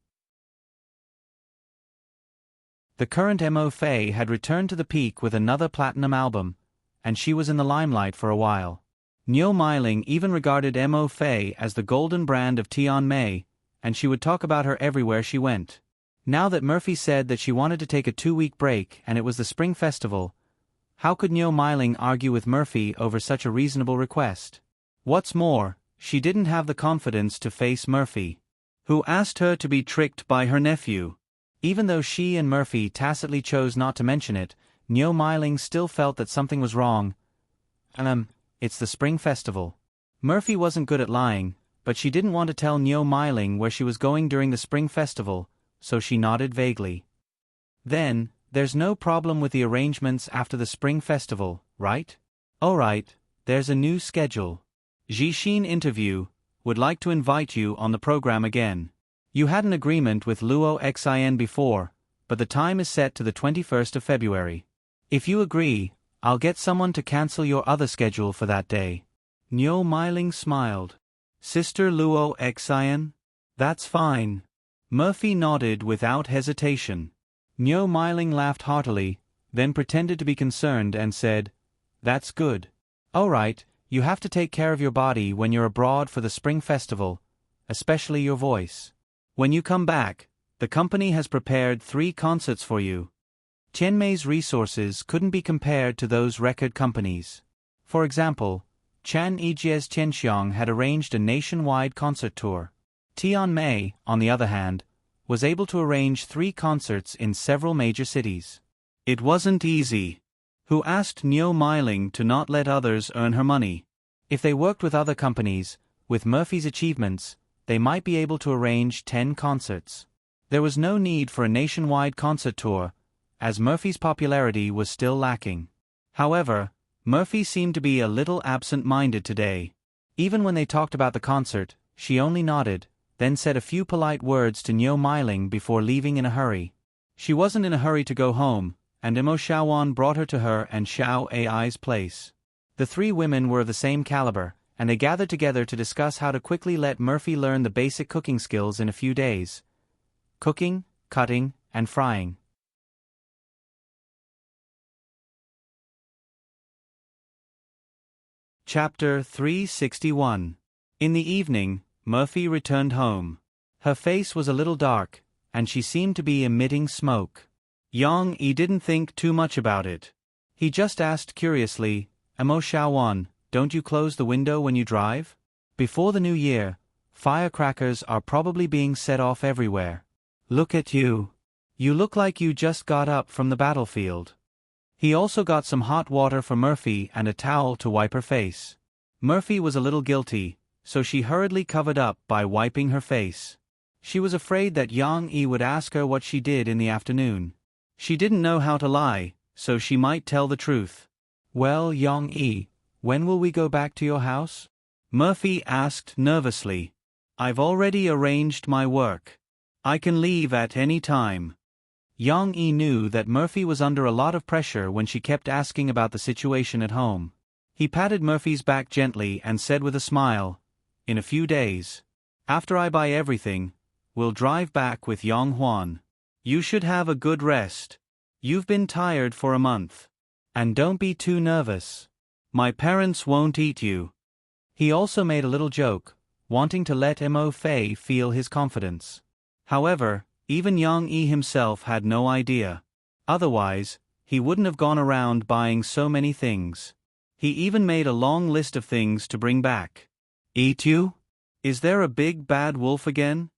Speaker 1: The current Mo Fei had returned to the peak with another platinum album, and she was in the limelight for a while. Niu Meiling even regarded Mo Fei as the golden brand of Tianmei, and she would talk about her everywhere she went. Now that Murphy said that she wanted to take a 2-week break and it was the Spring Festival, how could Niu Meiling argue with Murphy over such a reasonable request? What's more, she didn't have the confidence to face Murphy, who asked her to be tricked by her nephew. Even though she and Murphy tacitly chose not to mention it, Niu Meiling still felt that something was wrong. It's the Spring Festival. Murphy wasn't good at lying, but she didn't want to tell Niu Meiling where she was going during the Spring Festival, so she nodded vaguely. Then, there's no problem with the arrangements after the Spring Festival, right? Alright, there's a new schedule. Jixin interview, would like to invite you on the program again. You had an agreement with Luo Xin before, but the time is set to the 21st of February. If you agree, I'll get someone to cancel your other schedule for that day. Niu Meiling smiled. Sister Luo Xin? That's fine. Murphy nodded without hesitation. Niu Meiling laughed heartily, then pretended to be concerned and said, That's good. Alright, You have to take care of your body when you're abroad for the spring festival, especially your voice. When you come back, the company has prepared 3 concerts for you. Tianmei's resources couldn't be compared to those record companies. For example, Chan Yijia's Tianxiang had arranged a nationwide concert tour. Tianmei, on the other hand, was able to arrange 3 concerts in several major cities. It wasn't easy. Who asked Niu Meiling to not let others earn her money? If they worked with other companies, with Murphy's achievements, they might be able to arrange 10 concerts. There was no need for a nationwide concert tour, as Murphy's popularity was still lacking. However, Murphy seemed to be a little absent-minded today. Even when they talked about the concert, she only nodded, then said a few polite words to Niu Meiling before leaving in a hurry. She wasn't in a hurry to go home, and Imo Shaowan brought her to her and Xiao Ai's place. The 3 women were of the same caliber, and they gathered together to discuss how to quickly let Murphy learn the basic cooking skills in a few days. Cooking, cutting, and frying. Chapter 361. In the evening, Murphy returned home. Her face was a little dark, and she seemed to be emitting smoke. Yang Yi didn't think too much about it. He just asked curiously, "Imo Shaowan, don't you close the window when you drive? Before the new year, firecrackers are probably being set off everywhere. Look at you. You look like you just got up from the battlefield." He also got some hot water for Murphy and a towel to wipe her face. Murphy was a little guilty, so she hurriedly covered up by wiping her face. She was afraid that Yang Yi would ask her what she did in the afternoon. She didn't know how to lie, so she might tell the truth. "Well, Yang Yi, when will we go back to your house?" Murphy asked nervously. "I've already arranged my work. I can leave at any time." Yang Yi knew that Murphy was under a lot of pressure when she kept asking about the situation at home. He patted Murphy's back gently and said with a smile, "In a few days. After I buy everything, we'll drive back with Yang Huan. You should have a good rest. You've been tired for a month. And don't be too nervous. My parents won't eat you." He also made a little joke, wanting to let Mo Fei feel his confidence. However, even Yang Yi himself had no idea. Otherwise, he wouldn't have gone around buying so many things. He even made a long list of things to bring back. "Eat you? Is there a big bad wolf again?"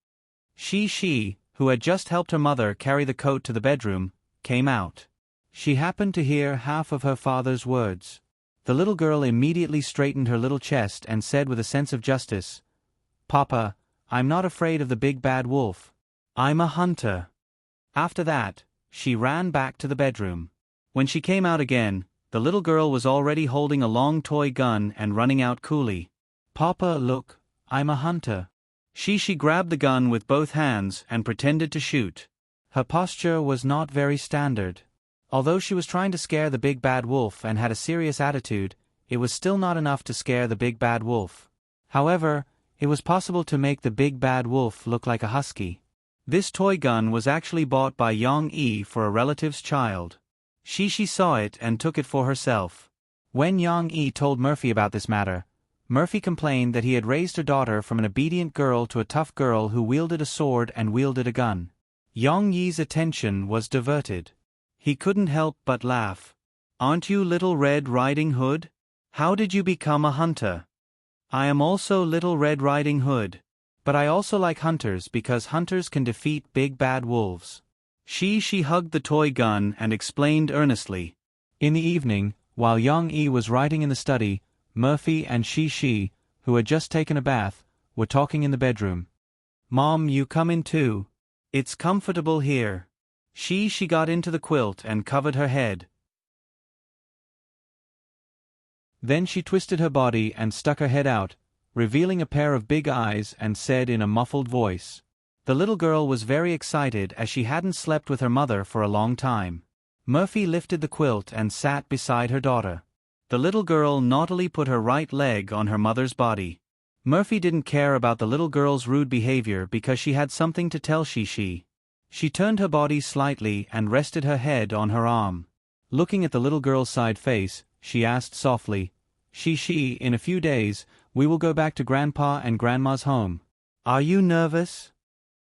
Speaker 1: Shi, who had just helped her mother carry the coat to the bedroom, came out. She happened to hear half of her father's words. The little girl immediately straightened her little chest and said with a sense of justice, "Papa, I'm not afraid of the big bad wolf. I'm a hunter." After that, she ran back to the bedroom. When she came out again, the little girl was already holding a long toy gun and running out coolly. "Papa, look, I'm a hunter." She grabbed the gun with both hands and pretended to shoot. Her posture was not very standard. Although she was trying to scare the big bad wolf and had a serious attitude, it was still not enough to scare the big bad wolf. However, it was possible to make the big bad wolf look like a husky. This toy gun was actually bought by Yang Yi for a relative's child. She saw it and took it for herself. When Yang Yi told Murphy about this matter, Murphy complained that he had raised her daughter from an obedient girl to a tough girl who wielded a sword and wielded a gun. Yang Yi's attention was diverted. He couldn't help but laugh. "Aren't you Little Red Riding Hood? How did you become a hunter?" "I am also Little Red Riding Hood. But I also like hunters because hunters can defeat big bad wolves." She hugged the toy gun and explained earnestly. In the evening, while Yang Yi was writing in the study, Murphy and Shi, who had just taken a bath, were talking in the bedroom. "Mom, you come in too. It's comfortable here." She got into the quilt and covered her head. Then she twisted her body and stuck her head out, revealing a pair of big eyes, and said in a muffled voice. The little girl was very excited as she hadn't slept with her mother for a long time. Murphy lifted the quilt and sat beside her daughter. The little girl naughtily put her right leg on her mother's body. Murphy didn't care about the little girl's rude behavior because she had something to tell Shi. She turned her body slightly and rested her head on her arm. Looking at the little girl's side face, she asked softly, She, in a few days, we will go back to Grandpa and Grandma's home. Are you nervous?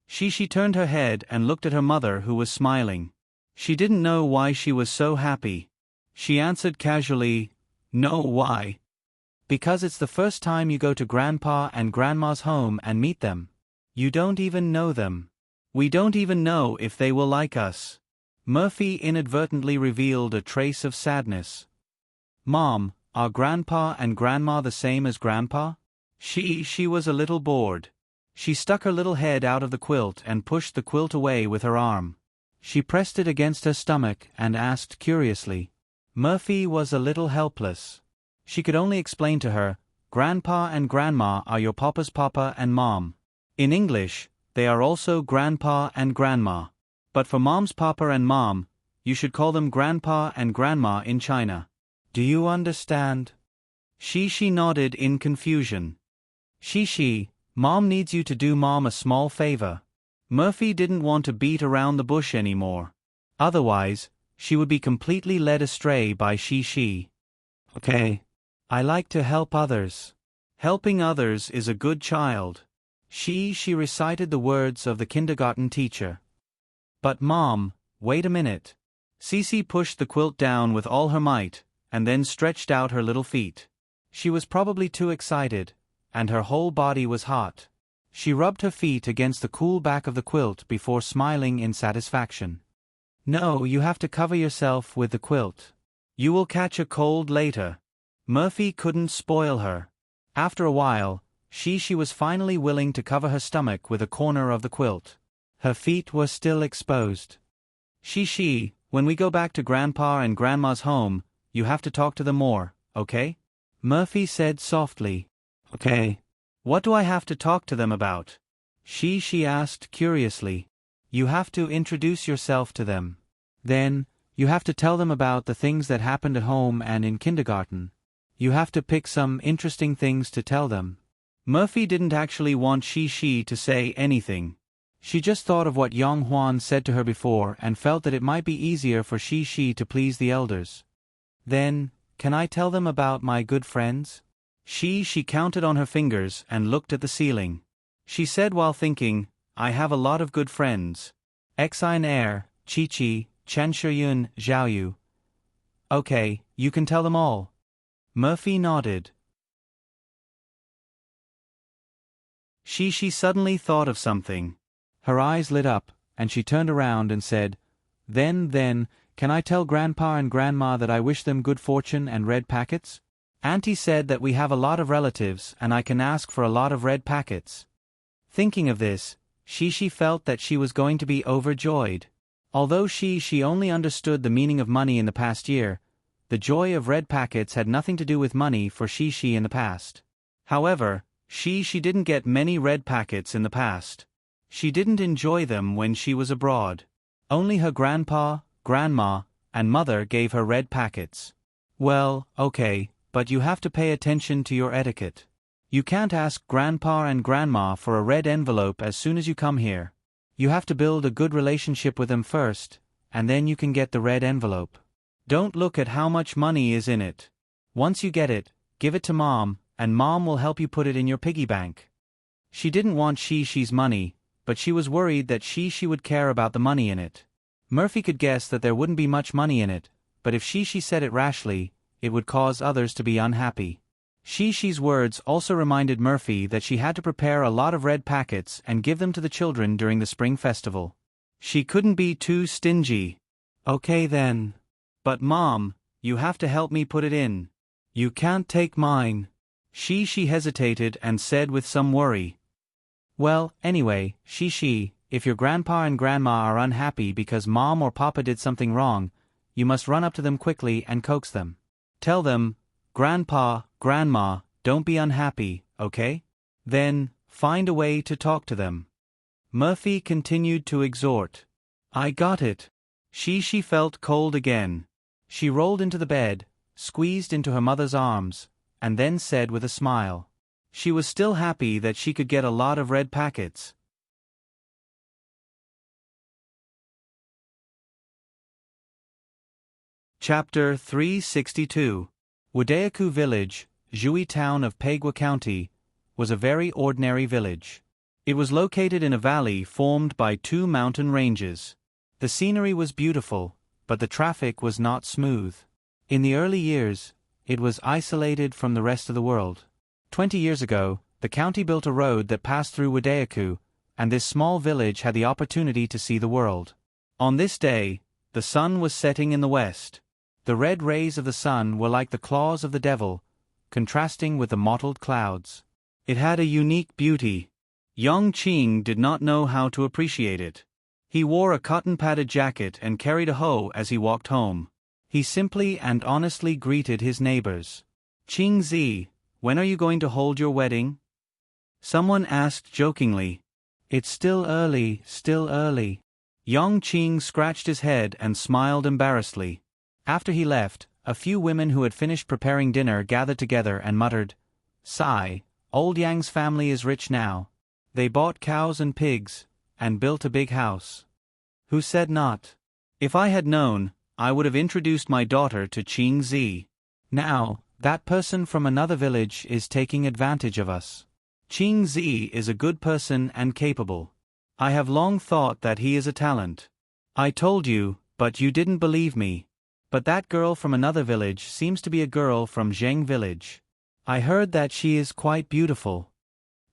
Speaker 1: She turned her head and looked at her mother, who was smiling. She didn't know why she was so happy. She answered casually, "No, why?" "Because it's the first time you go to Grandpa and Grandma's home and meet them. You don't even know them. We don't even know if they will like us." Murphy inadvertently revealed a trace of sadness. "Mom, are Grandpa and Grandma the same as Grandpa?" She was a little bored. She stuck her little head out of the quilt and pushed the quilt away with her arm. She pressed it against her stomach and asked curiously. Murphy was a little helpless. She could only explain to her, "Grandpa and Grandma are your papa's papa and mom. In English, they are also Grandpa and Grandma. But for Mom's papa and mom, you should call them Grandpa and Grandma in China. Do you understand?" She nodded in confusion. She, Mom needs you to do Mom a small favor." Murphy didn't want to beat around the bush anymore. Otherwise, she would be completely led astray by she. "Okay. I like to help others. Helping others is a good child." She recited the words of the kindergarten teacher. "But Mom, wait a minute." Cece pushed the quilt down with all her might, and then stretched out her little feet. She was probably too excited, and her whole body was hot. She rubbed her feet against the cool back of the quilt before smiling in satisfaction. "No, you have to cover yourself with the quilt. You will catch a cold later." Murphy couldn't spoil her. After a while, she was finally willing to cover her stomach with a corner of the quilt. Her feet were still exposed. She, when we go back to Grandpa and Grandma's home, you have to talk to them more, okay?" Murphy said softly. "Okay. What do I have to talk to them about?" She asked curiously. "You have to introduce yourself to them. Then, you have to tell them about the things that happened at home and in kindergarten. You have to pick some interesting things to tell them." Murphy didn't actually want she to say anything. She just thought of what Yang Huan said to her before and felt that it might be easier for she to please the elders. "Then, can I tell them about my good friends?" She counted on her fingers and looked at the ceiling. She said while thinking, "I have a lot of good friends. Xin Er, Chi, Chen Shiyun, Zhaoyu." "Okay, you can tell them all." Murphy nodded. She suddenly thought of something. Her eyes lit up, and she turned around and said, Then, can I tell Grandpa and Grandma that I wish them good fortune and red packets? Auntie said that we have a lot of relatives and I can ask for a lot of red packets." Thinking of this, she felt that she was going to be overjoyed. Although she only understood the meaning of money in the past year, the joy of red packets had nothing to do with money for she in the past. However, she didn't get many red packets in the past. She didn't enjoy them when she was abroad. Only her grandpa, grandma, and mother gave her red packets. "Well, okay, but you have to pay attention to your etiquette. You can't ask Grandpa and Grandma for a red envelope as soon as you come here. You have to build a good relationship with them first, and then you can get the red envelope. Don't look at how much money is in it. Once you get it, give it to Mom, and Mom will help you put it in your piggy bank." She didn't want she's money, but she was worried that she would care about the money in it. Murphy could guess that there wouldn't be much money in it, but if she said it rashly, it would cause others to be unhappy. She's words also reminded Murphy that she had to prepare a lot of red packets and give them to the children during the spring festival. She couldn't be too stingy. "Okay then. But Mom, you have to help me put it in. You can't take mine." She hesitated and said with some worry. "Well, anyway, if your grandpa and grandma are unhappy because Mom or Papa did something wrong, you must run up to them quickly and coax them. Tell them, 'Grandpa, Grandma, don't be unhappy, okay?' Then, find a way to talk to them." Murphy continued to exhort. "I got it." She felt cold again. She rolled into the bed, squeezed into her mother's arms, and then said with a smile. She was still happy that she could get a lot of red packets. Chapter 362. Wadayaku Village, Zhui town of Paigua County, was a very ordinary village. It was located in a valley formed by two mountain ranges. The scenery was beautiful, but the traffic was not smooth. In the early years, it was isolated from the rest of the world. 20 years ago, the county built a road that passed through Wadayaku, and this small village had the opportunity to see the world. On this day, the sun was setting in the west. The red rays of the sun were like the claws of the devil, contrasting with the mottled clouds. It had a unique beauty. Young Qing did not know how to appreciate it. He wore a cotton-padded jacket and carried a hoe as he walked home. He simply and honestly greeted his neighbors. "Qing Zi, when are you going to hold your wedding?" Someone asked jokingly. "It's still early, still early." Young Qing scratched his head and smiled embarrassedly. After he left, a few women who had finished preparing dinner gathered together and muttered, "Sigh, old Yang's family is rich now. They bought cows and pigs, and built a big house." Who said not? If I had known, I would have introduced my daughter to Qing Zi. Now, that person from another village is taking advantage of us. Qing Zi is a good person and capable. I have long thought that he is a talent. I told you, but you didn't believe me. But that girl from another village seems to be a girl from Zheng village. I heard that she is quite beautiful.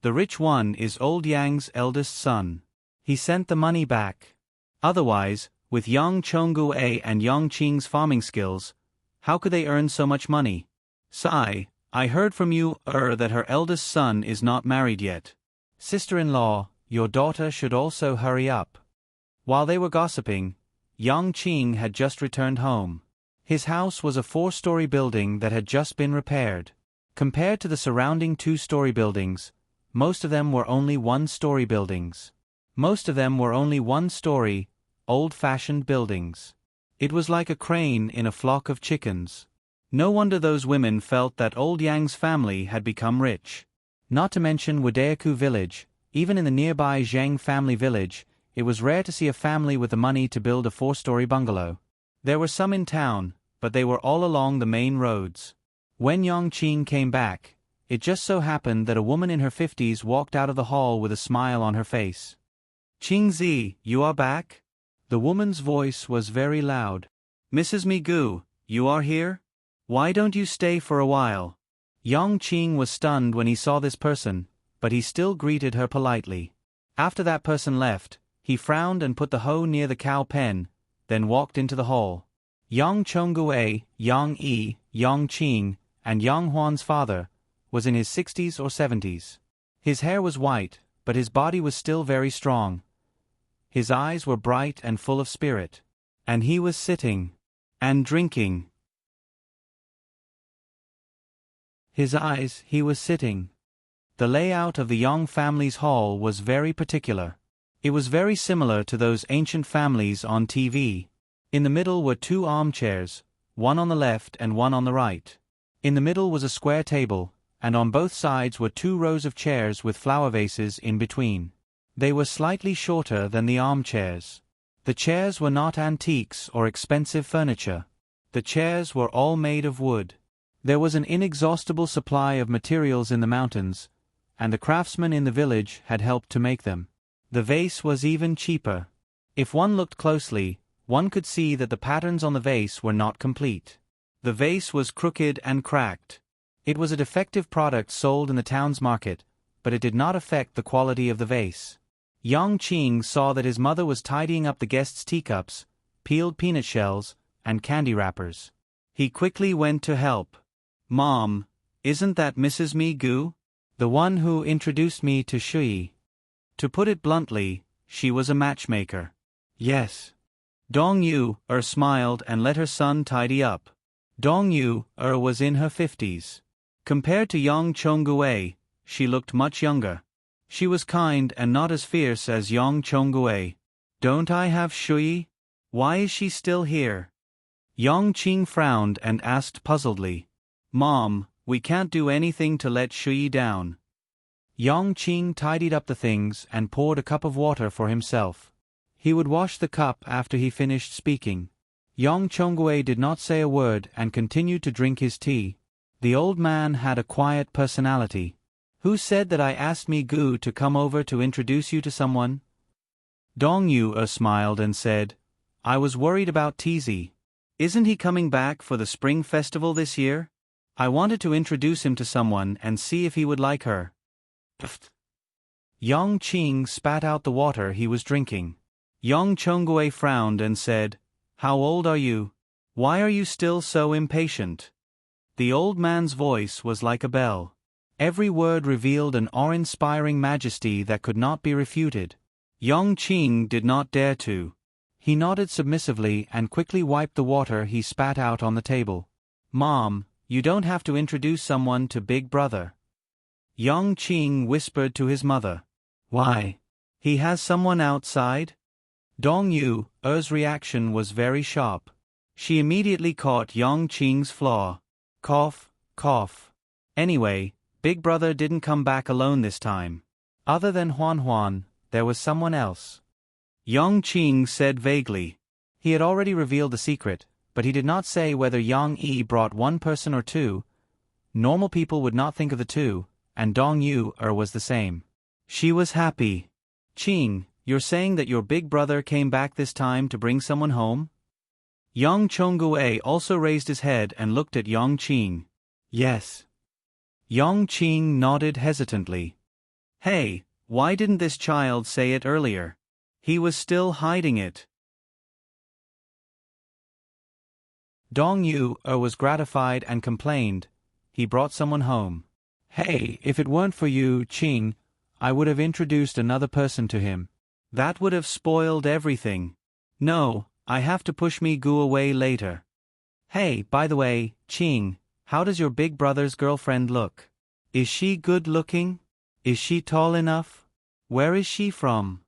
Speaker 1: The rich one is old Yang's eldest son. He sent the money back. Otherwise, with Yang Chongguei and Yang Qing's farming skills, how could they earn so much money? Sai, I heard from you that her eldest son is not married yet. Sister-in-law, your daughter should also hurry up. While they were gossiping, Yang Qing had just returned home. His house was a 4-story building that had just been repaired. Compared to the surrounding 2-story buildings, most of them were only 1-story buildings. Most of them were only 1-story, old-fashioned buildings. It was like a crane in a flock of chickens. No wonder those women felt that old Yang's family had become rich. Not to mention Wadayaku village, even in the nearby Zheng family village, it was rare to see a family with the money to build a 4-story bungalow. There were some in town, but they were all along the main roads. When Yang Qing came back, it just so happened that a woman in her 50s walked out of the hall with a smile on her face. "Qing Zi, you are back?" The woman's voice was very loud. "Mrs. Migu, you are here? Why don't you stay for a while?" Yang Qing was stunned when he saw this person, but he still greeted her politely. After that person left, he frowned and put the hoe near the cow pen, then walked into the hall. Yang Chongguei, Yang Yi, Yang Qing, and Yang Huan's father, was in his 60s or 70s. His hair was white, but his body was still very strong. His eyes were bright and full of spirit. And he was sitting and drinking. He was sitting. The layout of the Yang family's hall was very particular. It was very similar to those ancient families on TV. In the middle were 2 armchairs, one on the left and one on the right. In the middle was a square table, and on both sides were 2 rows of chairs with flower vases in between. They were slightly shorter than the armchairs. The chairs were not antiques or expensive furniture. The chairs were all made of wood. There was an inexhaustible supply of materials in the mountains, and the craftsmen in the village had helped to make them. The vase was even cheaper. If one looked closely, one could see that the patterns on the vase were not complete. The vase was crooked and cracked. It was a defective product sold in the town's market, but it did not affect the quality of the vase. Yang Qing saw that his mother was tidying up the guests' teacups, peeled peanut shells, and candy wrappers. He quickly went to help. "Mom, isn't that Mrs. Migu? The one who introduced me to Shui?" To put it bluntly, she was a matchmaker. "Yes." Dong Yu smiled and let her son tidy up. Dong Yu was in her 50s. Compared to Yang Chongguei, she looked much younger. She was kind and not as fierce as Yang Chongguei. "Don't I have Shui? Why is she still here?" Yang Qing frowned and asked puzzledly. "Mom, we can't do anything to let Shui down." Yang Qing tidied up the things and poured a cup of water for himself. He would wash the cup after he finished speaking. Yang Chongguei did not say a word and continued to drink his tea. The old man had a quiet personality. Who said that I asked me Gu to come over to introduce you to someone? Dong Yu smiled and said, I was worried about Tizi. Isn't he coming back for the spring festival this year? I wanted to introduce him to someone and see if he would like her. Pfft. Yang Qing spat out the water he was drinking. Yang Chongwei frowned and said, How old are you? Why are you still so impatient? The old man's voice was like a bell. Every word revealed an awe-inspiring majesty that could not be refuted. Yang Qing did not dare to. He nodded submissively and quickly wiped the water he spat out on the table. Mom, you don't have to introduce someone to Big Brother. Yang Qing whispered to his mother. Why? He has someone outside? Dong Yu's reaction was very sharp. She immediately caught Yang Qing's flaw. Cough, cough. Anyway, Big Brother didn't come back alone this time. Other than Huan Huan, there was someone else. Yang Qing said vaguely. He had already revealed the secret, but he did not say whether Yang Yi brought one person or two. Normal people would not think of the two, and Dong Yu was the same. She was happy. Qing, you're saying that your big brother came back this time to bring someone home? Yang Chongwei also raised his head and looked at Yang Qing. Yes. Yang Qing nodded hesitantly. Hey, why didn't this child say it earlier? He was still hiding it. Dong Yu was gratified and complained. He brought someone home. Hey, if it weren't for you, Qing, I would have introduced another person to him. That would have spoiled everything. No, I have to push me Gu away later. Hey, by the way, Qing, how does your big brother's girlfriend look? Is she good looking? Is she tall enough? Where is she from?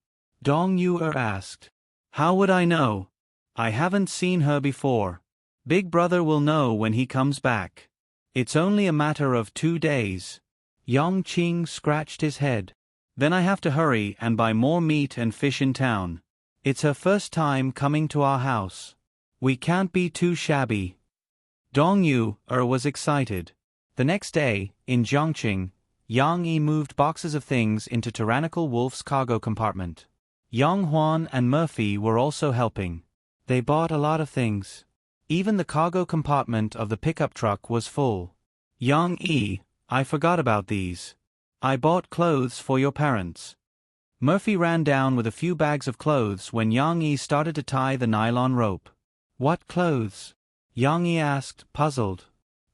Speaker 1: Dong Yu asked. How would I know? I haven't seen her before. Big brother will know when he comes back. It's only a matter of 2 days. Yang Qing scratched his head. Then I have to hurry and buy more meat and fish in town. It's her first time coming to our house. We can't be too shabby. Dong Yu was excited. The next day, in Jiangqing, Yang Yi moved boxes of things into Tyrannical Wolf's cargo compartment. Yang Huan and Murphy were also helping. They bought a lot of things. Even the cargo compartment of the pickup truck was full. Yang Yi, I forgot about these. I bought clothes for your parents. Murphy ran down with a few bags of clothes when Yang Yi started to tie the nylon rope. What clothes? Yang Yi asked, puzzled.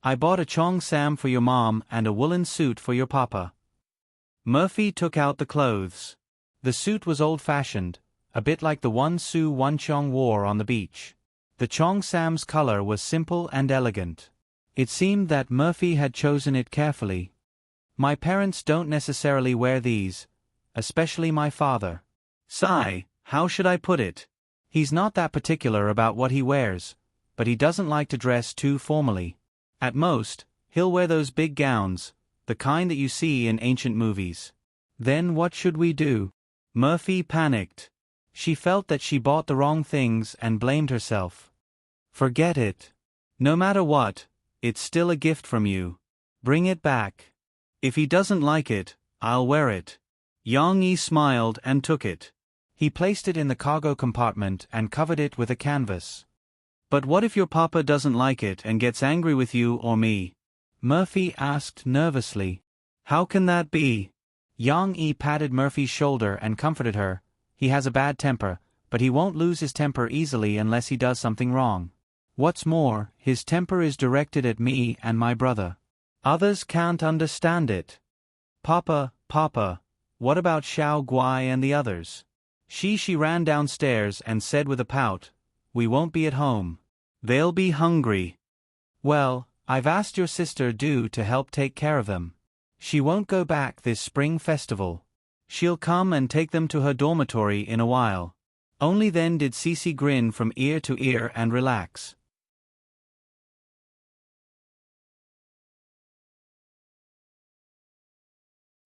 Speaker 1: I bought a chong sam for your mom and a woolen suit for your papa. Murphy took out the clothes. The suit was old-fashioned, a bit like the one Su Wanchong wore on the beach. The chong sam's color was simple and elegant. It seemed that Murphy had chosen it carefully. My parents don't necessarily wear these, especially my father. Sigh, how should I put it? He's not that particular about what he wears, but he doesn't like to dress too formally. At most, he'll wear those big gowns, the kind that you see in ancient movies. Then what should we do? Murphy panicked. She felt that she bought the wrong things and blamed herself. Forget it. No matter what, it's still a gift from you. Bring it back. If he doesn't like it, I'll wear it. Yang Yi smiled and took it. He placed it in the cargo compartment and covered it with a canvas. But what if your papa doesn't like it and gets angry with you or me? Murphy asked nervously. How can that be? Yang Yi patted Murphy's shoulder and comforted her. He has a bad temper, but he won't lose his temper easily unless he does something wrong. What's more, his temper is directed at me and my brother. Others can't understand it. Papa, what about Xiao Guai and the others? She ran downstairs and said with a pout, we won't be at home. They'll be hungry. Well, I've asked your sister Du to help take care of them. She won't go back this spring festival. She'll come and take them to her dormitory in a while. Only then did Cece grin from ear to ear and relax.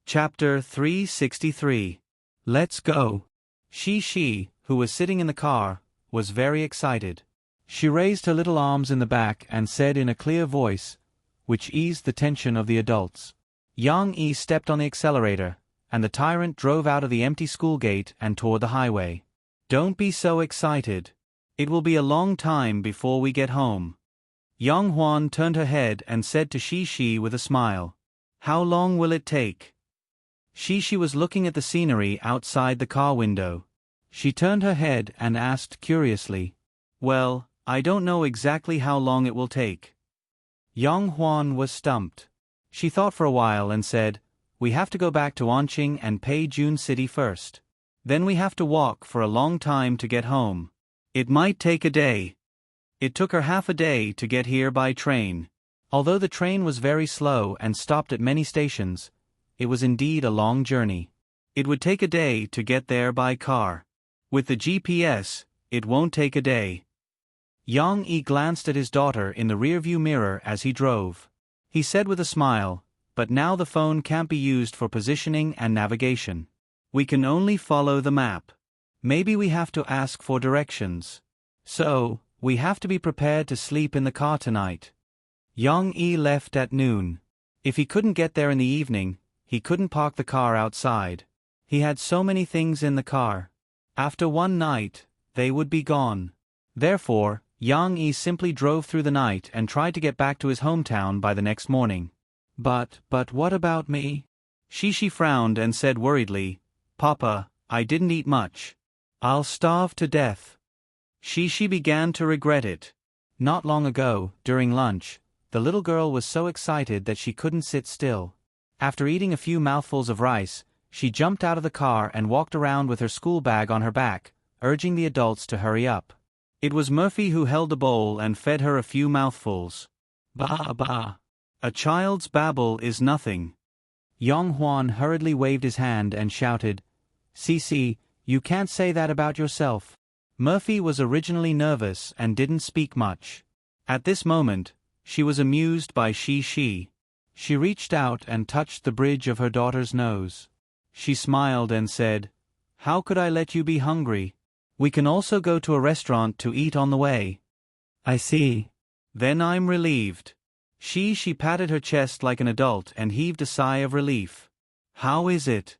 Speaker 1: Chapter 363. Let's go. She, who was sitting in the car, was very excited. She raised her little arms in the back and said in a clear voice, which eased the tension of the adults. Yang Yi stepped on the accelerator, and the tyrant drove out of the empty school gate and toward the highway. Don't be so excited. It will be a long time before we get home. Yang Huan turned her head and said to Shi with a smile, How long will it take? Shi was looking at the scenery outside the car window. She turned her head and asked curiously, Well, I don't know exactly how long it will take. Yang Huan was stumped. She thought for a while and said, We have to go back to Anqing and Peijun City first. Then we have to walk for a long time to get home. It might take a day. It took her half a day to get here by train. Although the train was very slow and stopped at many stations, it was indeed a long journey. It would take a day to get there by car. With the GPS, it won't take a day. Yang Yi glanced at his daughter in the rearview mirror as he drove. He said with a smile, But now the phone can't be used for positioning and navigation. We can only follow the map. Maybe we have to ask for directions. So, we have to be prepared to sleep in the car tonight. Yang Yi left at noon. If he couldn't get there in the evening, he couldn't park the car outside. He had so many things in the car. After one night, they would be gone. Therefore, Yang Yi simply drove through the night and tried to get back to his hometown by the next morning. But what about me? Shi frowned and said worriedly, Papa, I didn't eat much. I'll starve to death. Shi began to regret it. Not long ago, during lunch, the little girl was so excited that she couldn't sit still. After eating a few mouthfuls of rice, she jumped out of the car and walked around with her school bag on her back, urging the adults to hurry up. It was Murphy who held the bowl and fed her a few mouthfuls. Bah bah. A child's babble is nothing. Yang Huan hurriedly waved his hand and shouted, Cici, you can't say that about yourself. Murphy was originally nervous and didn't speak much. At this moment, she was amused by Shi. She reached out and touched the bridge of her daughter's nose. She smiled and said, How could I let you be hungry? We can also go to a restaurant to eat on the way. I see. Then I'm relieved. She patted her chest like an adult and heaved a sigh of relief. How is it?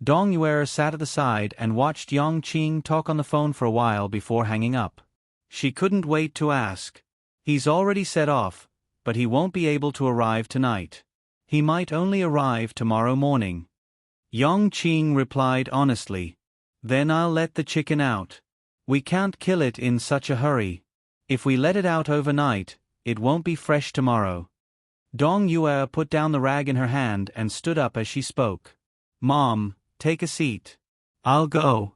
Speaker 1: Dong Yuer sat at the side and watched Yang Qing talk on the phone for a while before hanging up. She couldn't wait to ask. He's already set off, but he won't be able to arrive tonight. He might only arrive tomorrow morning. Yang Qing replied honestly. Then I'll let the chicken out. We can't kill it in such a hurry. If we let it out overnight, it won't be fresh tomorrow. Dong Yuer put down the rag in her hand and stood up as she spoke. Mom, take a seat. I'll go.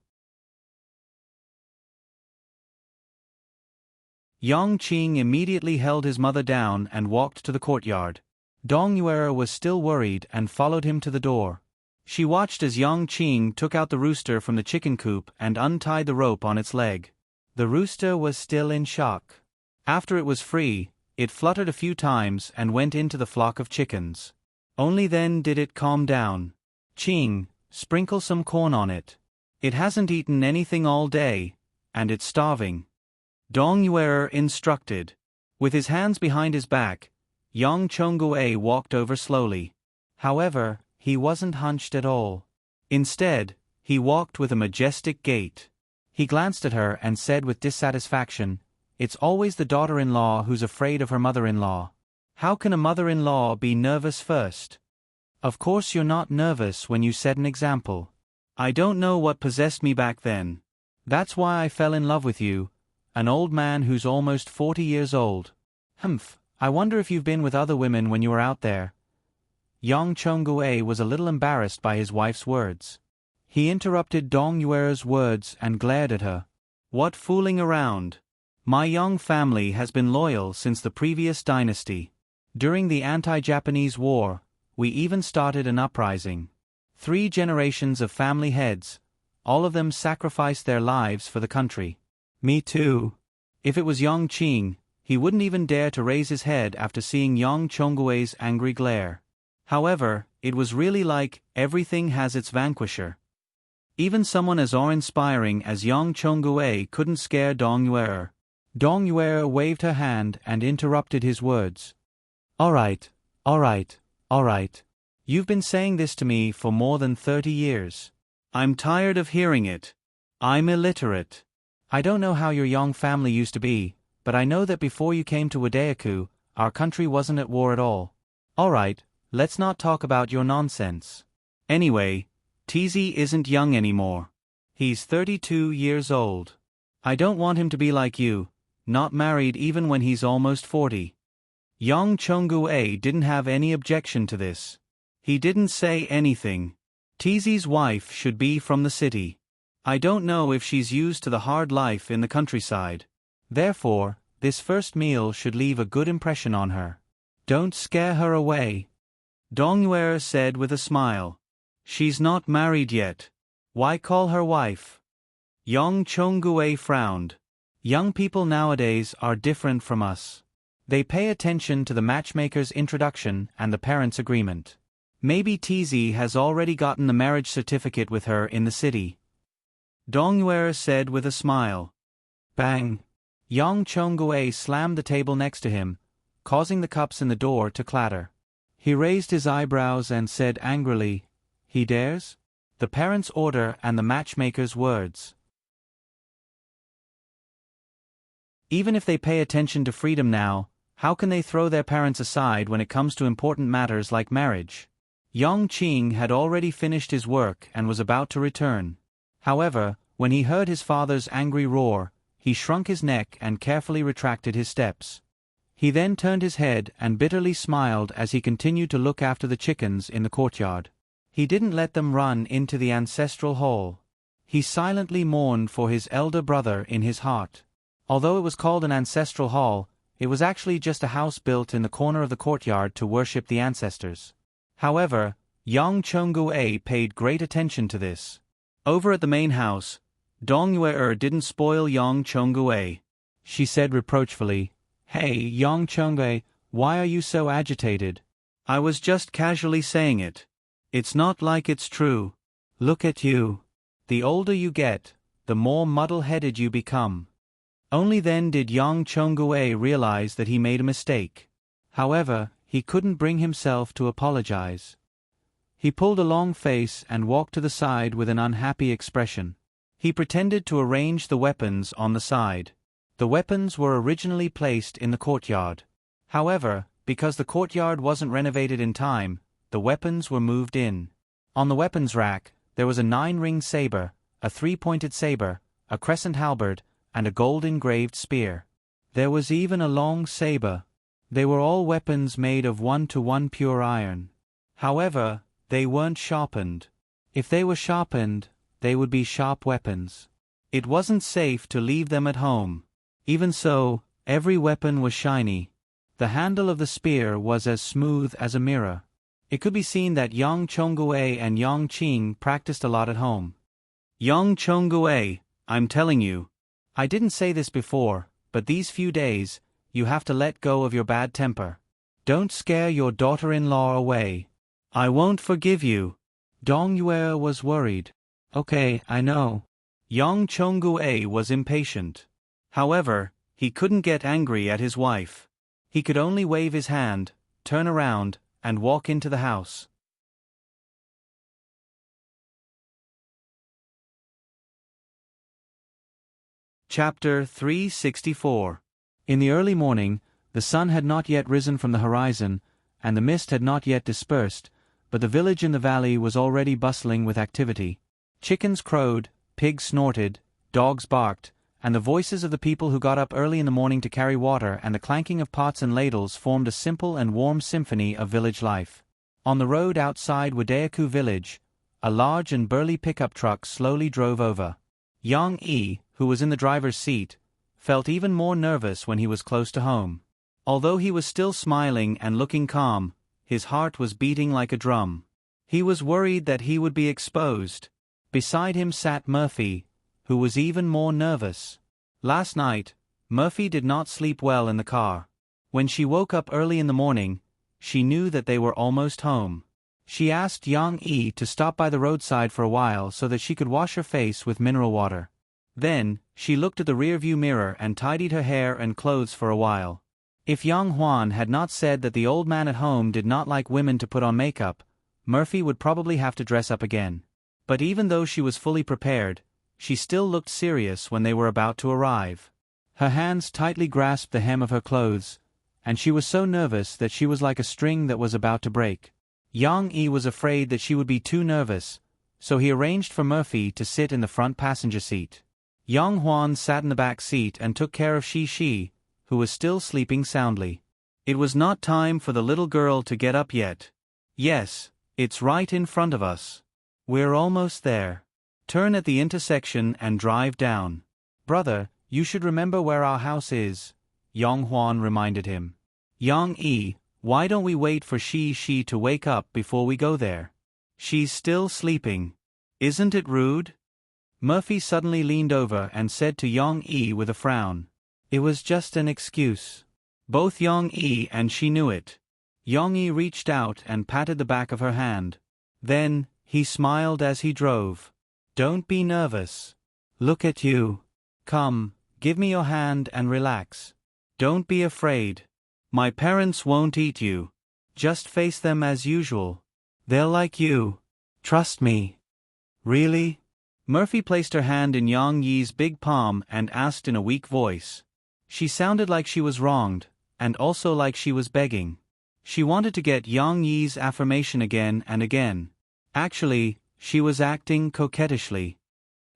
Speaker 1: Yang Qing immediately held his mother down and walked to the courtyard. Dong Yuer was still worried and followed him to the door. She watched as Yang Qing took out the rooster from the chicken coop and untied the rope on its leg. The rooster was still in shock. After it was free, it fluttered a few times and went into the flock of chickens. Only then did it calm down. Qing, sprinkle some corn on it. It hasn't eaten anything all day, and it's starving. Dong Yuer instructed. With his hands behind his back, Yang Chongguei walked over slowly. However, he wasn't hunched at all. Instead, he walked with a majestic gait. He glanced at her and said with dissatisfaction, It's always the daughter-in-law who's afraid of her mother-in-law. How can a mother-in-law be nervous first? Of course you're not nervous when you set an example. I don't know what possessed me back then. That's why I fell in love with you, an old man who's almost 40 years old. Humph, I wonder if you've been with other women when you were out there. Yang Chongguei was a little embarrassed by his wife's words. He interrupted Dong Yuer's words and glared at her. What fooling around? My Yang family has been loyal since the previous dynasty. During the anti-Japanese war, we even started an uprising. 3 generations of family heads, all of them sacrificed their lives for the country. Me too. If it was Yang Qing, he wouldn't even dare to raise his head after seeing Yang Chongguei's angry glare. However, it was really like, everything has its vanquisher. Even someone as awe-inspiring as Yang Chongguei couldn't scare Dong Yuer. Dong Yuer waved her hand and interrupted his words. Alright, alright, alright. You've been saying this to me for more than 30 years. I'm tired of hearing it. I'm illiterate. I don't know how your young family used to be, but I know that before you came to Wadayaku, our country wasn't at war at all. Alright, let's not talk about your nonsense. Anyway, TZ isn't young anymore. He's 32 years old. I don't want him to be like you, not married even when he's almost 40. Young Chongu-a didn't have any objection to this. He didn't say anything. TZ's wife should be from the city. I don't know if she's used to the hard life in the countryside. Therefore, this first meal should leave a good impression on her. Don't scare her away. Dongyue said with a smile. She's not married yet. Why call her wife? Young Chongu-a frowned. Young people nowadays are different from us. They pay attention to the matchmaker's introduction and the parents' agreement. Maybe TZ has already gotten the marriage certificate with her in the city. Dongyue said with a smile. Bang! Young Chongu-a slammed the table next to him, causing the cups in the door to clatter. He raised his eyebrows and said angrily, "He dares?" The parents' order and the matchmaker's words. Even if they pay attention to freedom now, how can they throw their parents aside when it comes to important matters like marriage? Yang Qing had already finished his work and was about to return. However, when he heard his father's angry roar, he shrunk his neck and carefully retracted his steps. He then turned his head and bitterly smiled as he continued to look after the chickens in the courtyard. He didn't let them run into the ancestral hall. He silently mourned for his elder brother in his heart. Although it was called an ancestral hall, it was actually just a house built in the corner of the courtyard to worship the ancestors. However, Yang Chongu-a paid great attention to this. Over at the main house, Dongyue didn't spoil Yang Chongu-a. She said reproachfully, "Hey, Yang Chongu-a, why are you so agitated?" "I was just casually saying it. It's not like it's true. Look at you. The older you get, the more muddle-headed you become." Only then did Yang Chongu-a realize that he made a mistake. However, he couldn't bring himself to apologize. He pulled a long face and walked to the side with an unhappy expression. He pretended to arrange the weapons on the side. The weapons were originally placed in the courtyard. However, because the courtyard wasn't renovated in time, the weapons were moved in. On the weapons rack, there was a 9-ring saber, a 3-pointed saber, a crescent halberd, and a gold-engraved spear. There was even a long saber. They were all weapons made of 1-to-1 pure iron. However, they weren't sharpened. If they were sharpened, they would be sharp weapons. It wasn't safe to leave them at home. Even so, every weapon was shiny. The handle of the spear was as smooth as a mirror. It could be seen that Yang Chongu-a and Yang Qing practiced a lot at home. Yang Chongu-a, I'm telling you. I didn't say this before, but these few days, you have to let go of your bad temper. Don't scare your daughter-in-law away. I won't forgive you. Dongyue was worried. Okay, I know. Yang Chongu-a was impatient. However, he couldn't get angry at his wife. He could only wave his hand, turn around, and walk into the house. Chapter 364. In the early morning, the sun had not yet risen from the horizon, and the mist had not yet dispersed, but the village in the valley was already bustling with activity. Chickens crowed, pigs snorted, dogs barked, and the voices of the people who got up early in the morning to carry water and the clanking of pots and ladles formed a simple and warm symphony of village life. On the road outside Wadayaku village, a large and burly pickup truck slowly drove over. Yang Yi, who was in the driver's seat, felt even more nervous when he was close to home. Although he was still smiling and looking calm, his heart was beating like a drum. He was worried that he would be exposed. Beside him sat Murphy, who was even more nervous. Last night, Murphy did not sleep well in the car. When she woke up early in the morning, she knew that they were almost home. She asked Yang Yi to stop by the roadside for a while so that she could wash her face with mineral water. Then, she looked at the rearview mirror and tidied her hair and clothes for a while. If Young Juan had not said that the old man at home did not like women to put on makeup, Murphy would probably have to dress up again. But even though she was fully prepared, she still looked serious when they were about to arrive. Her hands tightly grasped the hem of her clothes, and she was so nervous that she was like a string that was about to break. Yang Yi was afraid that she would be too nervous, so he arranged for Murphy to sit in the front passenger seat. Yang Huan sat in the back seat and took care of Shi, who was still sleeping soundly. It was not time for the little girl to get up yet. Yes, it's right in front of us. We're almost there. Turn at the intersection and drive down. Brother, you should remember where our house is, Yang Huan reminded him. Yang Yi, why don't we wait for Shi to wake up before we go there? She's still sleeping. Isn't it rude? Murphy suddenly leaned over and said to Yang Yi with a frown. It was just an excuse. Both Yang Yi and she knew it. Yang Yi reached out and patted the back of her hand. Then, he smiled as he drove. Don't be nervous. Look at you. Come, give me your hand and relax. Don't be afraid. My parents won't eat you. Just face them as usual. They'll like you. Trust me. Really? Murphy placed her hand in Yang Yi's big palm and asked in a weak voice. She sounded like she was wronged, and also like she was begging. She wanted to get Yang Yi's affirmation again and again. Actually, she was acting coquettishly.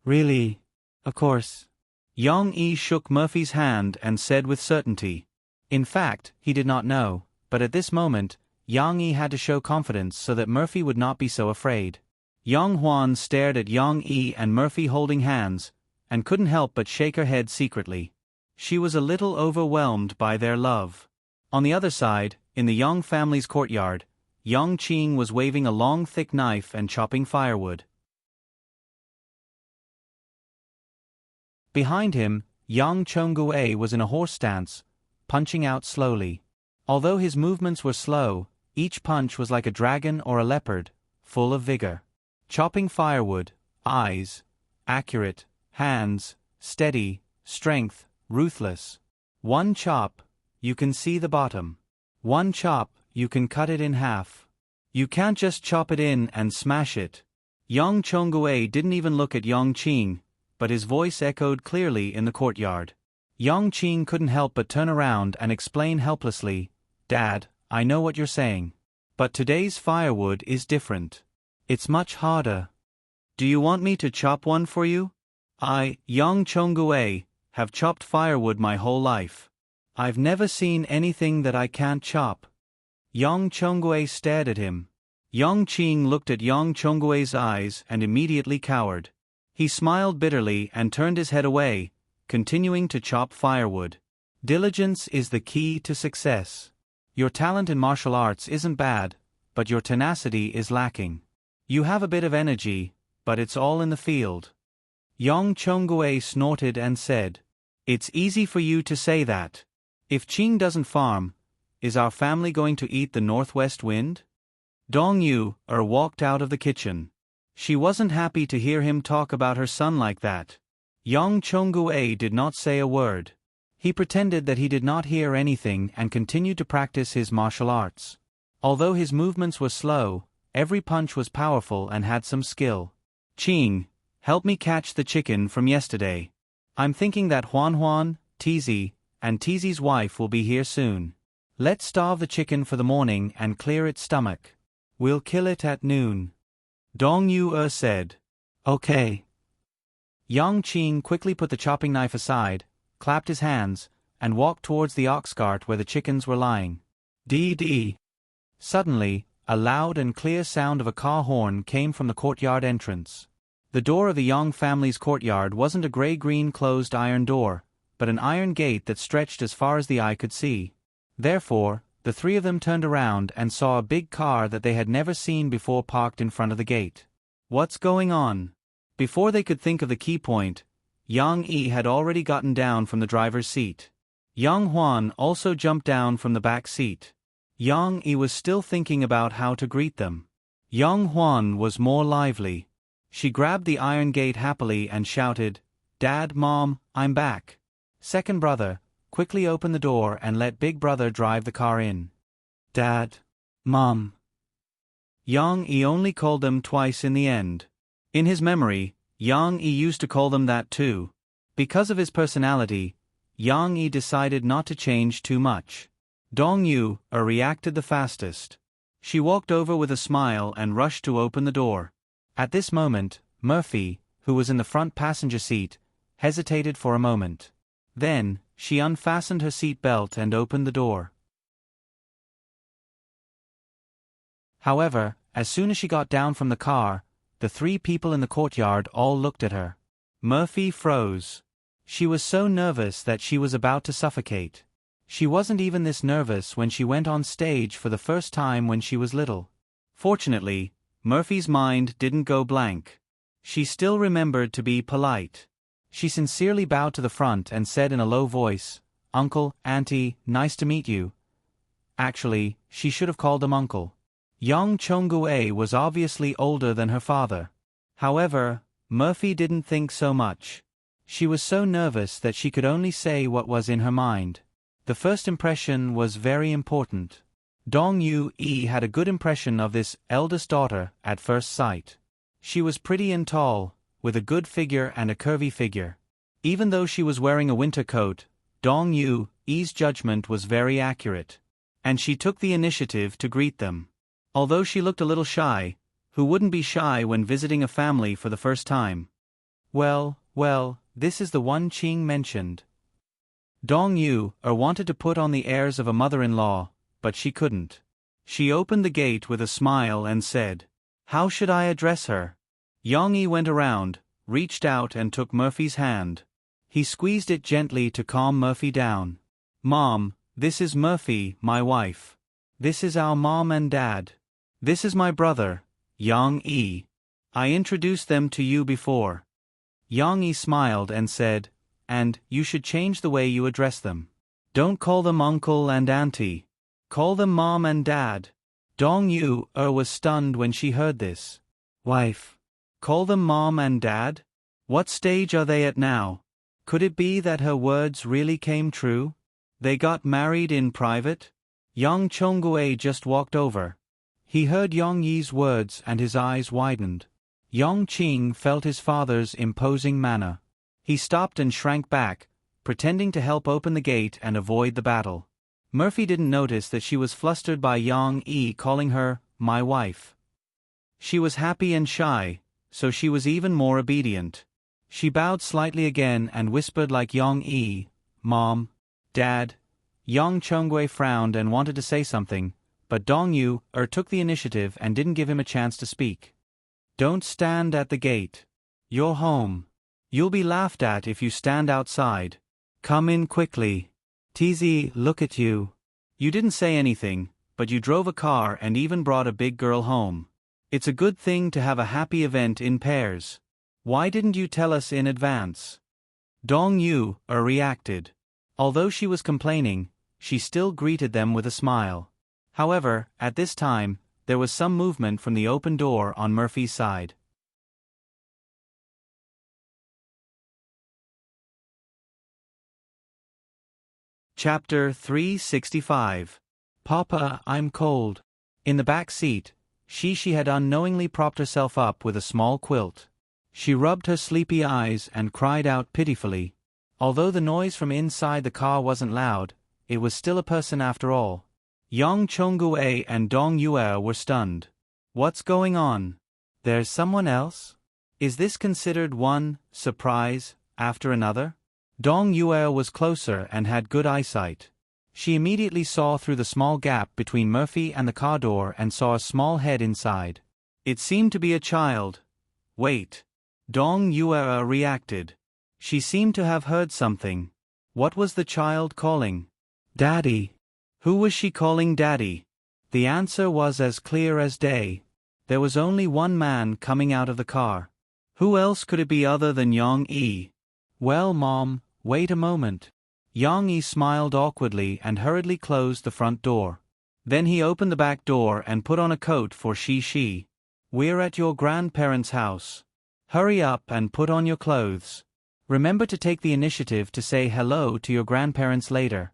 Speaker 1: Really? Of course. Yang Yi shook Murphy's hand and said with certainty. In fact, he did not know, but at this moment, Yang Yi had to show confidence so that Murphy would not be so afraid. Yang Huan stared at Yang Yi and Murphy holding hands, and couldn't help but shake her head secretly. She was a little overwhelmed by their love. On the other side, in the Yang family's courtyard, Yang Qing was waving a long thick knife and chopping firewood. Behind him, Yang Chongguei was in a horse stance, punching out slowly. Although his movements were slow, each punch was like a dragon or a leopard, full of vigor. Chopping firewood, eyes, accurate, hands, steady, strength, ruthless. One chop, you can see the bottom. One chop, you can cut it in half. You can't just chop it in and smash it. Yang Chongguei didn't even look at Yang Qing, but his voice echoed clearly in the courtyard. Yang Qing couldn't help but turn around and explain helplessly, Dad, I know what you're saying. But today's firewood is different. It's much harder. Do you want me to chop one for you? I, Yang Chongguei, have chopped firewood my whole life. I've never seen anything that I can't chop. Yang Chongguei stared at him. Yang Qing looked at Yang Chongguei's eyes and immediately cowered. He smiled bitterly and turned his head away, continuing to chop firewood. Diligence is the key to success. Your talent in martial arts isn't bad, but your tenacity is lacking. You have a bit of energy, but it's all in the field. Yang Chongguei snorted and said, It's easy for you to say that. If Qing doesn't farm, is our family going to eat the northwest wind? Dong Yu walked out of the kitchen. She wasn't happy to hear him talk about her son like that. Yang Chongguei did not say a word. He pretended that he did not hear anything and continued to practice his martial arts. Although his movements were slow, every punch was powerful and had some skill. Qing, help me catch the chicken from yesterday. I'm thinking that Huan, Tizi, and Tizi's wife will be here soon. Let's starve the chicken for the morning and clear its stomach. We'll kill it at noon. Dong Yu said. Okay. Yang Qing quickly put the chopping knife aside, clapped his hands, and walked towards the ox cart where the chickens were lying. Dee. Suddenly, a loud and clear sound of a car horn came from the courtyard entrance. The door of the Yang family's courtyard wasn't a gray-green closed iron door, but an iron gate that stretched as far as the eye could see. Therefore, the three of them turned around and saw a big car that they had never seen before parked in front of the gate. What's going on? Before they could think of the key point, Yang Yi had already gotten down from the driver's seat. Yang Huan also jumped down from the back seat. Yang Yi was still thinking about how to greet them. Yang Huan was more lively. She grabbed the iron gate happily and shouted, Dad, Mom, I'm back. Second brother, quickly opened the door and let Big Brother drive the car in. Dad. Mom. Yang Yi only called them twice in the end. In his memory, Yang Yi used to call them that too. Because of his personality, Yang Yi decided not to change too much. Dong Yu reacted the fastest. She walked over with a smile and rushed to open the door. At this moment, Murphy, who was in the front passenger seat, hesitated for a moment. Then, she unfastened her seat belt and opened the door. However, as soon as she got down from the car, the three people in the courtyard all looked at her. Murphy froze. She was so nervous that she was about to suffocate. She wasn't even this nervous when she went on stage for the first time when she was little. Fortunately, Murphy's mind didn't go blank. She still remembered to be polite. She sincerely bowed to the front and said in a low voice, "Uncle, Auntie, nice to meet you." Actually, she should have called him Uncle. Young Chong-gue was obviously older than her father. However, Murphy didn't think so much. She was so nervous that she could only say what was in her mind. The first impression was very important. Dong Yu-yi had a good impression of this eldest daughter at first sight. She was pretty and tall, with a good figure and a curvy figure. Even though she was wearing a winter coat, Dong Yu-yi's judgment was very accurate. And she took the initiative to greet them. Although she looked a little shy, who wouldn't be shy when visiting a family for the first time? Well, this is the one Qing mentioned. Dong Yu wanted to put on the airs of a mother-in-law, but she couldn't. She opened the gate with a smile and said, "How should I address her?" Yang Yi went around, reached out and took Murphy's hand. He squeezed it gently to calm Murphy down. "Mom, this is Murphy, my wife. This is our mom and dad. This is my brother, Yang Yi. I introduced them to you before." Yang Yi smiled and said, "And you should change the way you address them. Don't call them uncle and auntie. Call them mom and dad." Dong Yu was stunned when she heard this. "Wife. Call them mom and dad? What stage are they at now?" Could it be that her words really came true? They got married in private? Young Chong-gue just walked over. He heard Yang Yi's words and his eyes widened. Yang Qing felt his father's imposing manner. He stopped and shrank back, pretending to help open the gate and avoid the battle. Murphy didn't notice that she was flustered by Yang Yi calling her, "my wife." She was happy and shy, so she was even more obedient. She bowed slightly again and whispered like Yang Yi, "Mom, Dad." Yang Chong-gue frowned and wanted to say something, but Dong Yu took the initiative and didn't give him a chance to speak. "Don't stand at the gate. You're home. You'll be laughed at if you stand outside. Come in quickly. TZ, look at you. You didn't say anything, but you drove a car and even brought a big girl home. It's a good thing to have a happy event in pairs. Why didn't you tell us in advance?" Dong Yu reacted. Although she was complaining, she still greeted them with a smile. However, at this time, there was some movement from the open door on Murphy's side. Chapter 365. Papa, I'm cold. In the back seat, she had unknowingly propped herself up with a small quilt. She rubbed her sleepy eyes and cried out pitifully. Although the noise from inside the car wasn't loud, it was still a person after all. Yang Chong-gue and Dong Yu were stunned. What's going on? There's someone else? Is this considered one surprise after another? Dong Yu was closer and had good eyesight. She immediately saw through the small gap between Murphy and the car door and saw a small head inside. It seemed to be a child. Wait. Dong Yu reacted. She seemed to have heard something. What was the child calling? Daddy. Who was she calling Daddy? The answer was as clear as day. There was only one man coming out of the car. Who else could it be other than Yang Yi? Well, Mom, wait a moment. Yang Yi smiled awkwardly and hurriedly closed the front door. Then he opened the back door and put on a coat for Shi. We're at your grandparents' house. Hurry up and put on your clothes. Remember to take the initiative to say hello to your grandparents later.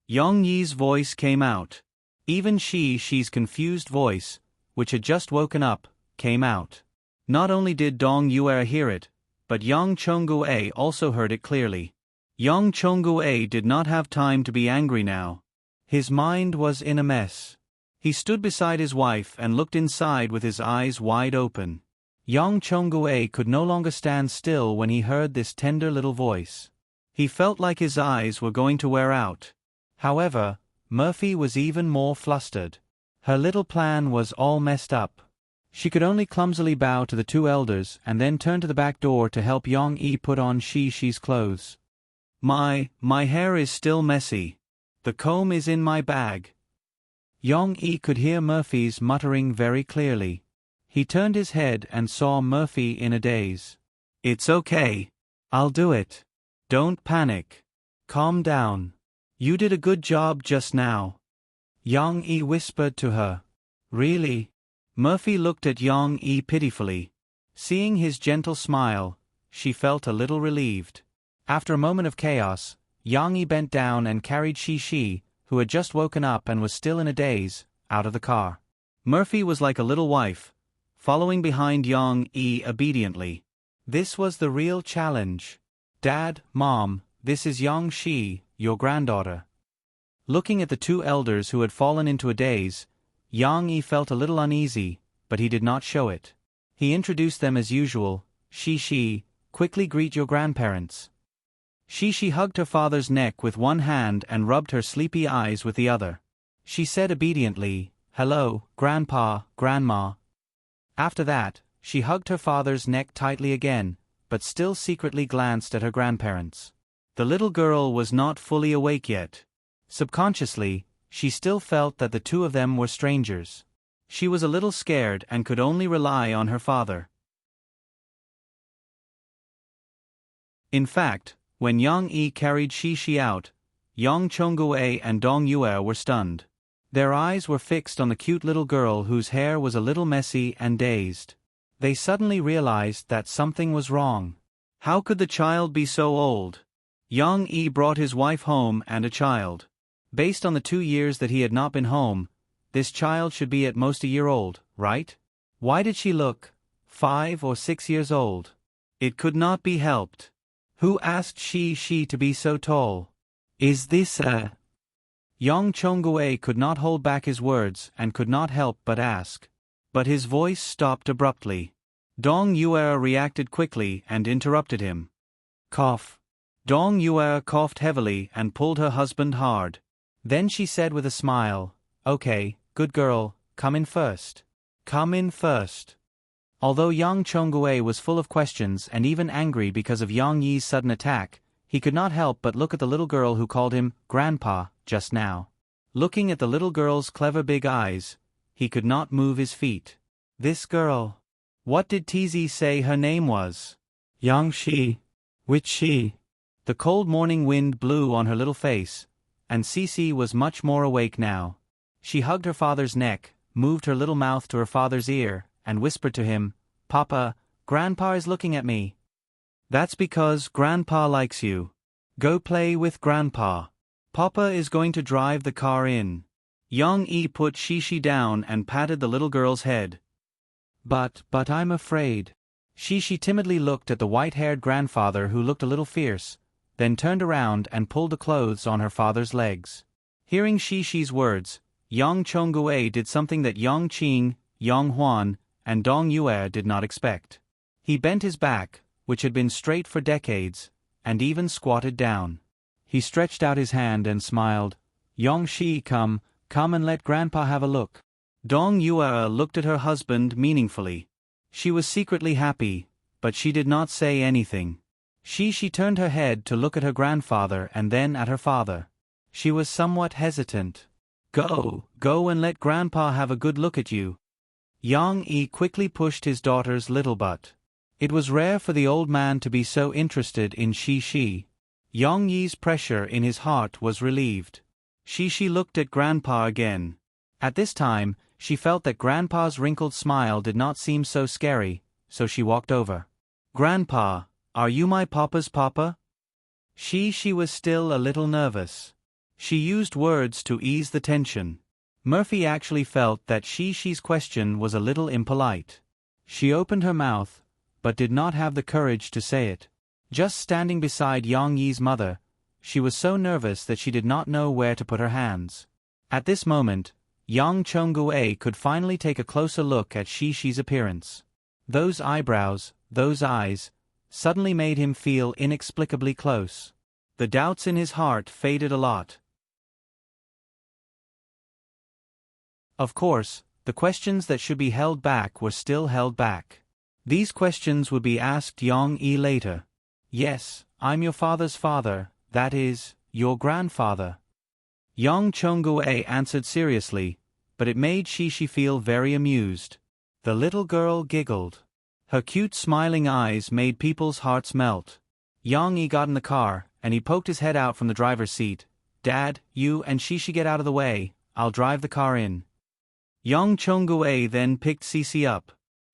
Speaker 1: Yang Yi's voice came out. Even she's confused voice, which had just woken up, came out. Not only did Dong Yue hear it, but Yang Chongue also heard it clearly. Yang Chongue did not have time to be angry now. His mind was in a mess. He stood beside his wife and looked inside with his eyes wide open. Yang Chongue could no longer stand still when he heard this tender little voice. He felt like his eyes were going to wear out. However, Murphy was even more flustered. Her little plan was all messed up. She could only clumsily bow to the two elders and then turn to the back door to help Yang Yi put on she's clothes. My hair is still messy. The comb is in my bag. Yang Yi could hear Murphy's muttering very clearly. He turned his head and saw Murphy in a daze. It's okay. I'll do it. Don't panic. Calm down. You did a good job just now. Yang Yi whispered to her. Really? Murphy looked at Yang Yi pitifully. Seeing his gentle smile, she felt a little relieved. After a moment of chaos, Yang Yi bent down and carried Shi, who had just woken up and was still in a daze, out of the car. Murphy was like a little wife, following behind Yang Yi obediently. This was the real challenge. Dad, Mom, this is Yang Shi, your granddaughter. Looking at the two elders who had fallen into a daze, Yang Yi felt a little uneasy, but he did not show it. He introduced them as usual. Shi, quickly greet your grandparents. Shi hugged her father's neck with one hand and rubbed her sleepy eyes with the other. She said obediently, hello, Grandpa, Grandma. After that, she hugged her father's neck tightly again, but still secretly glanced at her grandparents. The little girl was not fully awake yet. Subconsciously, she still felt that the two of them were strangers. She was a little scared and could only rely on her father. In fact, when Yang Yi carried Shi out, Yang Chongue and Dong Yue were stunned. Their eyes were fixed on the cute little girl whose hair was a little messy and dazed. They suddenly realized that something was wrong. How could the child be so old? Yang Yi brought his wife home and a child. Based on the 2 years that he had not been home, this child should be at most a year old, right? Why did she look 5 or 6 years old? It could not be helped. Who asked Shi to be so tall? Is this a... Yang Chongue could not hold back his words and could not help but ask. But his voice stopped abruptly. Dong Yue reacted quickly and interrupted him. Cough. Dong Yue coughed heavily and pulled her husband hard. Then she said with a smile, okay, good girl, come in first. Come in first. Although Yang Chongue was full of questions and even angry because of Yang Yi's sudden attack, he could not help but look at the little girl who called him Grandpa just now. Looking at the little girl's clever big eyes, he could not move his feet. This girl. What did TZ say her name was? Yang Shi. Which she? The cold morning wind blew on her little face, and Cici was much more awake now. She hugged her father's neck, moved her little mouth to her father's ear, and whispered to him, Papa, Grandpa is looking at me. That's because Grandpa likes you. Go play with Grandpa. Papa is going to drive the car in. Yang Yi put Shi down and patted the little girl's head. But I'm afraid. Shi timidly looked at the white-haired grandfather who looked a little fierce, then turned around and pulled the clothes on her father's legs. Hearing Shi's words, Yang Chongue did something that Yang Qing, Yang Huan, and Dong Yue did not expect. He bent his back, which had been straight for decades, and even squatted down. He stretched out his hand and smiled. Yang Shi, come and let Grandpa have a look. Dong Yue looked at her husband meaningfully. She was secretly happy, but she did not say anything. She turned her head to look at her grandfather and then at her father. She was somewhat hesitant. Go and let Grandpa have a good look at you. Yang Yi quickly pushed his daughter's little butt. It was rare for the old man to be so interested in Shi. Yang Yi's pressure in his heart was relieved. Shi looked at Grandpa again. At this time, she felt that Grandpa's wrinkled smile did not seem so scary, so she walked over. Grandpa, Are you my papa's papa? She was still a little nervous. She used words to ease the tension. Murphy actually felt that she's question was a little impolite. She opened her mouth, but did not have the courage to say it. Just standing beside Yang Yi's mother, she was so nervous that she did not know where to put her hands. At this moment, Yang Chongguei could finally take a closer look at she's appearance. Those eyebrows, those eyes, suddenly made him feel inexplicably close. The doubts in his heart faded a lot. Of course, the questions that should be held back were still held back. These questions would be asked Yang Yi later. Yes, I'm your father's father, that is, your grandfather. Yang Chongguei answered seriously, but it made she feel very amused. The little girl giggled. Her cute smiling eyes made people's hearts melt. Yang Yi got in the car, and he poked his head out from the driver's seat. Dad, you and she get out of the way, I'll drive the car in. Yang Chongguei then picked Cici up.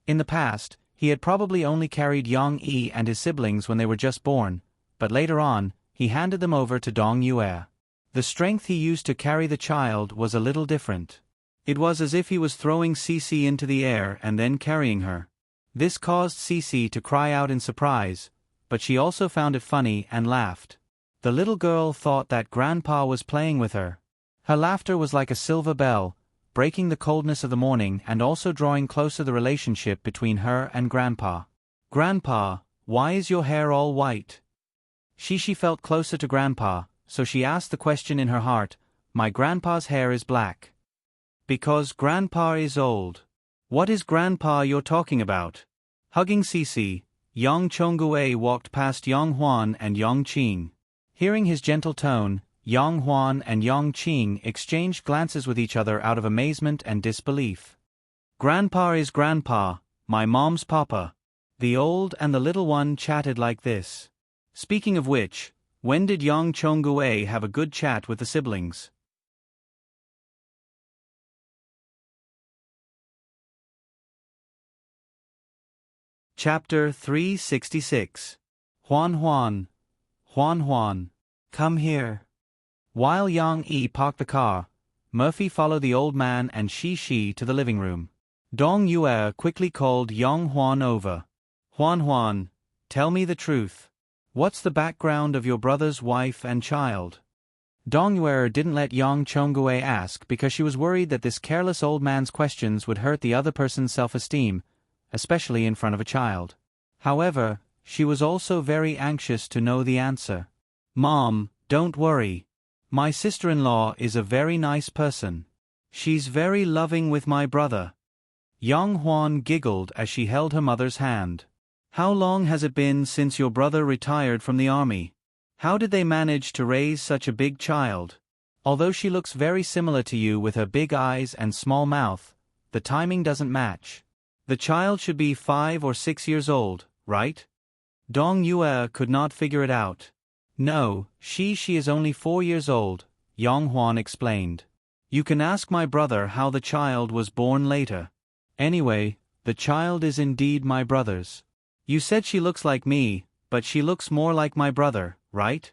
Speaker 1: In the past, he had probably only carried Yang Yi and his siblings when they were just born, but later on, he handed them over to Dong Yue. The strength he used to carry the child was a little different. It was as if he was throwing Cici into the air and then carrying her. This caused Cici to cry out in surprise, but she also found it funny and laughed. The little girl thought that Grandpa was playing with her. Her laughter was like a silver bell, breaking the coldness of the morning and also drawing closer the relationship between her and Grandpa. Grandpa, why is your hair all white? She felt closer to Grandpa, so she asked the question in her heart, my grandpa's hair is black. Because Grandpa is old. What is Grandpa you're talking about? Hugging Cici, Yang Chongguei walked past Yang Huan and Yang Qing. Hearing his gentle tone, Yang Huan and Yang Qing exchanged glances with each other out of amazement and disbelief. Grandpa is Grandpa, my mom's papa. The old and the little one chatted like this. Speaking of which, when did Yang Chongguei have a good chat with the siblings? Chapter 366. Huan Huan. Huan Huan. Come here. While Yang Yi parked the car, Murphy followed the old man and she to the living room. Dong Yue quickly called Yang Huan over. Huan Huan, tell me the truth. What's the background of your brother's wife and child? Dong Yue didn't let Yang Chongguei ask because she was worried that this careless old man's questions would hurt the other person's self-esteem, especially in front of a child. However, she was also very anxious to know the answer. Mom, don't worry. My sister-in-law is a very nice person. She's very loving with my brother. Yang Huan giggled as she held her mother's hand. How long has it been since your brother retired from the army? How did they manage to raise such a big child? Although she looks very similar to you with her big eyes and small mouth, the timing doesn't match. The child should be 5 or 6 years old, right? Dong Yue could not figure it out. No, she is only 4 years old, Yang Huan explained. You can ask my brother how the child was born later. Anyway, the child is indeed my brother's. You said she looks like me, but she looks more like my brother, right?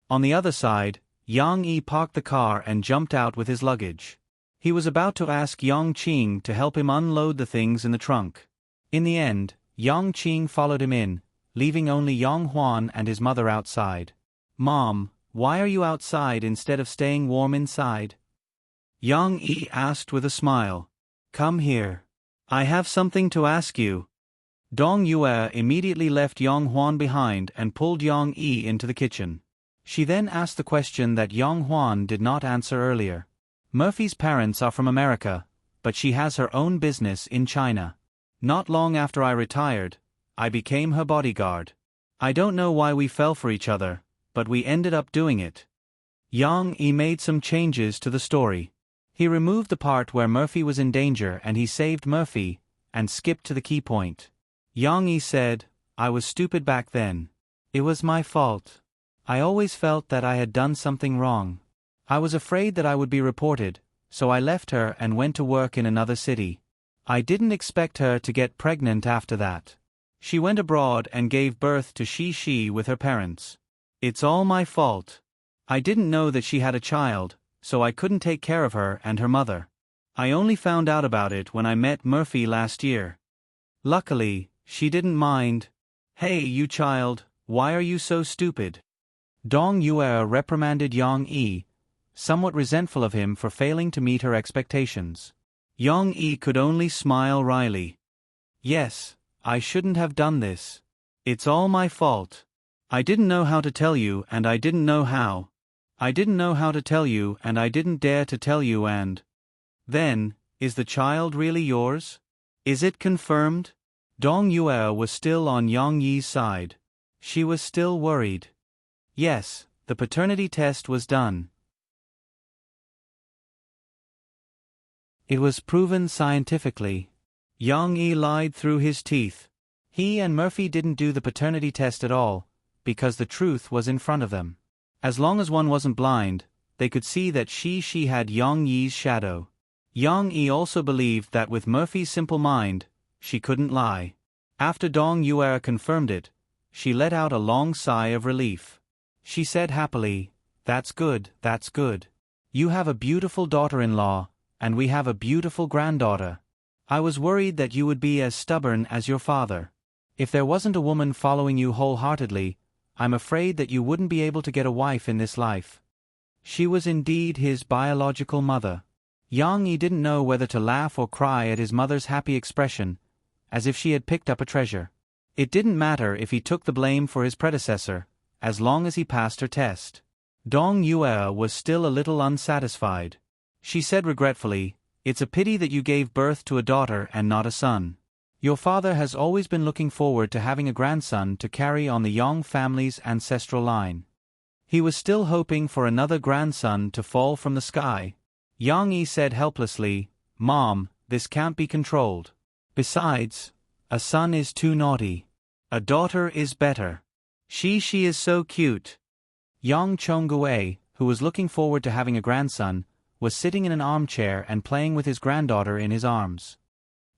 Speaker 1: On the other side, Yang Yi parked the car and jumped out with his luggage. He was about to ask Yang Qing to help him unload the things in the trunk. In the end, Yang Qing followed him in, leaving only Yang Huan and his mother outside. Mom, why are you outside instead of staying warm inside? Yang Yi asked with a smile. Come here. I have something to ask you. Dong Yue immediately left Yang Huan behind and pulled Yang Yi into the kitchen. She then asked the question that Yang Huan did not answer earlier. Murphy's parents are from America, but she has her own business in China. Not long after I retired, I became her bodyguard. I don't know why we fell for each other, but we ended up doing it. Yang Yi made some changes to the story. He removed the part where Murphy was in danger and he saved Murphy, and skipped to the key point. Yang Yi said, I was stupid back then. It was my fault. I always felt that I had done something wrong. I was afraid that I would be reported, so I left her and went to work in another city. I didn't expect her to get pregnant after that. She went abroad and gave birth to Shi with her parents. It's all my fault. I didn't know that she had a child, so I couldn't take care of her and her mother. I only found out about it when I met Murphy last year. Luckily, she didn't mind. Hey, you child, why are you so stupid? Dong Yue reprimanded Yang Yi, somewhat resentful of him for failing to meet her expectations. Yang Yi could only smile wryly. Yes, I shouldn't have done this. It's all my fault. I didn't know how to tell you and I didn't know how. I didn't know how to tell you and I didn't dare to tell you and… Then, is the child really yours? Is it confirmed? Dong Yue was still on Yang Yi's side. She was still worried. Yes, the paternity test was done. It was proven scientifically. Yang Yi lied through his teeth. He and Murphy didn't do the paternity test at all, because the truth was in front of them. As long as one wasn't blind, they could see that she had Yang Yi's shadow. Yang Yi also believed that with Murphy's simple mind, she couldn't lie. After Dong Yue confirmed it, she let out a long sigh of relief. She said happily, that's good, that's good. You have a beautiful daughter-in-law, and we have a beautiful granddaughter. I was worried that you would be as stubborn as your father. If there wasn't a woman following you wholeheartedly, I'm afraid that you wouldn't be able to get a wife in this life. She was indeed his biological mother. Yang Yi didn't know whether to laugh or cry at his mother's happy expression, as if she had picked up a treasure. It didn't matter if he took the blame for his predecessor, as long as he passed her test. Dong Yue was still a little unsatisfied. She said regretfully, it's a pity that you gave birth to a daughter and not a son. Your father has always been looking forward to having a grandson to carry on the Yang family's ancestral line. He was still hoping for another grandson to fall from the sky. Yang Yi said helplessly, Mom, this can't be controlled. Besides, a son is too naughty. A daughter is better. She is so cute. Yang Chongguei, who was looking forward to having a grandson, was sitting in an armchair and playing with his granddaughter in his arms.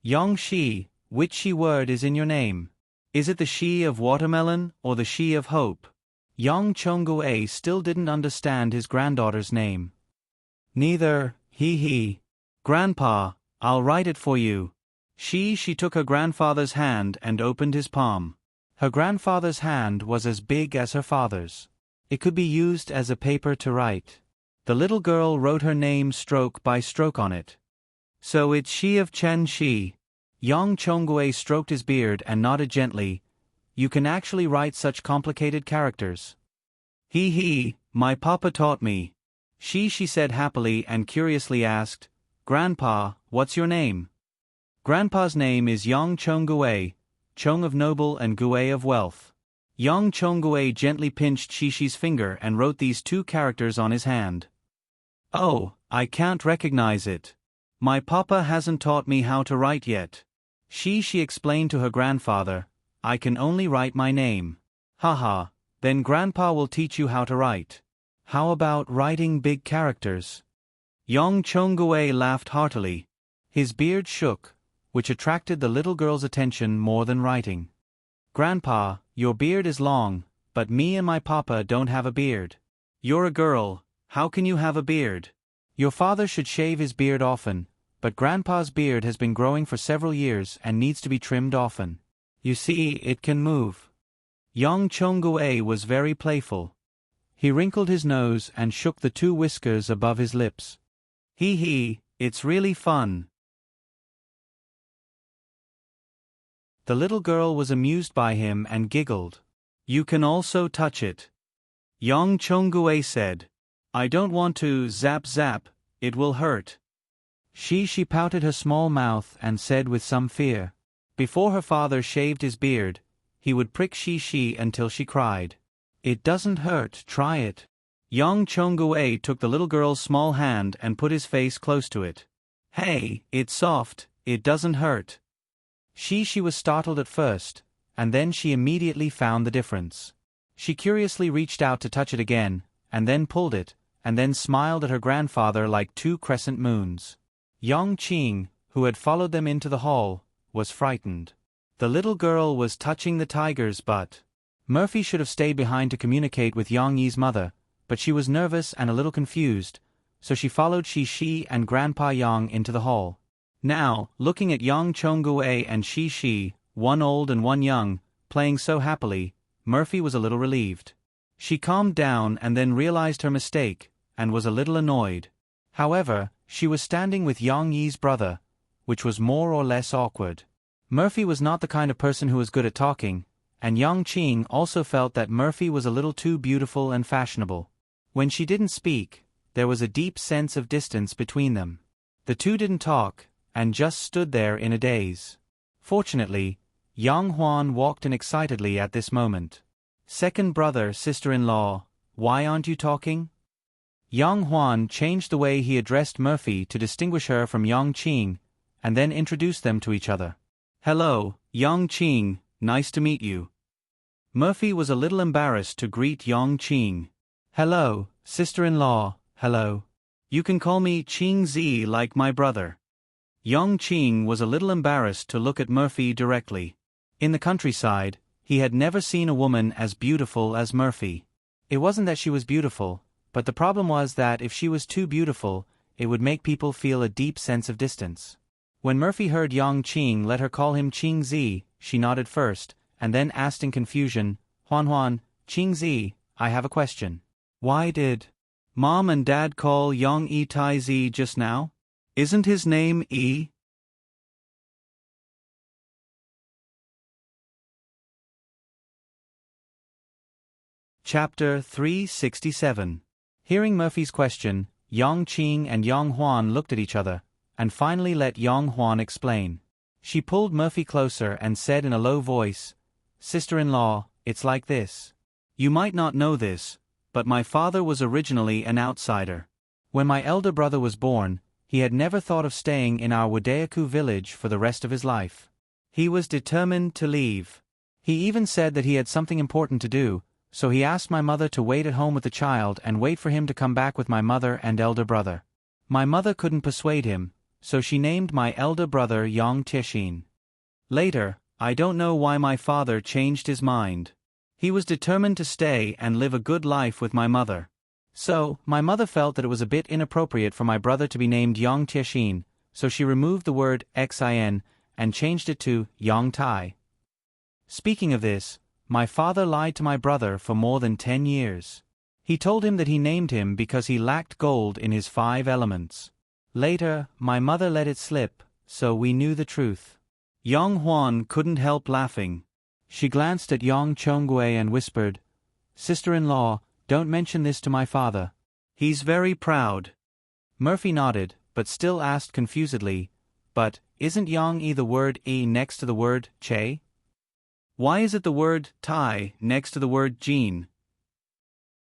Speaker 1: Yang Shi, which Shi word is in your name? Is it the Shi of watermelon or the Shi of hope? Yang Chongguei still didn't understand his granddaughter's name. Neither, he. Grandpa, I'll write it for you. She took her grandfather's hand and opened his palm. Her grandfather's hand was as big as her father's. It could be used as a paper to write. The little girl wrote her name stroke by stroke on it. So it's Shi of Chen Shi. Yang Chongguei stroked his beard and nodded gently. You can actually write such complicated characters. He, my papa taught me. She said happily and curiously asked, Grandpa, what's your name? Grandpa's name is Yang Chongguei, Chong of noble and Guei of wealth. Yang Chongguei gently pinched Shishi's finger and wrote these two characters on his hand. Oh, I can't recognize it. My papa hasn't taught me how to write yet. She explained to her grandfather, I can only write my name. Haha, then Grandpa will teach you how to write. How about writing big characters? Yang Chongguei laughed heartily. His beard shook, which attracted the little girl's attention more than writing. Grandpa, your beard is long, but me and my papa don't have a beard. You're a girl, how can you have a beard? Your father should shave his beard often, but Grandpa's beard has been growing for several years and needs to be trimmed often. You see, it can move. Yang Chongguei was very playful. He wrinkled his nose and shook the two whiskers above his lips. It's really fun. The little girl was amused by him and giggled. You can also touch it. Yang Chongguei said. I don't want to zap, it will hurt. She pouted her small mouth and said with some fear. Before her father shaved his beard, he would prick Shi until she cried. It doesn't hurt, try it. Yang Chongguei took the little girl's small hand and put his face close to it. Hey, it's soft, it doesn't hurt. She was startled at first, and then she immediately found the difference. She curiously reached out to touch it again, and then pulled it, and then smiled at her grandfather like two crescent moons. Yang Qing, who had followed them into the hall, was frightened. The little girl was touching the tiger's butt. Murphy should have stayed behind to communicate with Yang Yi's mother, but she was nervous and a little confused, so she followed Shi and Grandpa Yang into the hall. Now, looking at Yang Chongguei and Shi, one old and one young, playing so happily, Murphy was a little relieved. She calmed down and then realized her mistake, and was a little annoyed. However, she was standing with Yang Yi's brother, which was more or less awkward. Murphy was not the kind of person who was good at talking, and Yang Qing also felt that Murphy was a little too beautiful and fashionable. When she didn't speak, there was a deep sense of distance between them. The two didn't talk, and just stood there in a daze. Fortunately, Yang Huan walked in excitedly at this moment. "Second brother, sister-in-law, why aren't you talking?" Yang Huan changed the way he addressed Murphy to distinguish her from Yang Qing, and then introduced them to each other. "Hello, Yang Qing, nice to meet you." Murphy was a little embarrassed to greet Yang Qing. "Hello, sister-in-law, hello. You can call me Qing Zi like my brother." Yang Qing was a little embarrassed to look at Murphy directly. In the countryside, he had never seen a woman as beautiful as Murphy. It wasn't that she was beautiful, but the problem was that if she was too beautiful, it would make people feel a deep sense of distance. When Murphy heard Yang Qing let her call him Qing Zi, she nodded first, and then asked in confusion, "Huan, Qing Zi, I have a question. Why did Mom and Dad call Yang Yi Tai Zi just now? Isn't his name Yi?" Chapter 367. Hearing Murphy's question, Yang Qing and Yang Huan looked at each other, and finally let Yang Huan explain. She pulled Murphy closer and said in a low voice, "Sister-in-law, it's like this. You might not know this, but my father was originally an outsider. When my elder brother was born, he had never thought of staying in our Wadayaku village for the rest of his life. He was determined to leave. He even said that he had something important to do, so he asked my mother to wait at home with the child and wait for him to come back with my mother and elder brother. My mother couldn't persuade him, so she named my elder brother Yang Tiexin. Later, I don't know why my father changed his mind. He was determined to stay and live a good life with my mother. So, my mother felt that it was a bit inappropriate for my brother to be named Yang Tiexin, so she removed the word xin and changed it to Yang Tai. Speaking of this, my father lied to my brother for more than 10 years. He told him that he named him because he lacked gold in his 5 elements. Later, my mother let it slip, so we knew the truth." Yang Huan couldn't help laughing. She glanced at Yang Chongguei and whispered, "Sister-in-law, don't mention this to my father. He's very proud." Murphy nodded, but still asked confusedly, "But, isn't Yang Yi the word E next to the word Che? Why is it the word Tai next to the word Jin?"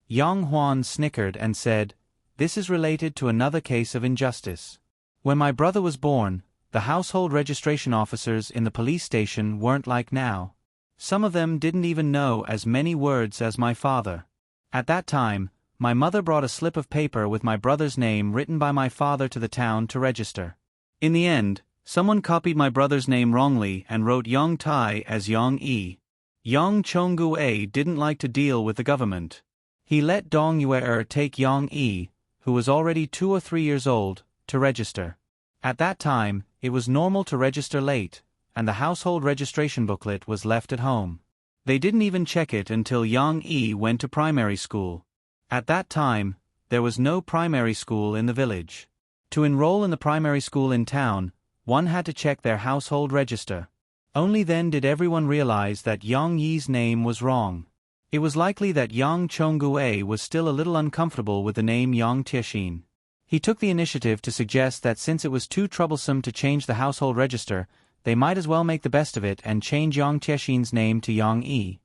Speaker 1: Yang Huan snickered and said, "This is related to another case of injustice. When my brother was born, the household registration officers in the police station weren't like now. Some of them didn't even know as many words as my father. At that time, my mother brought a slip of paper with my brother's name written by my father to the town to register. In the end, someone copied my brother's name wrongly and wrote Yang Tai as Yang Yi. Yang Chongguei didn't like to deal with the government. He let Dong Yue'er take Yang Yi, who was already 2 or 3 years old, to register. At that time, it was normal to register late, and the household registration booklet was left at home. They didn't even check it until Yang Yi went to primary school. At that time, there was no primary school in the village. To enroll in the primary school in town, one had to check their household register. Only then did everyone realize that Yang Yi's name was wrong. It was likely that Yang Chongguei was still a little uncomfortable with the name Yang Tiexin. He took the initiative to suggest that since it was too troublesome to change the household register, they might as well make the best of it and change Yang Tiexin's name to Yang Yi.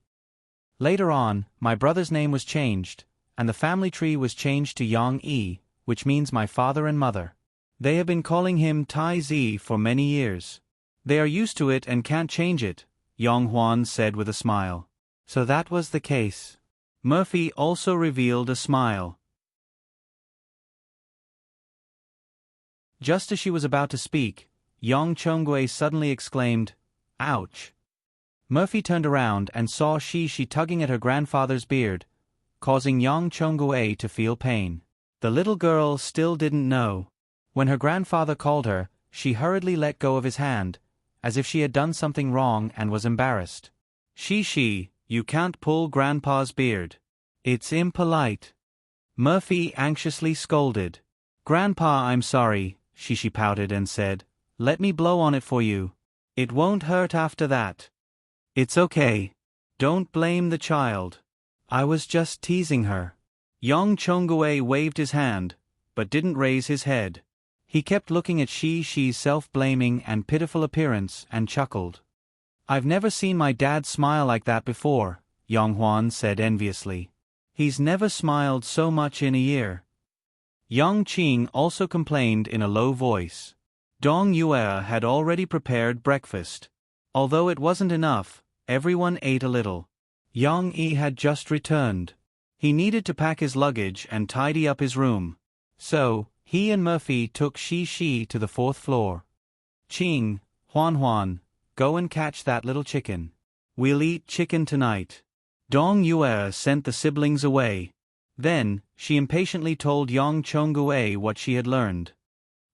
Speaker 1: Later on, my brother's name was changed, and the family tree was changed to Yang Yi, which means my father and mother. They have been calling him Tai Zi for many years. They are used to it and can't change it, Yang Huan said with a smile. So that was the case. Murphy also revealed a smile. Just as she was about to speak, Yang Chongguei suddenly exclaimed, "Ouch!" Murphy turned around and saw Shi tugging at her grandfather's beard, causing Yang Chongguei to feel pain. The little girl still didn't know. When her grandfather called her, she hurriedly let go of his hand, as if she had done something wrong and was embarrassed. Shi, you can't pull Grandpa's beard. It's impolite. Murphy anxiously scolded. Grandpa, I'm sorry, Shi pouted and said, let me blow on it for you. It won't hurt after that. It's okay. Don't blame the child. I was just teasing her. Yang Chongguei waved his hand, but didn't raise his head. He kept looking at Shi's self-blaming and pitiful appearance and chuckled. I've never seen my dad smile like that before, Yang Huan said enviously. He's never smiled so much in a year. Yang Qing also complained in a low voice. Dong Yue had already prepared breakfast. Although it wasn't enough, everyone ate a little. Yang Yi had just returned. He needed to pack his luggage and tidy up his room. So, he and Murphy took Shi to the 4th floor. Qing, Huan, go and catch that little chicken. We'll eat chicken tonight. Dong Yue sent the siblings away. Then, she impatiently told Yang Chongguei what she had learned.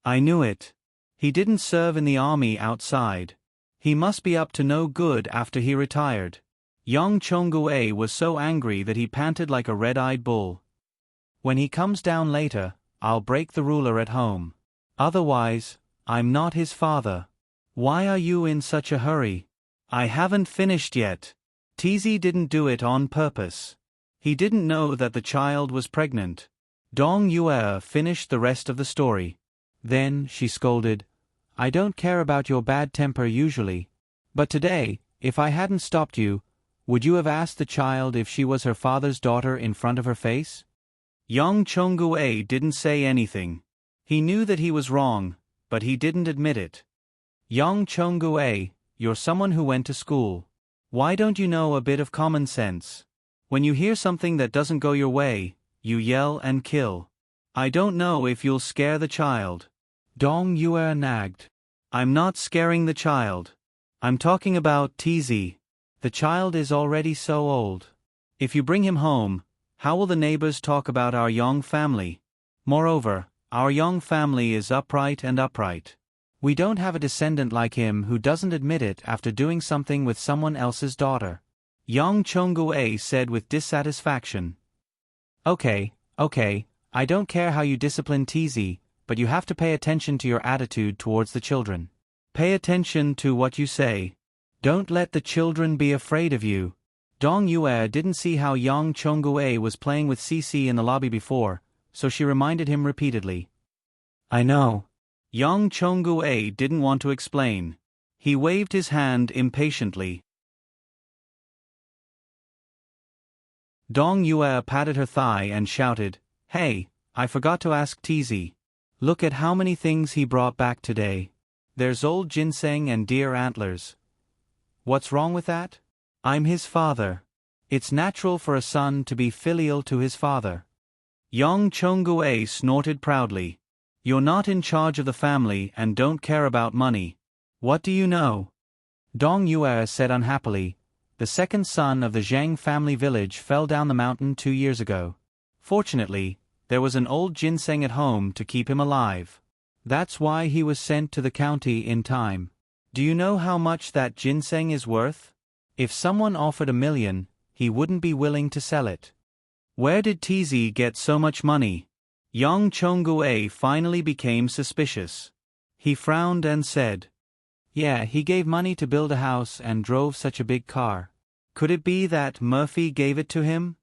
Speaker 1: I knew it. He didn't serve in the army outside. He must be up to no good after he retired. Yang Chongguei was so angry that he panted like a red-eyed bull. When he comes down later, I'll break the ruler at home. Otherwise, I'm not his father. Why are you in such a hurry? I haven't finished yet. Tizi didn't do it on purpose. He didn't know that the child was pregnant. Dong Yue finished the rest of the story. Then, she scolded, I don't care about your bad temper usually. But today, if I hadn't stopped you, would you have asked the child if she was her father's daughter in front of her face? Yang Chongguei didn't say anything. He knew that he was wrong, but he didn't admit it. Yang Chongguei, you're someone who went to school. Why don't you know a bit of common sense? When you hear something that doesn't go your way, you yell and kill. I don't know if you'll scare the child. Dong Yue nagged. I'm not scaring the child. I'm talking about Tizi. The child is already so old. If you bring him home, how will the neighbors talk about our Yang family? Moreover, our Yang family is upright. We don't have a descendant like him who doesn't admit it after doing something with someone else's daughter. Yang Chongguei said with dissatisfaction. Okay, I don't care how you discipline Tizi, but you have to pay attention to your attitude towards the children. Pay attention to what you say. Don't let the children be afraid of you. Dong Yue didn't see how Yang Chongguei was playing with Cici in the lobby before, so she reminded him repeatedly. I know. Yang Chongguei didn't want to explain. He waved his hand impatiently. Dong Yue patted her thigh and shouted, Hey, I forgot to ask Tizi. Look at how many things he brought back today. There's old ginseng and deer antlers. What's wrong with that? I'm his father. It's natural for a son to be filial to his father. Yang Chongguei snorted proudly. You're not in charge of the family and don't care about money. What do you know? Dong Yue said unhappily, the second son of the Zhang family village fell down the mountain 2 years ago. Fortunately, there was an old ginseng at home to keep him alive. That's why he was sent to the county in time. Do you know how much that ginseng is worth? If someone offered $1 million, he wouldn't be willing to sell it. Where did Tizi get so much money? Yang Chongguei finally became suspicious. He frowned and said, Yeah, he gave money to build a house and drove such a big car. Could it be that Murphy gave it to him?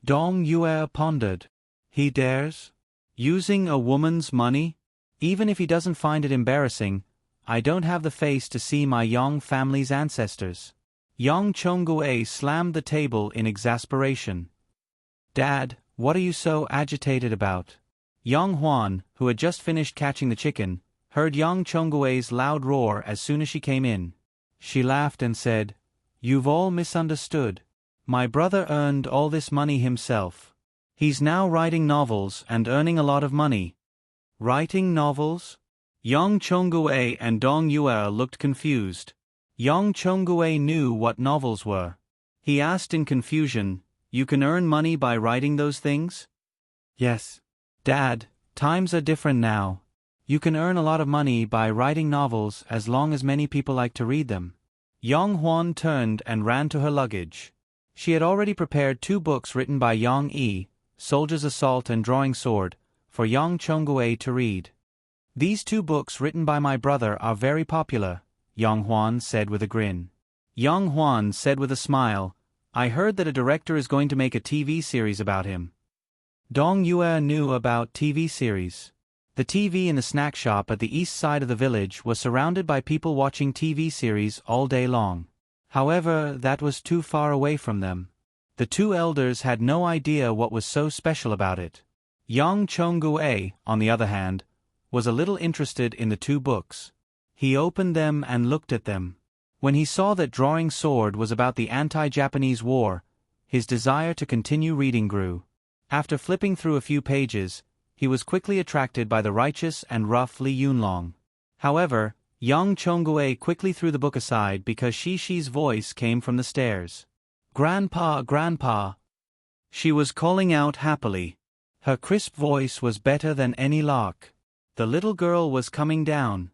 Speaker 1: Dong Yue pondered. He dares? Using a woman's money? Even if he doesn't find it embarrassing, I don't have the face to see my Yang family's ancestors. Yang Chongguei slammed the table in exasperation. Dad, what are you so agitated about? Yang Huan, who had just finished catching the chicken, heard Yang Chongguei's loud roar as soon as she came in. She laughed and said, You've all misunderstood. My brother earned all this money himself. He's now writing novels and earning a lot of money. Writing novels? Yang Chongguei and Dong Yue looked confused. Yang Chonggue knew what novels were. He asked in confusion, "You can earn money by writing those things?" "Yes. Dad, times are different now. You can earn a lot of money by writing novels as long as many people like to read them." Yang Huan turned and ran to her luggage. She had already prepared 2 books written by Yang Yi, Soldier's Assault and Drawing Sword, for Yang Chonggue to read. "These 2 books written by my brother are very popular," Yang Huan said with a grin. Yang Huan said with a smile, "I heard that a director is going to make a TV series about him." Dong Yue knew about TV series. The TV in the snack shop at the east side of the village was surrounded by people watching TV series all day long. However, that was too far away from them. The 2 elders had no idea what was so special about it. Yang Chonggue, on the other hand, was a little interested in the 2 books. He opened them and looked at them. When he saw that Drawing Sword was about the anti-Japanese war, his desire to continue reading grew. After flipping through a few pages, he was quickly attracted by the righteous and rough Li Yunlong. However, Yang Chonggue quickly threw the book aside because Shishi's voice came from the stairs. "Grandpa, Grandpa!" She was calling out happily. Her crisp voice was better than any lark. The little girl was coming down.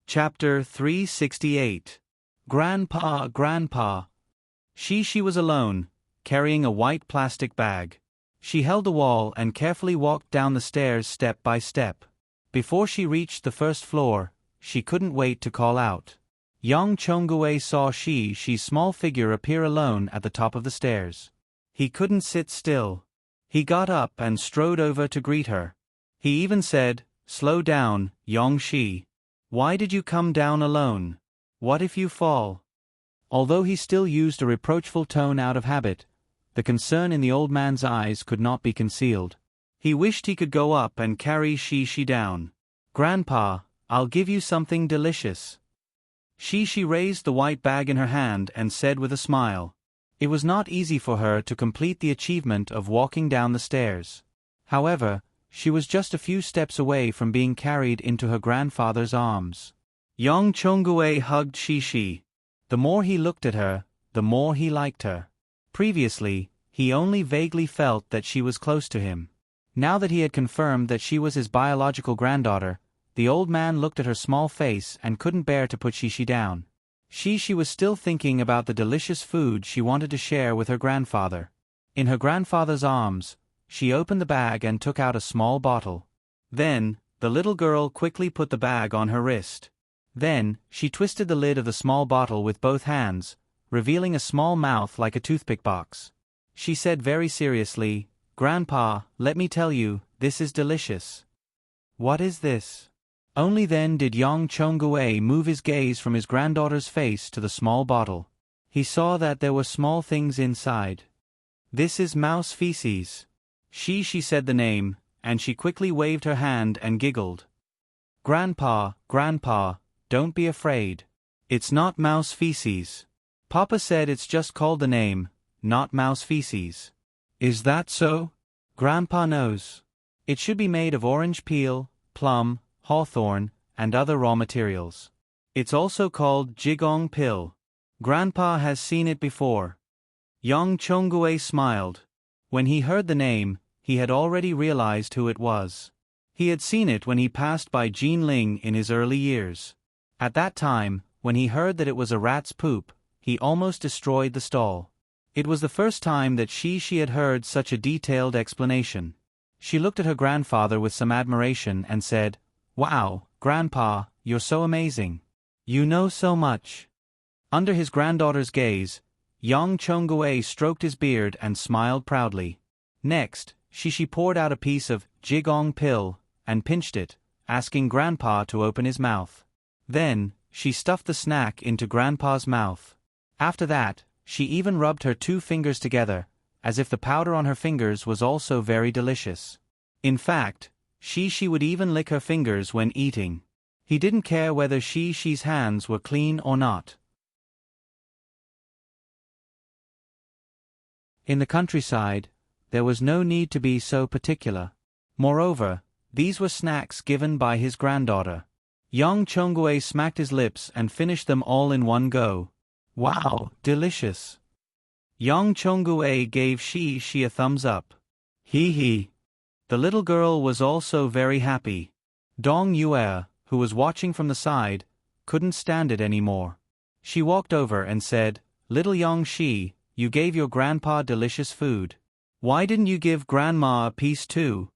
Speaker 1: Chapter 368. Grandpa, Grandpa! She was alone, carrying a white plastic bag. She held the wall and carefully walked down the stairs step by step. Before she reached the first floor, she couldn't wait to call out. Yang Chonggue saw Shi's small figure appear alone at the top of the stairs. He couldn't sit still. He got up and strode over to greet her. He even said, "Slow down, Yang Shi. Why did you come down alone? What if you fall?" Although he still used a reproachful tone out of habit, the concern in the old man's eyes could not be concealed. He wished he could go up and carry Shi down. "Grandpa, I'll give you something delicious." Shi raised the white bag in her hand and said with a smile. It was not easy for her to complete the achievement of walking down the stairs. However, she was just a few steps away from being carried into her grandfather's arms. Yang Chonggue hugged Shi. The more he looked at her, the more he liked her. Previously, he only vaguely felt that she was close to him. Now that he had confirmed that she was his biological granddaughter, the old man looked at her small face and couldn't bear to put Shi down. She was still thinking about the delicious food she wanted to share with her grandfather. In her grandfather's arms, she opened the bag and took out a small bottle. Then, the little girl quickly put the bag on her wrist. Then, she twisted the lid of the small bottle with both hands, revealing a small mouth like a toothpick box. She said very seriously, "Grandpa, let me tell you, this is delicious." "What is this?" Only then did Yang Chonggue move his gaze from his granddaughter's face to the small bottle. He saw that there were small things inside. "This is mouse feces." She said the name, and she quickly waved her hand and giggled. "Grandpa, Grandpa, don't be afraid. It's not mouse feces. Papa said it's just called the name, not mouse feces." "Is that so?" "Grandpa knows. It should be made of orange peel, plum, hawthorn, and other raw materials. It's also called jigong pill. Grandpa has seen it before." Yang Chonggue smiled. When he heard the name, he had already realized who it was. He had seen it when he passed by Jinling in his early years. At that time, when he heard that it was a rat's poop, he almost destroyed the stall. It was the first time that she had heard such a detailed explanation. She looked at her grandfather with some admiration and said, "Wow, Grandpa, you're so amazing. You know so much." Under his granddaughter's gaze, Yang Chonggue stroked his beard and smiled proudly. Next, Shi poured out a piece of jigong pill and pinched it, asking Grandpa to open his mouth. Then, she stuffed the snack into Grandpa's mouth. After that, she even rubbed her 2 fingers together, as if the powder on her fingers was also very delicious. In fact, Shi would even lick her fingers when eating. He didn't care whether Shi's hands were clean or not. In the countryside, there was no need to be so particular. Moreover, these were snacks given by his granddaughter. Young Chongwei smacked his lips and finished them all in one go. Wow, delicious. Young Chongwei gave Shi a thumbs up. Hee hee. The little girl was also very happy. Dong Yue, who was watching from the side, couldn't stand it anymore. She walked over and said, "Little Young Shi, you gave your grandpa delicious food. Why didn't you give grandma a piece too?"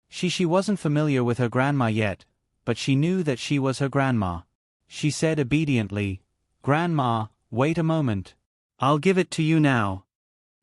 Speaker 1: She wasn't familiar with her grandma yet, but she knew that she was her grandma. She said obediently, "Grandma, wait a moment. I'll give it to you now."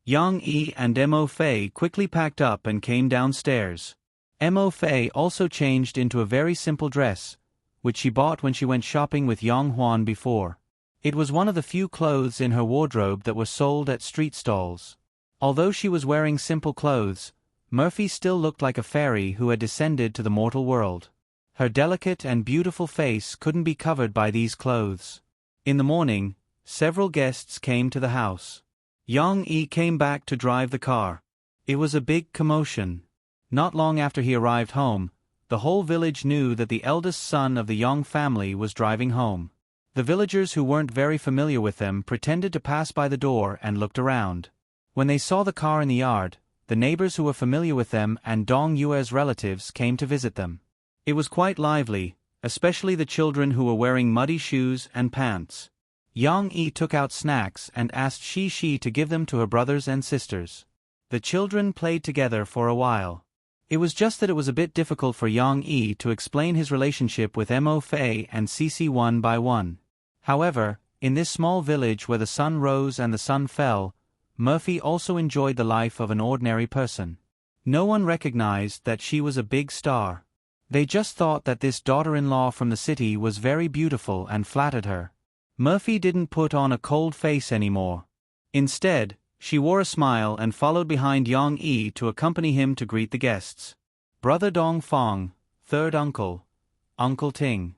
Speaker 1: Yang Yi and Mo Fei quickly packed up and came downstairs. Mo Fei also changed into a very simple dress, which she bought when she went shopping with Yang Huan before. It was one of the few clothes in her wardrobe that were sold at street stalls. Although she was wearing simple clothes, Murphy still looked like a fairy who had descended to the mortal world. Her delicate and beautiful face couldn't be covered by these clothes. In the morning, several guests came to the house. Yang Yi came back to drive the car. It was a big commotion. Not long after he arrived home, the whole village knew that the eldest son of the Yang family was driving home. The villagers who weren't very familiar with them pretended to pass by the door and looked around. When they saw the car in the yard, the neighbors who were familiar with them and Dong Yue's relatives came to visit them. It was quite lively, especially the children who were wearing muddy shoes and pants. Yang Yi took out snacks and asked Shi to give them to her brothers and sisters. The children played together for a while. It was just that it was a bit difficult for Yang Yi to explain his relationship with Mo Fei and Cici one by one. However, in this small village where the sun rose and the sun fell, Murphy also enjoyed the life of an ordinary person. No one recognized that she was a big star. They just thought that this daughter-in-law from the city was very beautiful and flattered her. Murphy didn't put on a cold face anymore. Instead, she wore a smile and followed behind Yang Yi to accompany him to greet the guests. Brother Dong Fong, third uncle, Uncle Ting.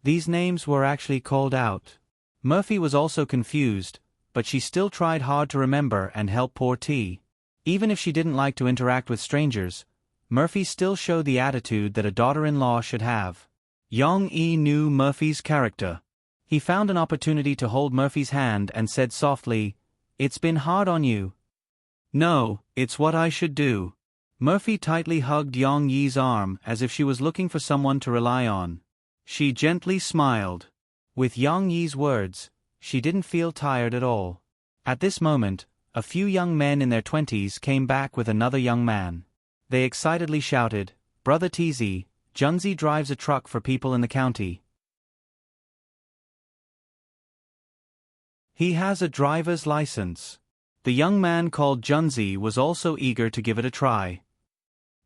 Speaker 1: These names were actually called out. Murphy was also confused, but she still tried hard to remember and help poor T. Even if she didn't like to interact with strangers, Murphy still showed the attitude that a daughter-in-law should have. Yang Yi knew Murphy's character. He found an opportunity to hold Murphy's hand and said softly, "It's been hard on you." "No, it's what I should do." Murphy tightly hugged Yang Yi's arm as if she was looking for someone to rely on. She gently smiled. With Yang Yi's words, she didn't feel tired at all. At this moment, a few young men in their 20s came back with another young man. They excitedly shouted, "Brother TZ, Junzi drives a truck for people in the county. He has a driver's license." The young man called Junzi was also eager to give it a try.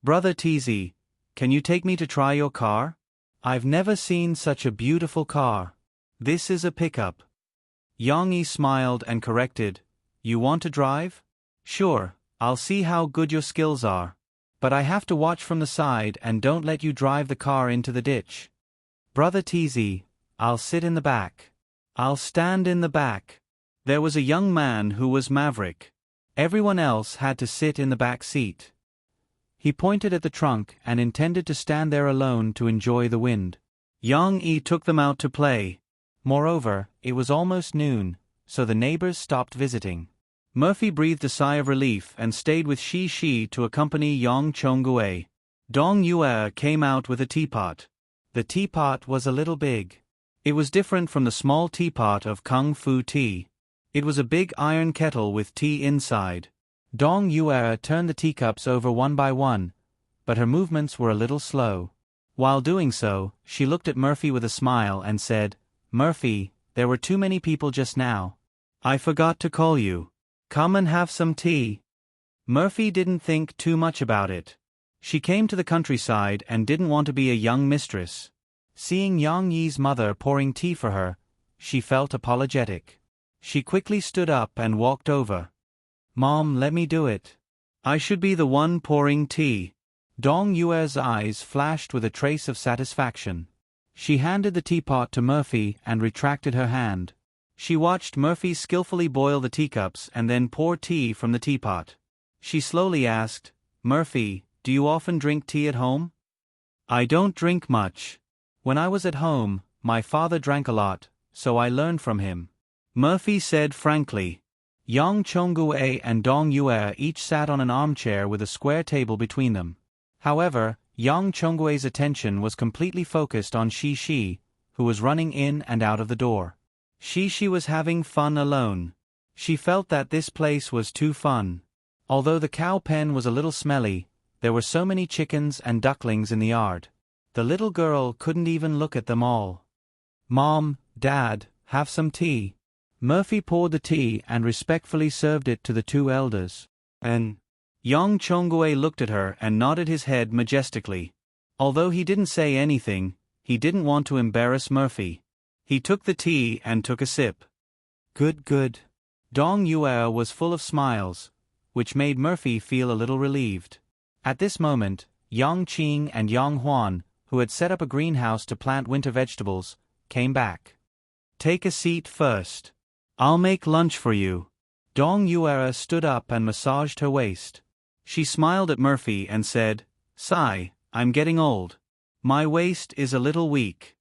Speaker 1: "Brother TZ, can you take me to try your car? I've never seen such a beautiful car. This is a pickup." Yang Yi smiled and corrected, "You want to drive? Sure, I'll see how good your skills are. But I have to watch from the side and don't let you drive the car into the ditch." "Brother TZ, I'll sit in the back. I'll stand in the back." There was a young man who was maverick. Everyone else had to sit in the back seat. He pointed at the trunk and intended to stand there alone to enjoy the wind. Yang Yi took them out to play. Moreover, it was almost noon, so the neighbors stopped visiting. Murphy breathed a sigh of relief and stayed with Shi to accompany Yang Chongwei. Dong Yue came out with a teapot. The teapot was a little big. It was different from the small teapot of Kung Fu tea. It was a big iron kettle with tea inside. Dong Yue turned the teacups over one by one, but her movements were a little slow. While doing so, she looked at Murphy with a smile and said, "Murphy, there were too many people just now. I forgot to call you. Come and have some tea." Murphy didn't think too much about it. She came to the countryside and didn't want to be a young mistress. Seeing Yang Yi's mother pouring tea for her, she felt apologetic. She quickly stood up and walked over. "Mom, let me do it. I should be the one pouring tea." Dong Yue's eyes flashed with a trace of satisfaction. She handed the teapot to Murphy and retracted her hand. She watched Murphy skillfully boil the teacups and then pour tea from the teapot. She slowly asked, "Murphy, do you often drink tea at home? I don't drink much. When I was at home, my father drank a lot, so I learned from him. Murphy said frankly. Yang Chongguei and Dong Yue each sat on an armchair with a square table between them. However, Yang Chongguei's attention was completely focused on Shi, who was running in and out of the door. Shi was having fun alone. She felt that this place was too fun. Although the cow pen was a little smelly, there were so many chickens and ducklings in the yard. The little girl couldn't even look at them all. Mom, Dad, have some tea. Murphy poured the tea and respectfully served it to the two elders. And Yang Chongguei looked at her and nodded his head majestically. Although he didn't say anything, he didn't want to embarrass Murphy. He took the tea and took a sip. Good. Dong Yue was full of smiles, which made Murphy feel a little relieved. At this moment, Yang Qing and Yang Huan, who had set up a greenhouse to plant winter vegetables, came back. Take a seat first. I'll make lunch for you. Dong Yue stood up and massaged her waist. She smiled at Murphy and said, "Sigh, I'm getting old. My waist is a little weak."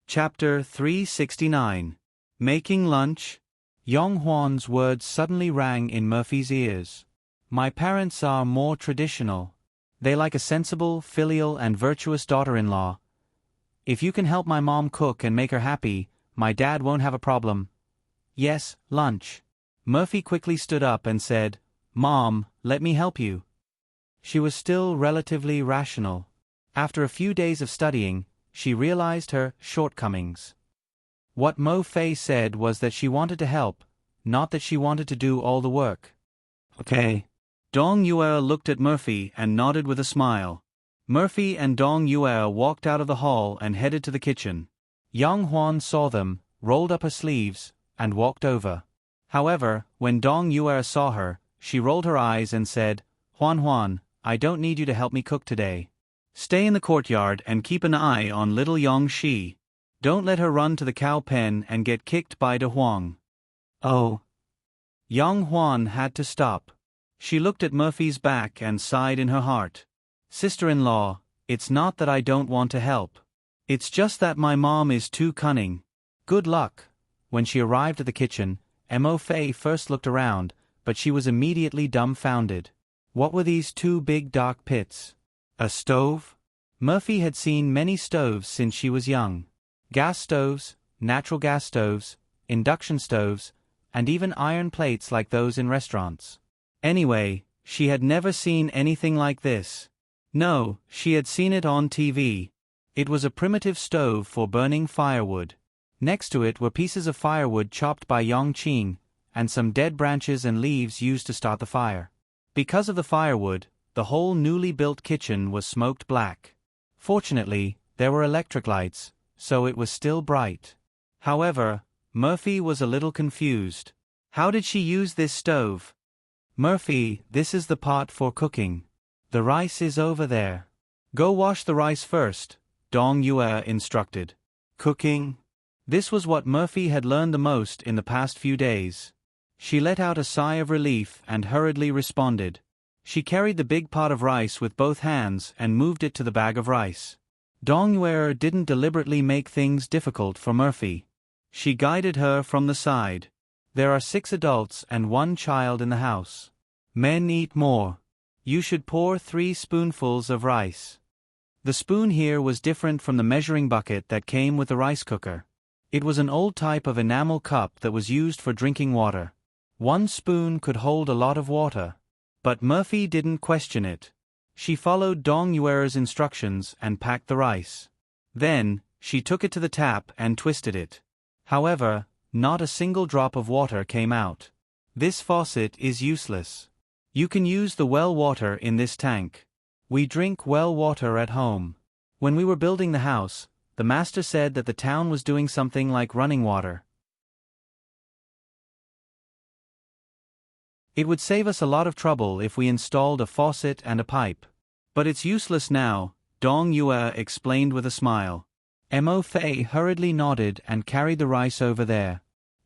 Speaker 1: Chapter 369. Making Lunch. Yang Huan's words suddenly rang in Murphy's ears. My parents are more traditional. They like a sensible, filial and virtuous daughter-in-law. If you can help my mom cook and make her happy, my dad won't have a problem. Yes, lunch. Murphy quickly stood up and said, Mom, let me help you. She was still relatively rational. After a few days of studying, she realized her shortcomings. What Mo Fei said was that she wanted to help, not that she wanted to do all the work. Okay. Dong Yue looked at Murphy and nodded with a smile. Murphy and Dong Yue walked out of the hall and headed to the kitchen. Yang Huan saw them, rolled up her sleeves, and walked over. However, when Dong Yue saw her, she rolled her eyes and said, Huan, I don't need you to help me cook today. Stay in the courtyard and keep an eye on little Yang Shi. Don't let her run to the cow pen and get kicked by De Huang. Oh. Yang Huan had to stop. She looked at Murphy's back and sighed in her heart. Sister-in-law, it's not that I don't want to help. It's just that my mom is too cunning. Good luck. When she arrived at the kitchen, Mo Fei first looked around, but she was immediately dumbfounded. What were these two big dark pits? A stove? Murphy had seen many stoves since she was young. Gas stoves, natural gas stoves, induction stoves, and even iron plates like those in restaurants. Anyway, she had never seen anything like this. No, she had seen it on TV. It was a primitive stove for burning firewood. Next to it were pieces of firewood chopped by Yang Qing, and some dead branches and leaves used to start the fire. Because of the firewood, the whole newly built kitchen was smoked black. Fortunately, there were electric lights, so it was still bright. However, Murphy was a little confused. How did she use this stove? Murphy, this is the pot for cooking. The rice is over there. Go wash the rice first, Dong Yue instructed. Cooking? This was what Murphy had learned the most in the past few days. She let out a sigh of relief and hurriedly responded. She carried the big pot of rice with both hands and moved it to the bag of rice. Dong Yue didn't deliberately make things difficult for Murphy. She guided her from the side. There are 6 adults and 1 child in the house. Men eat more. You should pour 3 spoonfuls of rice. The spoon here was different from the measuring bucket that came with the rice cooker. It was an old type of enamel cup that was used for drinking water. 1 spoon could hold a lot of water. But Murphy didn't question it. She followed Dong Yue's instructions and packed the rice. Then, she took it to the tap and twisted it. However, not a single drop of water came out. This faucet is useless. You can use the well water in this tank. We drink well water at home. When we were building the house, the master said that the town was doing something like running water. It would save us a lot of trouble if we installed a faucet and a pipe. But it's useless now, Dong Yue explained with a smile. Mo Fei hurriedly nodded and carried the rice over there.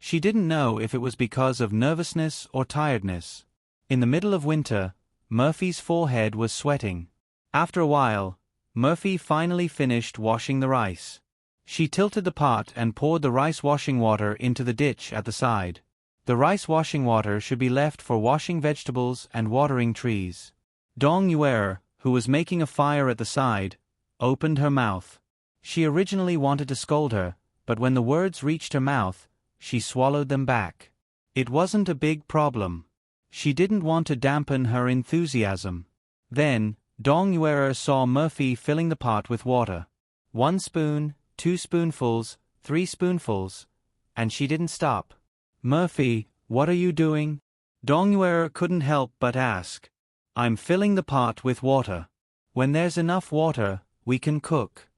Speaker 1: She didn't know if it was because of nervousness or tiredness. In the middle of winter, Murphy's forehead was sweating. After a while, Murphy finally finished washing the rice. She tilted the pot and poured the rice washing water into the ditch at the side. The rice washing water should be left for washing vegetables and watering trees. Dong Yuer, who was making a fire at the side, opened her mouth. She originally wanted to scold her, but when the words reached her mouth, she swallowed them back. It wasn't a big problem. She didn't want to dampen her enthusiasm. Then, Dong Yuer saw Murphy filling the pot with water. 1 spoon, 2 spoonfuls, 3 spoonfuls, and she didn't stop. Murphy, what are you doing? Dong Yuer couldn't help but ask. I'm filling the pot with water. When there's enough water, we can cook.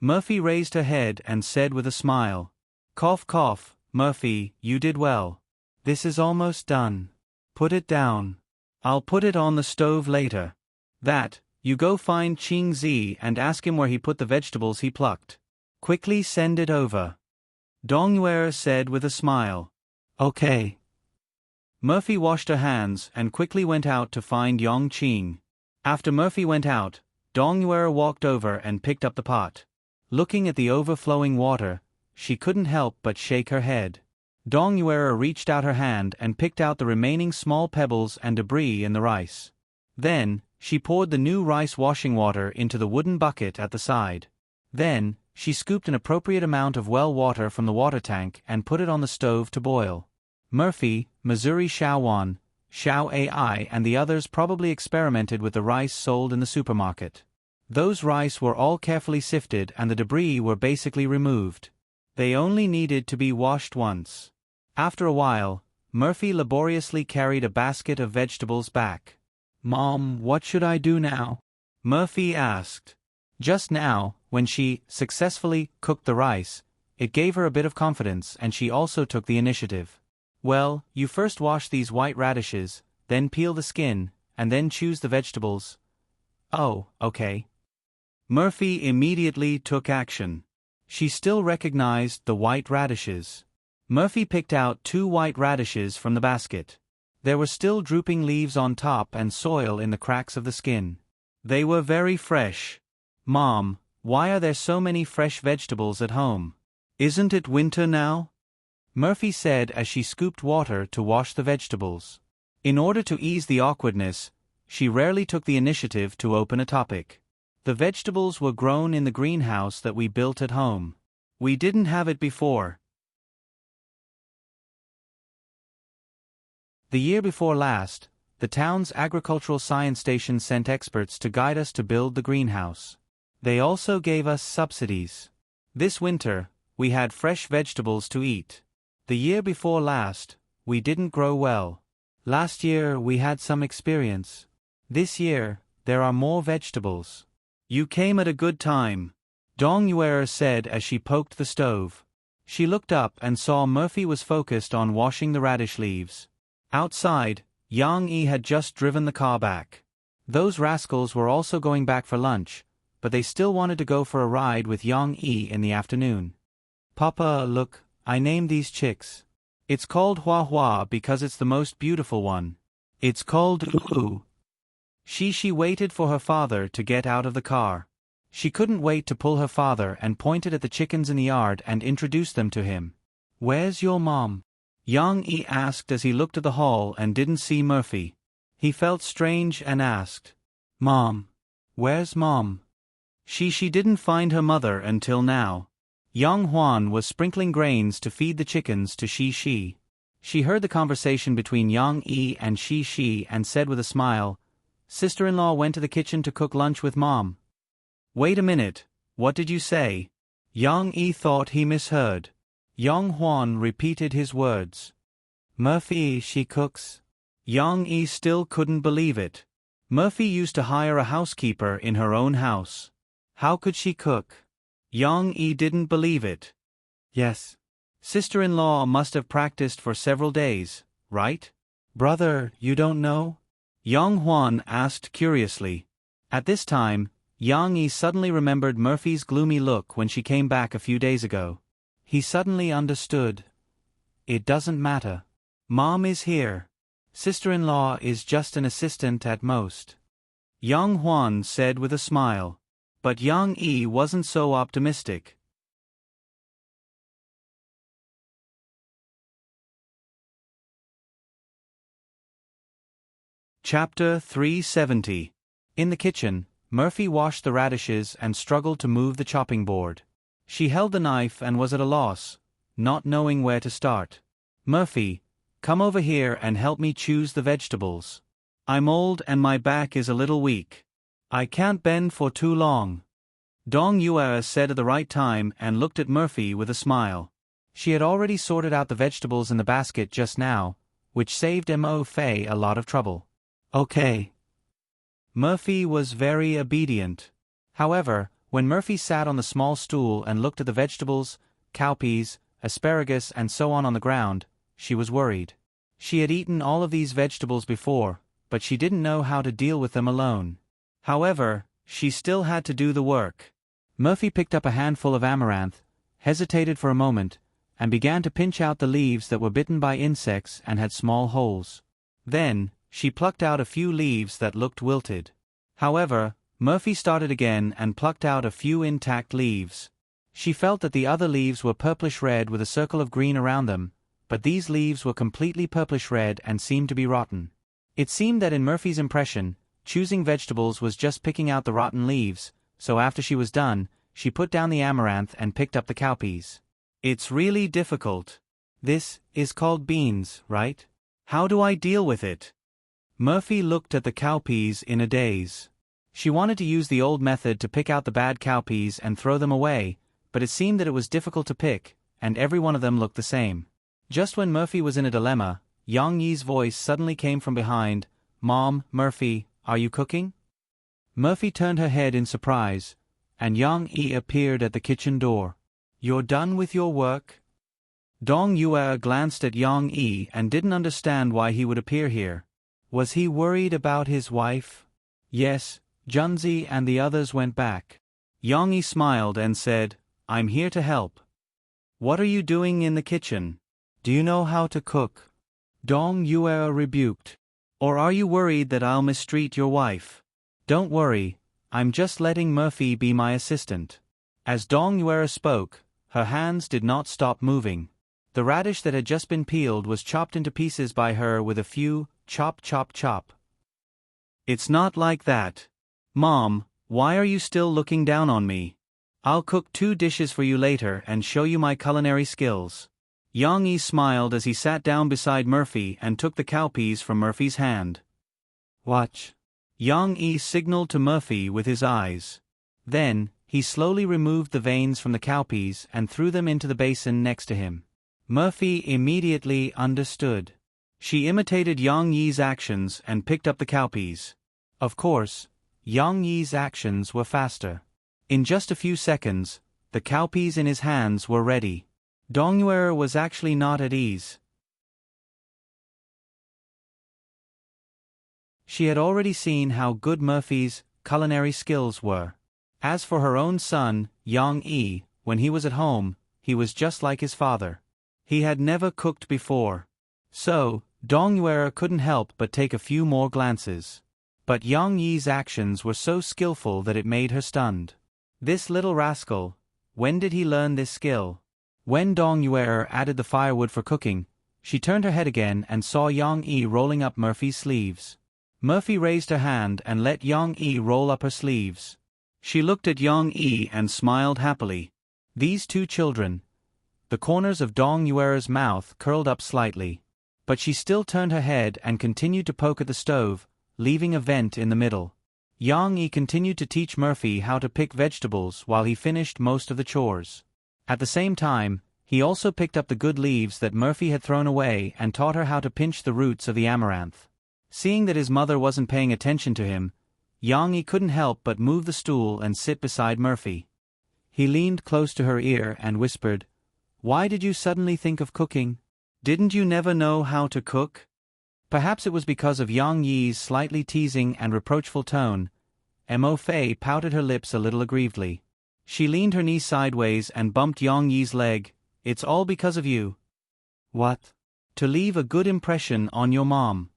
Speaker 1: Murphy raised her head and said with a smile. Cough cough, Murphy, you did well. This is almost done. Put it down. I'll put it on the stove later. You go find Ching Zi and ask him where he put the vegetables he plucked. Quickly send it over. Dong Yuer said with a smile. Okay. Murphy washed her hands and quickly went out to find Yong Qing. After Murphy went out, Dong Yuer walked over and picked up the pot. Looking at the overflowing water, she couldn't help but shake her head. Dong Yuer reached out her hand and picked out the remaining small pebbles and debris in the rice. Then, she poured the new rice washing water into the wooden bucket at the side. Then, she scooped an appropriate amount of well water from the water tank and put it on the stove to boil. Murphy, Missouri Xiaowan, Xiao AI and the others probably experimented with the rice sold in the supermarket. Those rice were all carefully sifted and the debris were basically removed. They only needed to be washed once. After a while, Murphy laboriously carried a basket of vegetables back. Mom, what should I do now? Murphy asked. Just now, when she successfully cooked the rice, it gave her a bit of confidence and she also took the initiative. Well, you first wash these white radishes, then peel the skin, and then choose the vegetables. Oh, okay. Murphy immediately took action. She still recognized the white radishes. Murphy picked out 2 white radishes from the basket. There were still drooping leaves on top and soil in the cracks of the skin. They were very fresh. Mom, why are there so many fresh vegetables at home? Isn't it winter now? Murphy said as she scooped water to wash the vegetables. In order to ease the awkwardness, she rarely took the initiative to open a topic. The vegetables were grown in the greenhouse that we built at home. We didn't have it before. The year before last, the town's agricultural science station sent experts to guide us to build the greenhouse. They also gave us subsidies. This winter, we had fresh vegetables to eat. The year before last, we didn't grow well. Last year we had some experience. This year, there are more vegetables. You came at a good time, Dong Yuer said as she poked the stove. She looked up and saw Murphy was focused on washing the radish leaves. Outside, Yang Yi had just driven the car back. Those rascals were also going back for lunch, but they still wanted to go for a ride with Yang Yi in the afternoon. Papa, look, I named these chicks. It's called Hua Hua because it's the most beautiful one. It's called Hu. She waited for her father to get out of the car. She couldn't wait to pull her father and pointed at the chickens in the yard and introduce them to him. Where's your mom? Yang Yi asked as he looked at the hall and didn't see Murphy. He felt strange and asked, Mom. Where's Mom? She didn't find her mother until now. Yang Huan was sprinkling grains to feed the chickens to Shi. She heard the conversation between Yang Yi and Shi and said with a smile, Sister-in-law went to the kitchen to cook lunch with Mom. Wait a minute, what did you say? Yang Yi thought he misheard. Yang Huan repeated his words. Murphy, she cooks. Yang Yi still couldn't believe it. Murphy used to hire a housekeeper in her own house. How could she cook? Yang Yi didn't believe it. Yes. Sister-in-law must have practiced for several days, right? Brother, you don't know? Yang Huan asked curiously. At this time, Yang Yi suddenly remembered Murphy's gloomy look when she came back a few days ago. He suddenly understood. it doesn't matter. Mom is here. Sister-in-law is just an assistant at most. Young Huan said with a smile. But Young Yi wasn't so optimistic. Chapter 370. In the kitchen, Murphy washed the radishes and struggled to move the chopping board. She held the knife and was at a loss, not knowing where to start. Murphy, come over here and help me choose the vegetables. I'm old and my back is a little weak. I can't bend for too long. Dong Yue said at the right time and looked at Murphy with a smile. She had already sorted out the vegetables in the basket just now, which saved Mo Fei a lot of trouble. Okay. Murphy was very obedient. However, when Murphy sat on the small stool and looked at the vegetables, cowpeas, asparagus and so on the ground, she was worried. She had eaten all of these vegetables before, but she didn't know how to deal with them alone. However, she still had to do the work. Murphy picked up a handful of amaranth, hesitated for a moment, and began to pinch out the leaves that were bitten by insects and had small holes. Then, she plucked out a few leaves that looked wilted. However, Murphy started again and plucked out a few intact leaves. She felt that the other leaves were purplish-red with a circle of green around them, but these leaves were completely purplish-red and seemed to be rotten. It seemed that in Murphy's impression, choosing vegetables was just picking out the rotten leaves, so after she was done, she put down the amaranth and picked up the cowpeas. It's really difficult. This is called beans, right? How do I deal with it? Murphy looked at the cowpeas in a daze. She wanted to use the old method to pick out the bad cowpeas and throw them away, but it seemed that it was difficult to pick, and every one of them looked the same. Just when Murphy was in a dilemma, Yang Yi's voice suddenly came from behind. Mom, Murphy, are you cooking? Murphy turned her head in surprise, and Yang Yi appeared at the kitchen door. You're done with your work? Dong Yue glanced at Yang Yi and didn't understand why he would appear here. Was he worried about his wife? Yes, Junzi and the others went back. Yang Yi smiled and said, I'm here to help. What are you doing in the kitchen? Do you know how to cook? Dong Yue rebuked. Or are you worried that I'll mistreat your wife? Don't worry, I'm just letting Murphy be my assistant. As Dong Yue spoke, her hands did not stop moving. The radish that had just been peeled was chopped into pieces by her with a few chop chop chop. It's not like that. Mom, why are you still looking down on me? I'll cook 2 dishes for you later and show you my culinary skills. Yang Yi smiled as he sat down beside Murphy and took the cowpeas from Murphy's hand. Watch. Yang Yi signaled to Murphy with his eyes. Then, he slowly removed the veins from the cowpeas and threw them into the basin next to him. Murphy immediately understood. She imitated Yang Yi's actions and picked up the cowpeas. Of course, Yang Yi's actions were faster. In just a few seconds, the cowpeas in his hands were ready. Dong Yue was actually not at ease. She had already seen how good Murphy's culinary skills were. As for her own son, Yang Yi, when he was at home, he was just like his father. He had never cooked before. So, Dong Yue couldn't help but take a few more glances. But Yang Yi's actions were so skillful that it made her stunned. This little rascal, when did he learn this skill? When Dong Yue added the firewood for cooking, she turned her head again and saw Yang Yi rolling up Murphy's sleeves. Murphy raised her hand and let Yang Yi roll up her sleeves. She looked at Yang Yi and smiled happily. These 2 children. The corners of Dong Yue's mouth curled up slightly. But she still turned her head and continued to poke at the stove, leaving a vent in the middle. Yang Yi continued to teach Murphy how to pick vegetables while he finished most of the chores. At the same time, he also picked up the good leaves that Murphy had thrown away and taught her how to pinch the roots of the amaranth. Seeing that his mother wasn't paying attention to him, Yang Yi couldn't help but move the stool and sit beside Murphy. He leaned close to her ear and whispered, Why did you suddenly think of cooking? Didn't you never know how to cook? Perhaps it was because of Yang Yi's slightly teasing and reproachful tone. Mo Fei pouted her lips a little aggrievedly. She leaned her knee sideways and bumped Yang Yi's leg. It's all because of you. What? To leave a good impression on your mom.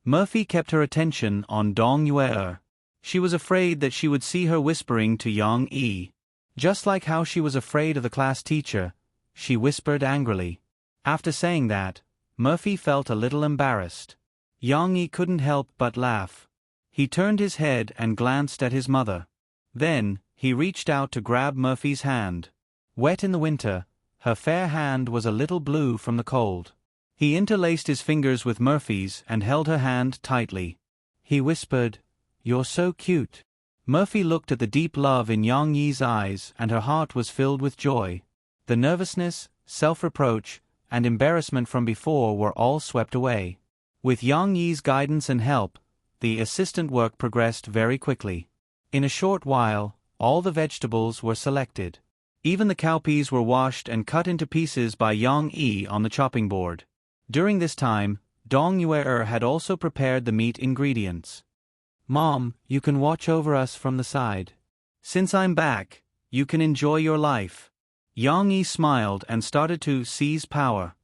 Speaker 1: Murphy kept her attention on Dong Yue. She was afraid that she would see her whispering to Yang Yi. Just like how she was afraid of the class teacher, she whispered angrily. After saying that, Murphy felt a little embarrassed. Yang Yi couldn't help but laugh. He turned his head and glanced at his mother. Then, he reached out to grab Murphy's hand. Wet in the winter, her fair hand was a little blue from the cold. He interlaced his fingers with Murphy's and held her hand tightly. He whispered, "You're so cute." Murphy looked at the deep love in Yang Yi's eyes and her heart was filled with joy. The nervousness, self-reproach, and embarrassment from before were all swept away. With Yang Yi's guidance and help, the assistant work progressed very quickly. In a short while, all the vegetables were selected. Even the cowpeas were washed and cut into pieces by Yang Yi on the chopping board. During this time, Dong Yue had also prepared the meat ingredients. "Mom, you can watch over us from the side. Since I'm back, you can enjoy your life." Yang Yi smiled and started to seize power.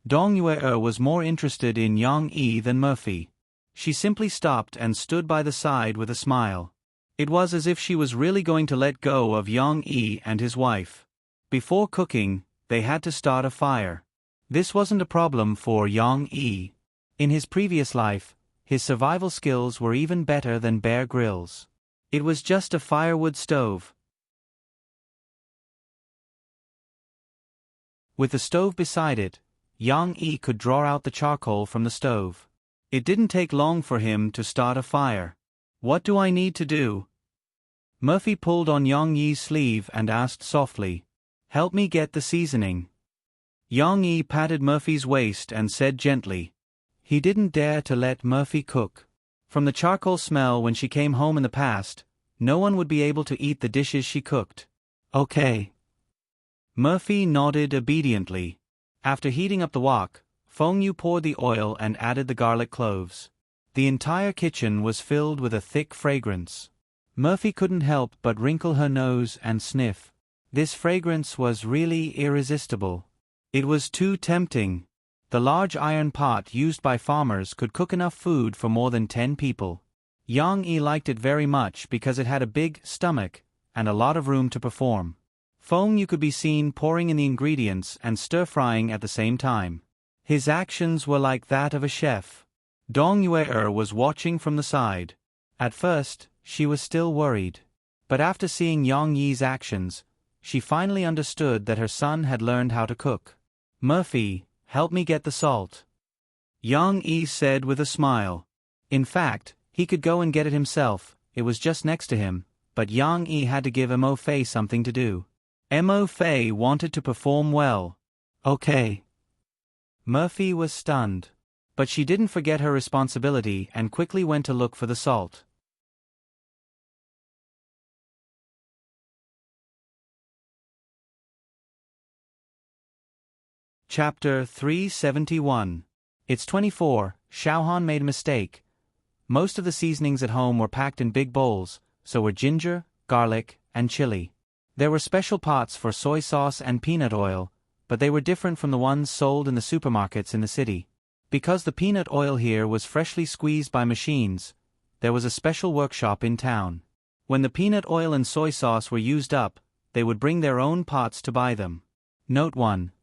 Speaker 1: Dong Yue was more interested in Yang Yi than Murphy. She simply stopped and stood by the side with a smile. It was as if she was really going to let go of Yang Yi and his wife. Before cooking, they had to start a fire. This wasn't a problem for Yang Yi. In his previous life, his survival skills were even better than Bear Grylls. It was just a firewood stove. With the stove beside it, Yang Yi could draw out the charcoal from the stove. It didn't take long for him to start a fire. "What do I need to do?" Murphy pulled on Yang Yi's sleeve and asked softly, "Help me get the seasoning." Yang Yi patted Murphy's waist and said gently. He didn't dare to let Murphy cook. From the charcoal smell when she came home in the past, no one would be able to eat the dishes she cooked. "Okay." Murphy nodded obediently. After heating up the wok, Feng Yu poured the oil and added the garlic cloves. The entire kitchen was filled with a thick fragrance. Murphy couldn't help but wrinkle her nose and sniff. This fragrance was really irresistible. It was too tempting. The large iron pot used by farmers could cook enough food for more than 10 people. Yang Yi liked it very much because it had a big stomach and a lot of room to perform. Feng Yu could be seen pouring in the ingredients and stir-frying at the same time. His actions were like that of a chef. Dong Yue was watching from the side. At first, she was still worried. But after seeing Yang Yi's actions, she finally understood that her son had learned how to cook. "Murphy, help me get the salt," Yang Yi said with a smile. In fact, he could go and get it himself, it was just next to him, but Yang Yi had to give Mo Fei something to do. Mo Fei wanted to perform well. "Okay." Murphy was stunned. But she didn't forget her responsibility and quickly went to look for the salt. Chapter 371. It's 24. Xiaohan made a mistake. Most of the seasonings at home were packed in big bowls, so were ginger, garlic, and chili. There were special pots for soy sauce and peanut oil, but they were different from the ones sold in the supermarkets in the city. Because the peanut oil here was freshly squeezed by machines, there was a special workshop in town. When the peanut oil and soy sauce were used up, they would bring their own pots to buy them. Note 1.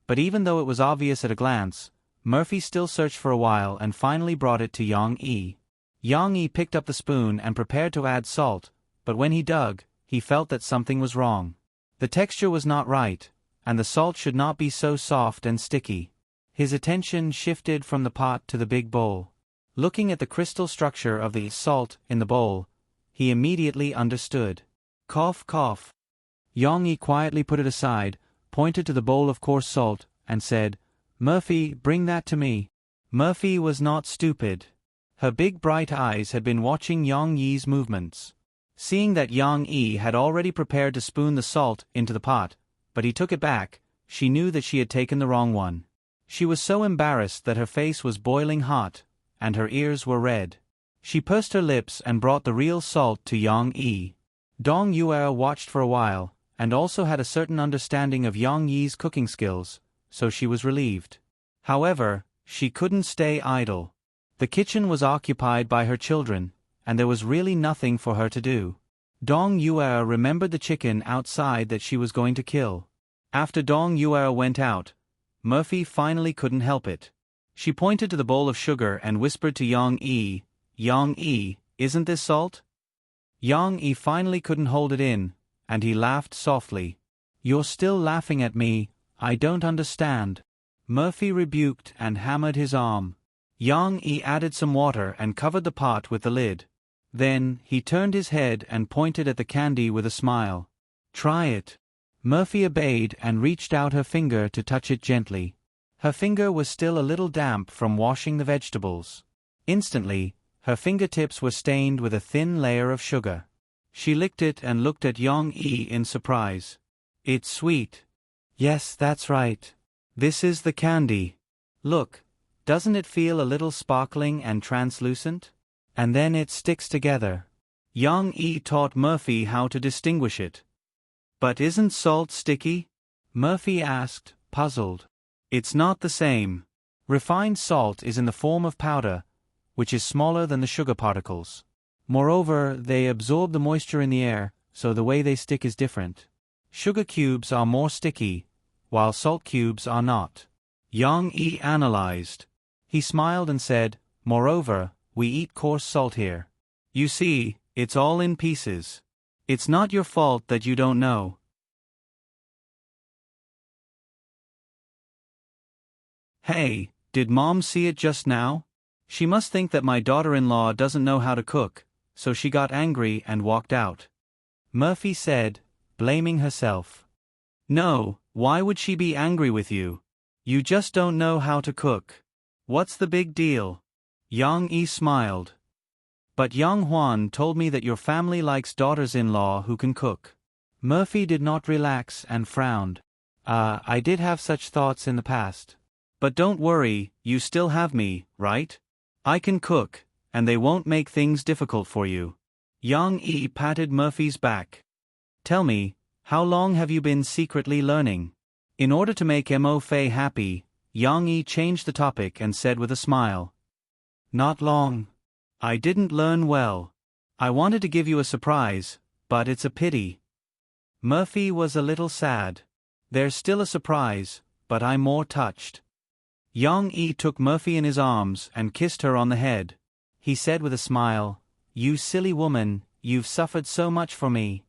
Speaker 1: But even though it was obvious at a glance, Murphy still searched for a while and finally brought it to Yang Yi. Yang Yi picked up the spoon and prepared to add salt, but when he dug, he felt that something was wrong. The texture was not right, and the salt should not be so soft and sticky. His attention shifted from the pot to the big bowl. Looking at the crystal structure of the salt in the bowl, he immediately understood. Cough, cough. Yang Yi quietly put it aside, pointed to the bowl of coarse salt, and said, "Murphy, bring that to me." Murphy was not stupid. Her big bright eyes had been watching Yang Yi's movements. Seeing that Yang Yi had already prepared to spoon the salt into the pot, but he took it back, she knew that she had taken the wrong one. She was so embarrassed that her face was boiling hot, and her ears were red. She pursed her lips and brought the real salt to Yang Yi. Dong Yue watched for a while, and also had a certain understanding of Yang Yi's cooking skills, so she was relieved. However, she couldn't stay idle. The kitchen was occupied by her children, and there was really nothing for her to do. Dong Yuer remembered the chicken outside that she was going to kill. After Dong Yuer went out, Murphy finally couldn't help it. She pointed to the bowl of sugar and whispered to Yang Yi, isn't this salt? Yang Yi finally couldn't hold it in, and he laughed softly. You're still laughing at me, I don't understand. Murphy rebuked and hammered his arm. Yang Yi added some water and covered the pot with the lid. Then, he turned his head and pointed at the candy with a smile. Try it. Murphy obeyed and reached out her finger to touch it gently. Her finger was still a little damp from washing the vegetables. Instantly, her fingertips were stained with a thin layer of sugar. She licked it and looked at Yang Yi in surprise. It's sweet. Yes, that's right. This is the candy. Look, doesn't it feel a little sparkling and translucent? And then it sticks together. Yang Yi taught Murphy how to distinguish it. But isn't salt sticky? Murphy asked, puzzled. It's not the same. Refined salt is in the form of powder, which is smaller than the sugar particles. Moreover, they absorb the moisture in the air, so the way they stick is different. Sugar cubes are more sticky, while salt cubes are not. Yang Yi analyzed. He smiled and said, moreover, we eat coarse salt here. You see, it's all in pieces. It's not your fault that you don't know. Hey, did Mom see it just now? She must think that my daughter-in-law doesn't know how to cook, so she got angry and walked out. Murphy said, blaming herself. No, why would she be angry with you? You just don't know how to cook. What's the big deal? Yang Yi smiled. But Yang Huan told me that your family likes daughters-in-law who can cook. Murphy did not relax and frowned. I did have such thoughts in the past. But don't worry, you still have me, right? I can cook, and they won't make things difficult for you. Yang Yi patted Murphy's back. Tell me, how long have you been secretly learning? In order to make Mo Fei happy, Yang Yi changed the topic and said with a smile. Not long. I didn't learn well. I wanted to give you a surprise, but it's a pity. Murphy was a little sad. There's still a surprise, but I'm more touched. Yang Yi took Murphy in his arms and kissed her on the head. He said with a smile, You silly woman, you've suffered so much for me.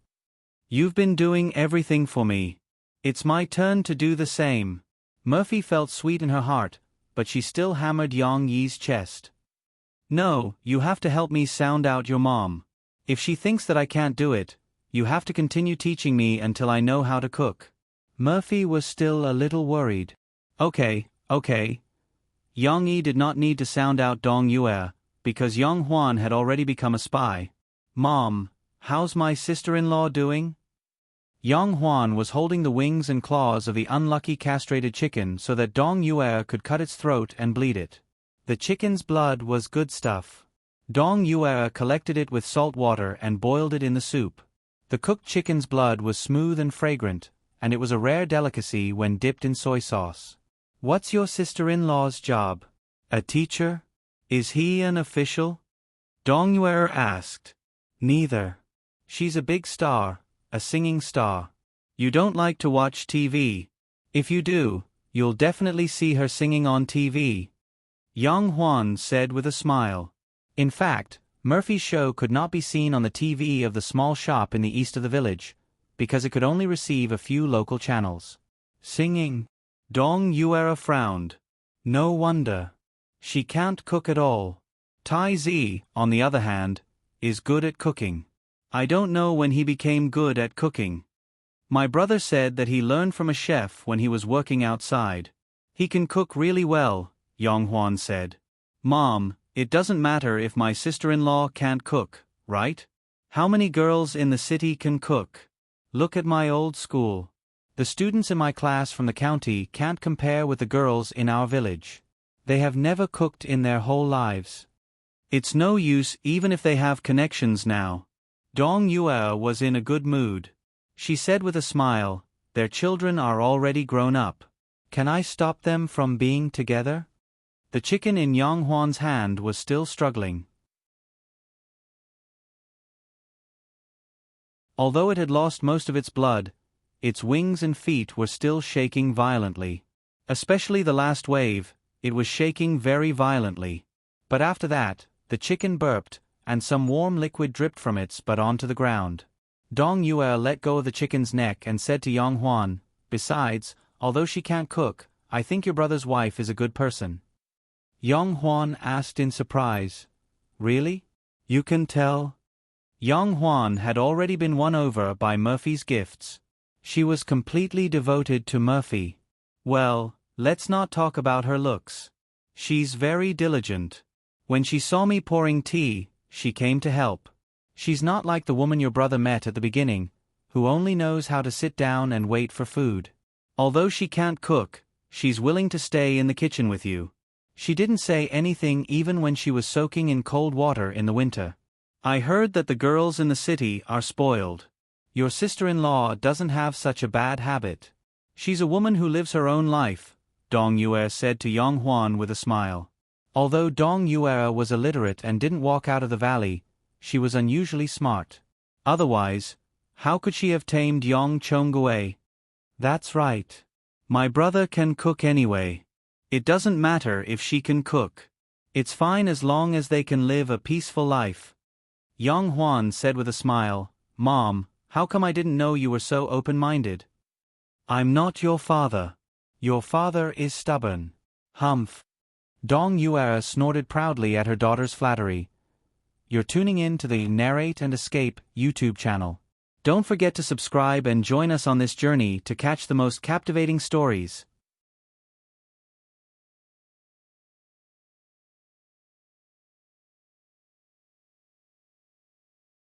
Speaker 1: You've been doing everything for me. It's my turn to do the same. Murphy felt sweet in her heart, but she still hammered Yang Yi's chest. No, you have to help me sound out your mom. If she thinks that I can't do it, you have to continue teaching me until I know how to cook. Murphy was still a little worried. Okay. Yang Yi did not need to sound out Dong Yue, because Yang Huan had already become a spy. Mom, how's my sister-in-law doing? Yang Huan was holding the wings and claws of the unlucky castrated chicken so that Dong Yue could cut its throat and bleed it. The chicken's blood was good stuff. Dong Yue collected it with salt water and boiled it in the soup. The cooked chicken's blood was smooth and fragrant, and it was a rare delicacy when dipped in soy sauce. What's your sister-in-law's job? A teacher? Is he an official? Dong Yue asked. Neither. She's a big star, a singing star. You don't like to watch TV. If you do, you'll definitely see her singing on TV. Yang Huan said with a smile. In fact, Murphy's show could not be seen on the TV of the small shop in the east of the village, because it could only receive a few local channels. Singing? Dong Yue frowned. No wonder. She can't cook at all. Tai Zi, on the other hand, is good at cooking. I don't know when he became good at cooking. My brother said that he learned from a chef when he was working outside. He can cook really well, Yang Huan said. Mom, it doesn't matter if my sister-in-law can't cook, right? How many girls in the city can cook? Look at my old school. The students in my class from the county can't compare with the girls in our village. They have never cooked in their whole lives. It's no use even if they have connections now. Dong Yue was in a good mood. She said with a smile, their children are already grown up. Can I stop them from being together? The chicken in Yang Huan's hand was still struggling. Although it had lost most of its blood, its wings and feet were still shaking violently. Especially the last wave, it was shaking very violently. But after that, the chicken burped, and some warm liquid dripped from its butt onto the ground. Dong Yue let go of the chicken's neck and said to Yang Huan, "Besides, although she can't cook, I think your brother's wife is a good person." Yang Huan asked in surprise, "Really? You can tell?" Yang Huan had already been won over by Murphy's gifts. She was completely devoted to Murphy. "Well, let's not talk about her looks. She's very diligent. When she saw me pouring tea, she came to help. She's not like the woman your brother met at the beginning, who only knows how to sit down and wait for food. Although she can't cook, she's willing to stay in the kitchen with you. She didn't say anything even when she was soaking in cold water in the winter. I heard that the girls in the city are spoiled. Your sister-in-law doesn't have such a bad habit. She's a woman who lives her own life," Dong Yue said to Yang Huan with a smile. Although Dong Yue was illiterate and didn't walk out of the valley, she was unusually smart. Otherwise, how could she have tamed Yang Chongwei? "That's right. My brother can cook anyway. It doesn't matter if she can cook. It's fine as long as they can live a peaceful life." Yang Huan said with a smile, "Mom, how come I didn't know you were so open-minded?" "I'm not your father. Your father is stubborn." "Humph." Dong Yue snorted proudly at her daughter's flattery. You're tuning in to the Narrate and Escape YouTube channel. Don't forget to subscribe and join us on this journey to catch the most captivating stories.